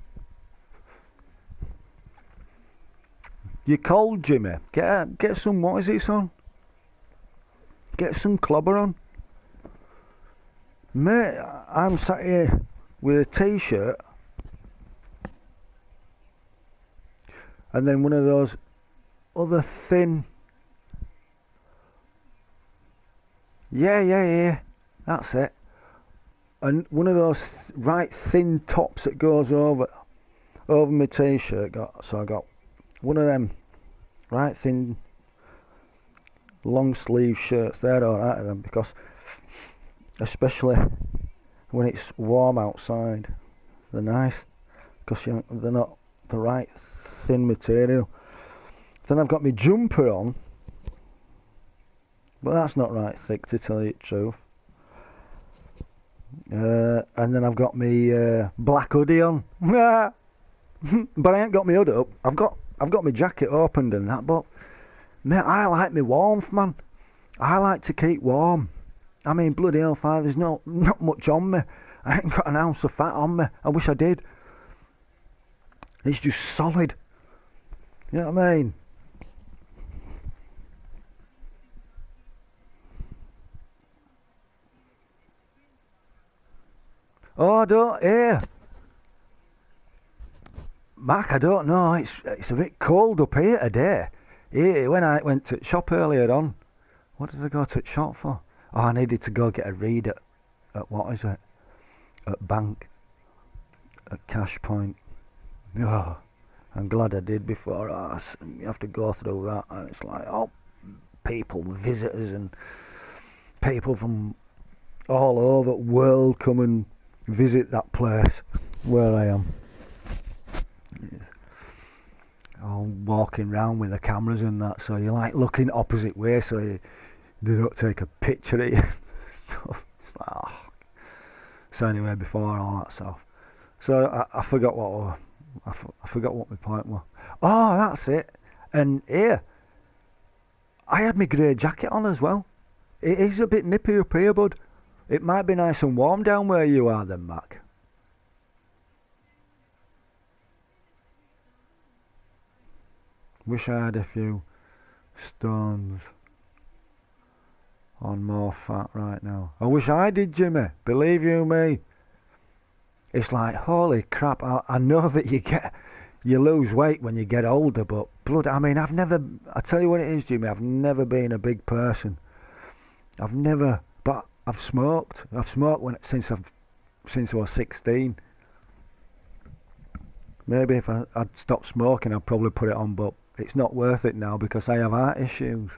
You cold, Jimmy? Get some, what is it, son? Get some clobber on. Mate, I'm sat here with a t-shirt and then one of those other thin, yeah, that's it, and one of those right thin tops that goes over my t-shirt. So I got one of them right thin long sleeve shirts. They're alright then, because especially when it's warm outside, they're nice, because they're not the right thin material. Then I've got my jumper on, but that's not right thick, to tell you the truth. And then I've got my black hoodie on, but I ain't got my hood up. I've got my jacket opened and that, but mate, I like my warmth, man. I like to keep warm. I mean, bloody hellfire, there's not much on me. I ain't got an ounce of fat on me. I wish I did. It's just solid. You know what I mean? Oh, I don't hear. Mac, I don't know. It's a bit cold up here today. Here, when I went to shop earlier on, what did I go to shop for? Oh, I needed to go get a read at what is it? At bank. At Cash Point. Oh, I'm glad I did before. You have to go through that, and it's like, oh, people, visitors, and people from all over the world come and visit that place where I am. All walking around with the cameras and that, so you're like looking opposite way, so they don't take a picture of you. So anyway, before all that stuff, so I forgot what I forgot what my point was. Oh, that's it. And here, I had my grey jacket on as well. It is a bit nippy up here, bud. It might be nice and warm down where you are then, Mac. Wish I had a few stones on more fat right now. I wish I did, Jimmy. Believe you me. It's like, holy crap, I know that you lose weight when you get older, but blood, I mean, I tell you what it is, Jimmy, I've never been a big person. But I've smoked. I've smoked since I was 16. Maybe if I'd stopped smoking, I'd probably put it on, but it's not worth it now because I have heart issues.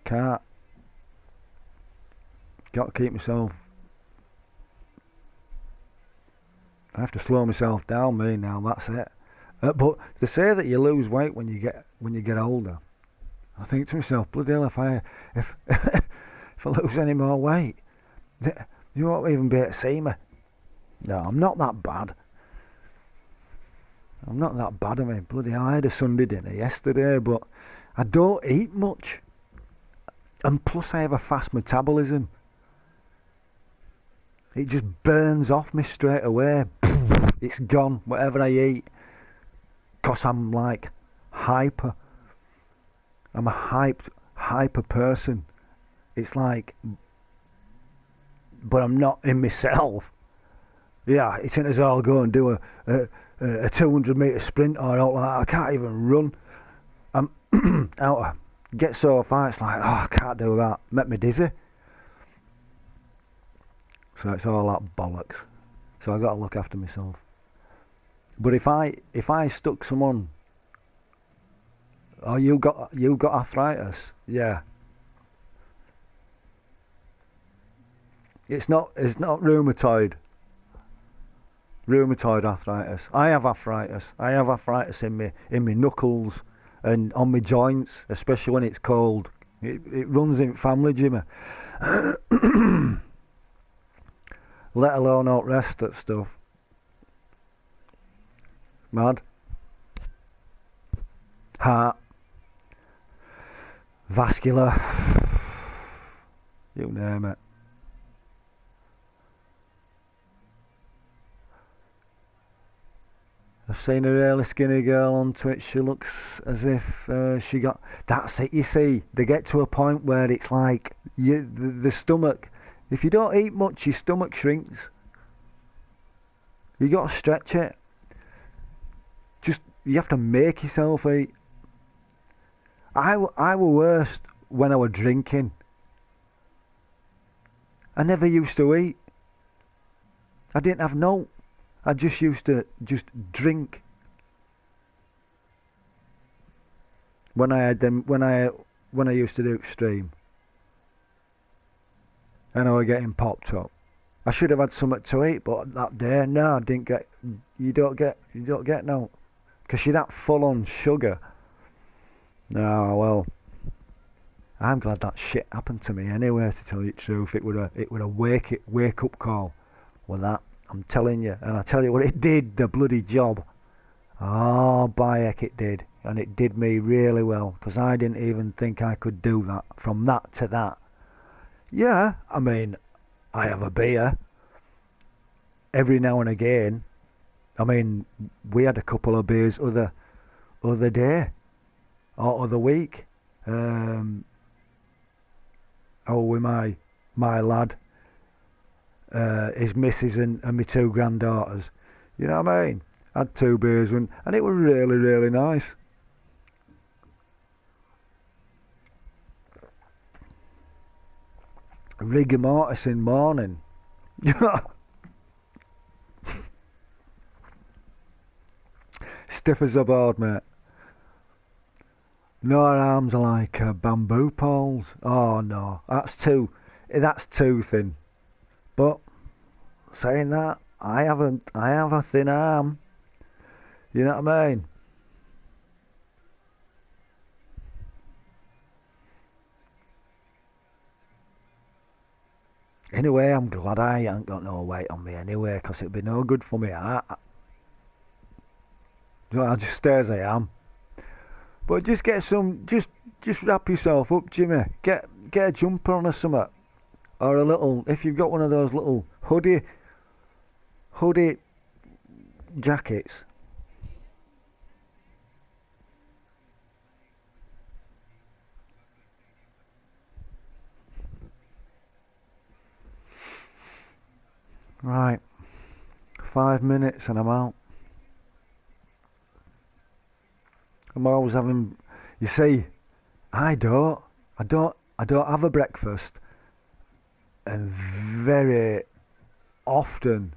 Can't. Got to keep myself. I have to slow myself down, me now. That's it. But they say that you lose weight when you get older. I think to myself, bloody hell, if if I lose any more weight, you won't even be able to see me. No, I'm not that bad. I'm not that bad. I mean, bloody hell, I had a Sunday dinner yesterday, but I don't eat much. And plus I have a fast metabolism. It just burns off me straight away. It's gone, whatever I eat. Because I'm like hyper. I'm a hyper person. It's like, but I'm not in myself. Yeah, it's in as I'll go and do a 200 metre sprint or all like that. I can't even run. I'm out. Get so far, it's like, oh, I can't do that. Make me dizzy. So it's all that bollocks. So I got to look after myself. But if I stuck someone, oh, you got arthritis, yeah. It's not rheumatoid arthritis. I have arthritis. I have arthritis in me knuckles and on my joints, especially when it's cold. It runs in family, Jimmy. Let alone all rest of stuff. Mad. Heart. Vascular. You name it. I've seen a really skinny girl on Twitch. She looks as if she got... That's it, you see. They get to a point where it's like the stomach... If you don't eat much, your stomach shrinks. You got to stretch it. You have to make yourself eat. I were worst when I were drinking. I never used to eat. I didn't have no... I just used to drink. When I had them, when I used to do extreme, and I was getting popped up. I should have had something to eat, but that day, no, I didn't get. You don't get no, because you're that full on sugar. No, well, I'm glad that shit happened to me anyway. To tell you the truth, it would a wake up call with that. I'm telling you, and I tell you what, it did the bloody job. Oh, by heck it did. And it did me really well, because I didn't even think I could do that, from that to that. Yeah, I mean, I have a beer every now and again. I mean, we had a couple of beers other day, or other week. With my lad. His missus and my two granddaughters. You know what I mean? Had 2 beers and it was really, really nice. Rigor mortis in morning. Stiff as a board, mate. No, her arms are like bamboo poles. Oh no, that's too thin. But saying that, I have a thin arm. You know what I mean? Anyway, I'm glad I ain't got no weight on me anyway, 'cause it'd be no good for me. I'll just stay as I am. But just get some, just wrap yourself up, Jimmy. Get a jumper on or something, or a little. If you've got one of those little hoodie jackets. Right, 5 minutes and I'm out. I'm always having. You see, I don't have a breakfast, and very often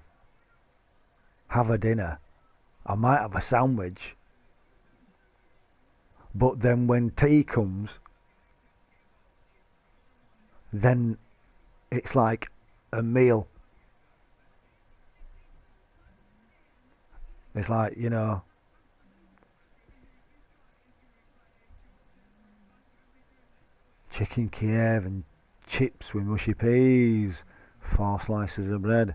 have a dinner. I might have a sandwich, but then when tea comes, then it's like a meal. It's like, chicken Kiev and chips with mushy peas, 4 slices of bread,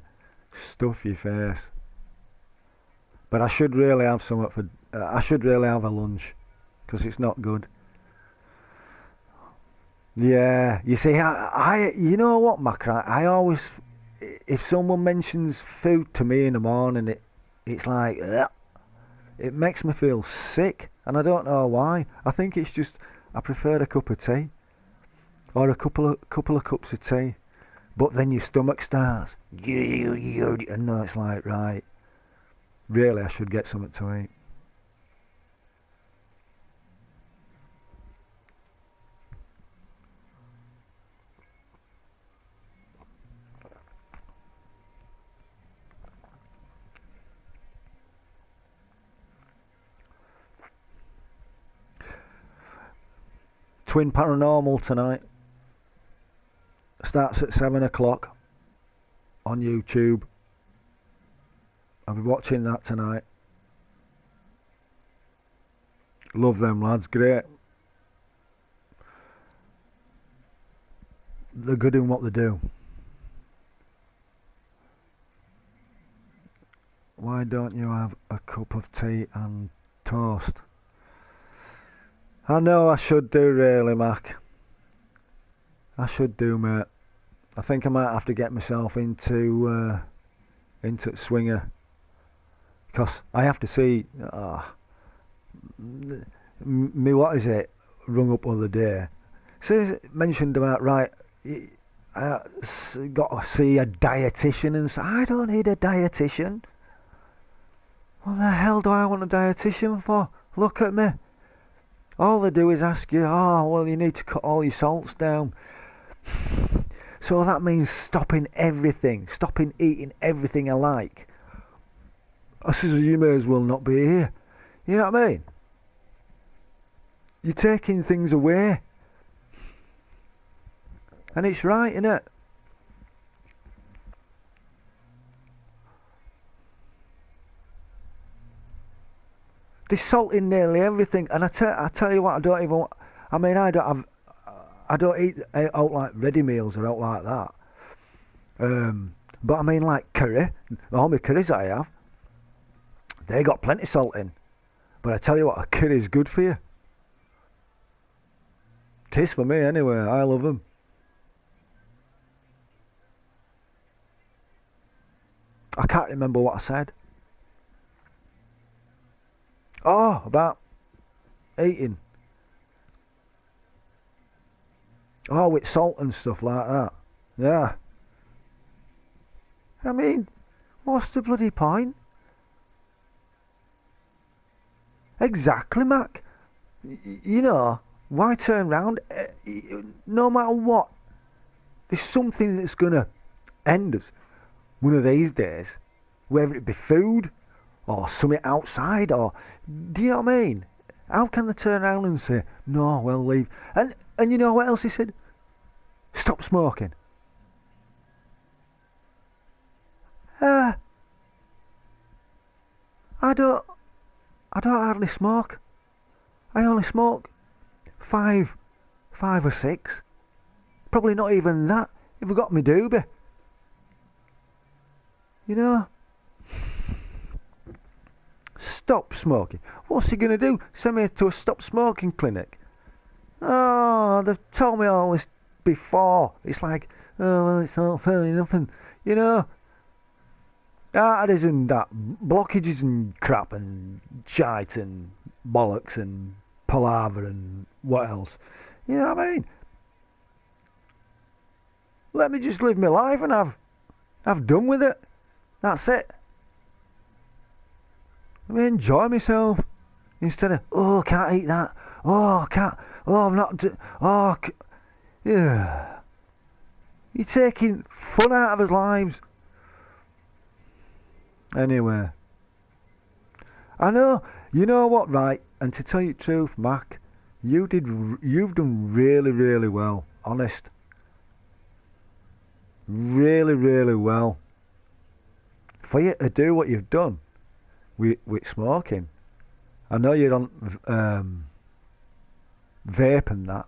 stuff your face. But I should really have something for. I should really have a lunch, because it's not good. Yeah, you see, you know what, Macra? I always, if someone mentions food to me in the morning, it's like, ugh, it makes me feel sick, and I don't know why. I think it's just I prefer a cup of tea, or a couple of cups of tea, but then your stomach starts, and no, it's like, right, really, I should get something to eat. Twin Paranormal tonight. Starts at 7 o'clock on YouTube. I'll be watching that tonight. Love them lads, great. They're good in what they do. Why don't you have a cup of tea and toast? I know I should do really, Mac. I should do, mate. I think I might have to get myself into Swinger. Because I have to see... me, what is it? Rung up the other day. So mentioned about, right, I got to see a dietitian and so I don't need a dietitian. What the hell do I want a dietitian for? Look at me. All they do is ask you, oh, well, you need to cut all your salts down. So that means stopping everything, stopping eating everything I like. I says, you may as well not be here. You know what I mean? You're taking things away. And it's right, innit? There's salt in nearly everything, and I tell you what, I don't even. I mean, I don't eat out like ready meals or out like that. But I mean, like curry, all my curries that I have, they got plenty of salt in. But I tell you what, a curry's good for you. It is for me anyway. I love them. I can't remember what I said. Oh, about eating. Oh, with salt and stuff like that. Yeah. I mean, what's the bloody point? Exactly, Mac. You know, why turn round? No matter what, there's something that's going to end us one of these days. Whether it be food or something outside, or do you know what I mean? How can they turn around and say, no, well, leave? And you know what else he said? Stop smoking. I don't hardly smoke. I only smoke five or six. Probably not even that. If I got me doobie. You know? Stop smoking. What's he going to do? Send me to a stop smoking clinic? Oh, they've told me all this before. It's like, oh, well, it's all fair enough. And, you know, arteries and that, blockages and crap and shite and bollocks and palaver and what else. You know what I mean? Let me just live my life and I've done with it. That's it. Let me enjoy myself instead of, oh, can't eat that. Oh, can't. Oh, I'm not. Yeah. You're taking fun out of his lives. Anyway, I know. You know what, right? And to tell you the truth, Mac, you've done really, really well. Honest. Really, really well. For you to do what you've done with smoking. I know you're on vape and that.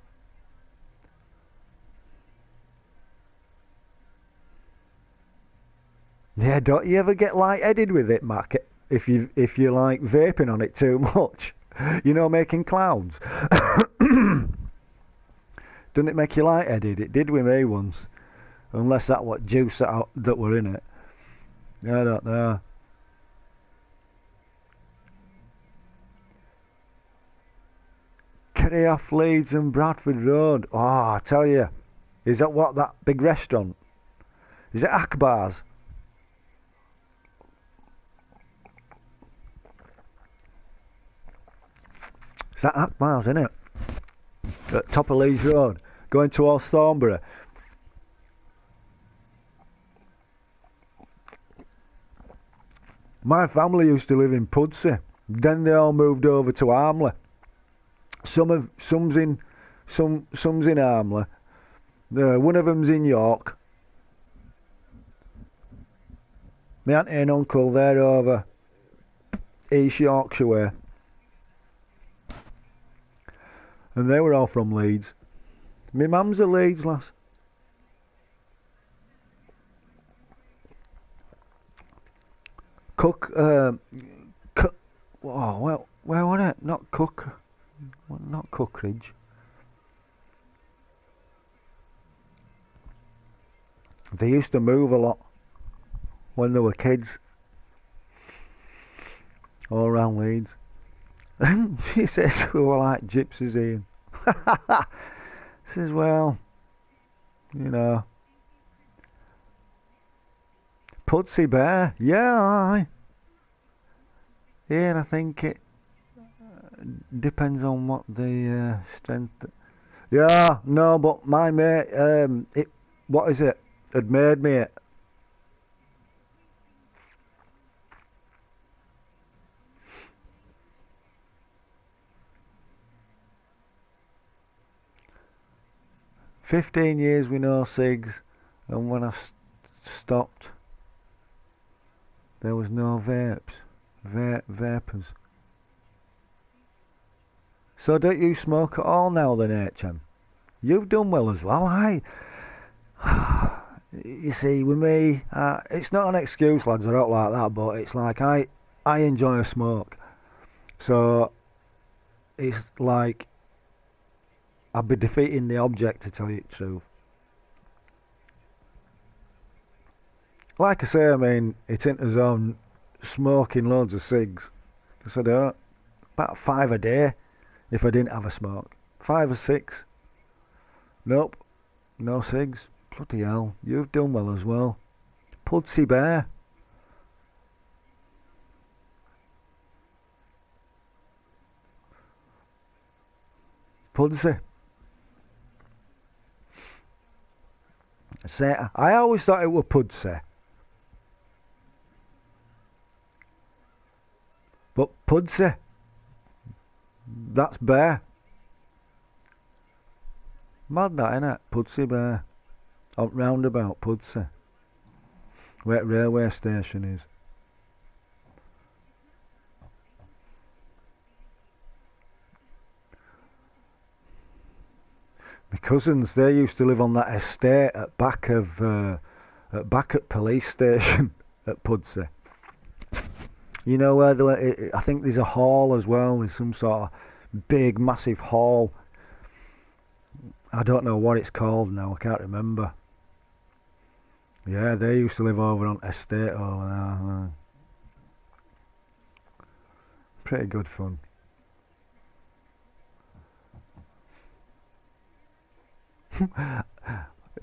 Yeah, don't you ever get lightheaded with it, Mac? If you like vaping on it too much, you know, making clouds. Doesn't it make you lightheaded? It did with me once. Unless that what juice that were in it. I don't know. Carry off Leeds and Bradford Road. Oh, I tell you. Is that what, that big restaurant? Is it Akbar's? Is that Akbar's, isn't it? At top of Leeds Road. Going towards Thornbury. My family used to live in Pudsey. Then they all moved over to Armley. Some's in Some's in Armley. One of them's in York. My auntie and uncle, they're over East Yorkshire way. And they were all from Leeds. My mum's a Leeds lass. Cook, oh, well, where was it? Not Cookridge. They used to move a lot when they were kids, all around Leeds. And she says we were like gypsies, Ian. Says, well, you know, Pudsey Bear, yeah, aye. Yeah, and I think it depends on what the strength. Yeah, no, but my mate, what is it? Had made me it. "15 years with no cigs, and when I stopped, there was no vapors. So don't you smoke at all now then, HM? You've done well as well, You see, with me, it's not an excuse, lads, I don't like that, but it's like I enjoy a smoke. So it's like I'd be defeating the object, to tell you the truth. Like I say, I mean, it ain't as on smoking loads of cigs. Because I don't. About 5 a day if I didn't have a smoke. 5 or 6. Nope. No cigs. Bloody hell. You've done well as well. Pudsey Bear. Pudsey. I always thought it was Pudsey. But Pudsey, that's Bear. Mad that, innit? Pudsey Bear. Up roundabout Pudsey. Where the railway station is. My cousins, they used to live on that estate at back at police station at Pudsey. You know where I think there's a hall as well. There's some sort of big, massive hall. I don't know what it's called now. I can't remember. Yeah, they used to live over on estate over there. Pretty good fun.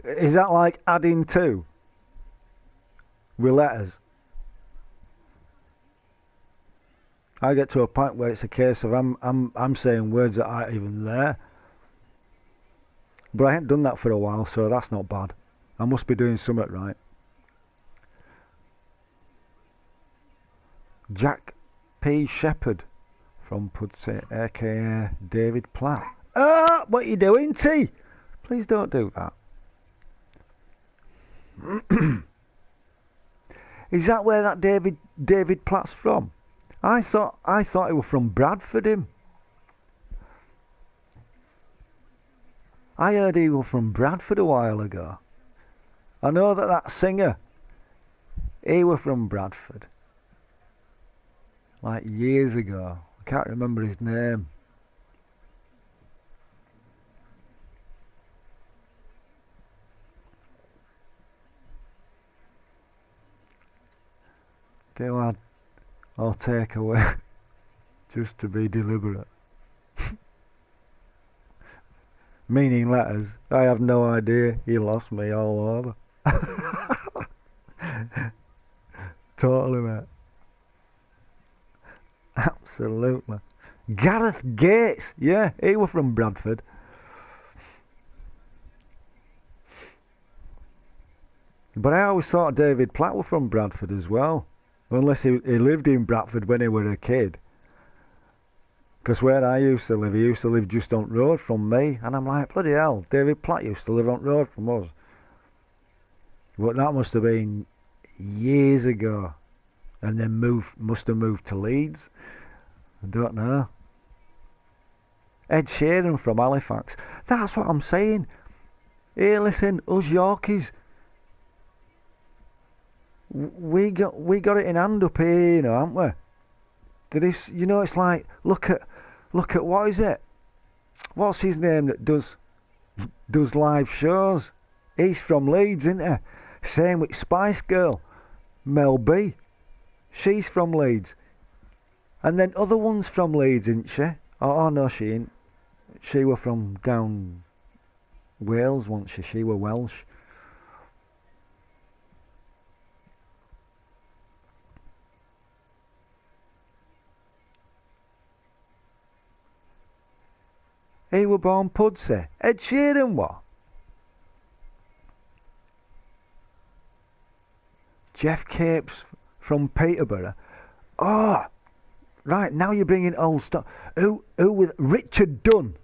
Is that like adding to with letters? I get to a point where it's a case of I'm saying words that aren't even there. But I haven't done that for a while, so that's not bad. I must be doing something right. Jack P. Shepherd from Pudsey, aka David Platt. Ah, what are you doing, T? Please don't do that. Is that where that David Platt's from? I thought he was from Bradford, him. I heard he was from Bradford a while ago. I know that singer, he was from Bradford. Like years ago. I can't remember his name. Do I'll take away just to be deliberate. Meaning letters. I have no idea. He lost me all over. Totally, mate. Absolutely. Gareth Gates. Yeah, he was from Bradford. But I always thought David Platt was from Bradford as well. Unless he lived in Bradford when he was a kid. Because where I used to live, he used to live just on road from me, and I'm like, bloody hell, David Platt used to live on road from us. But that must have been years ago, and then must have moved to Leeds. I don't know. Ed Sheeran from Halifax. That's what I'm saying. Hey, listen, us Yorkies, we got it in hand up here, you know, haven't we? There is, you know, it's like look at what is it? What's his name that does live shows? He's from Leeds, isn't he? Same with Spice Girl, Mel B. She's from Leeds, and then other ones from Leeds, isn't she? Oh no, she ain't. She were from down Wales, wasn't she? She were Welsh. He were born Pudsey. Ed Sheeran what? Jeff Capes from Peterborough. Oh, right, now you're bringing old stuff. Who with Richard Dunn?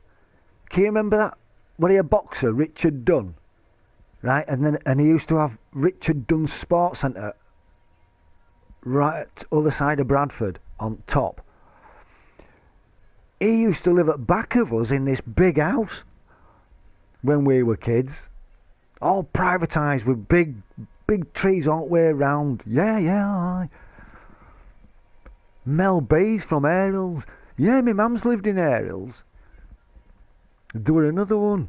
Can you remember that? Was he a boxer, Richard Dunn? Right, and he used to have Richard Dunn Sports Centre right at the other side of Bradford on top. He used to live at back of us in this big house when we were kids. All privatised with big trees all the way around. Yeah, aye. Mel B's from Airhills. Yeah, my mum's lived in Airhills. There were another one.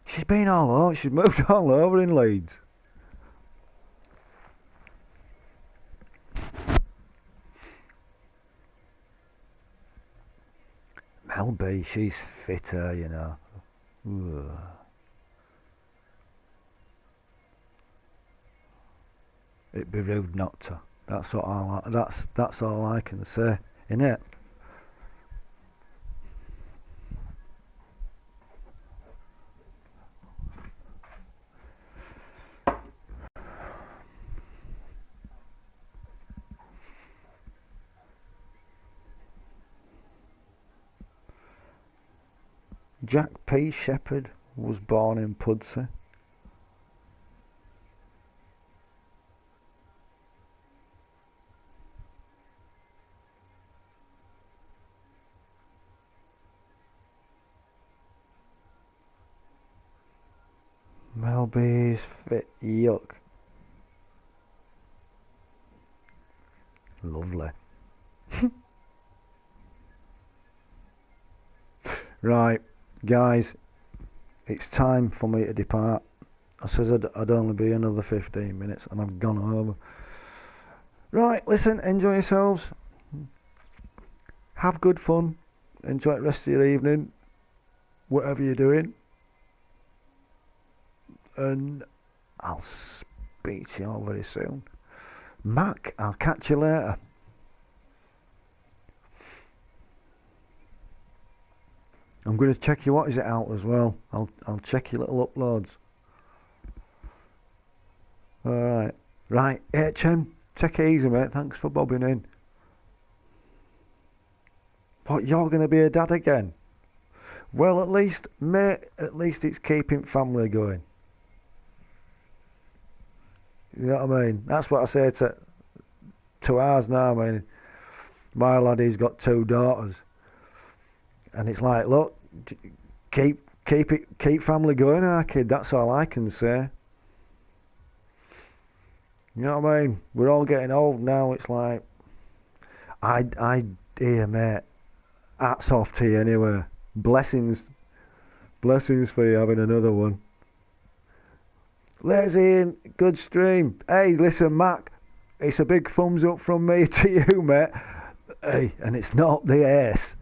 She's been all over. She's moved all over in Leeds. Mel B, she's fitter, you know. Ugh. It'd be rude not to. That's all I can say, innit? Jack P. Shepherd was born in Pudsey. Mel B's fit. Yuck. Lovely. Right, guys, it's time for me to depart. I said I'd only be another 15 minutes and I've gone over. Right, listen, enjoy yourselves. Have good fun. Enjoy the rest of your evening, whatever you're doing. And I'll speak to you all very soon. Mac, I'll catch you later. I'm going to check your what is it out as well. I'll check your little uploads. Alright. Right, HM, take it easy, mate. Thanks for bobbing in. What, you're going to be a dad again? Well, at least, mate, at least it's keeping family going. You know what I mean? That's what I say to ours now. I mean, my laddie's got 2 daughters, and it's like, look, keep family going, our kid. That's all I can say. You know what I mean? We're all getting old now. It's like, dear mate, hats off to you anyway. Blessings for you having another one. Les Ian, good stream. Hey, listen, Mac, it's a big thumbs up from me to you, mate. Hey, and it's not the ace.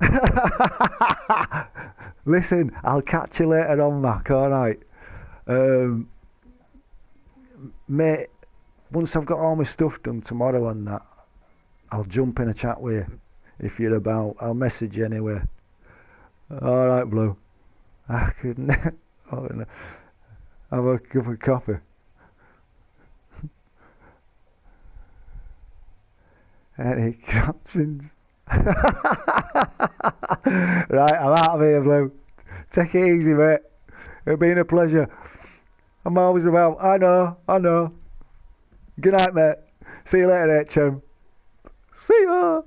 Listen, I'll catch you later on, Mac, alright? Mate, once I've got all my stuff done tomorrow and that, I'll jump in a chat with you. If you're about, I'll message you anyway. Alright, Blue. I couldn't have a cup of coffee. Any captions? Right, I'm out of here, Blue. Take it easy, mate. It's been a pleasure. I'm always about. I know, I know. Good night, mate. See you later, HM. See ya.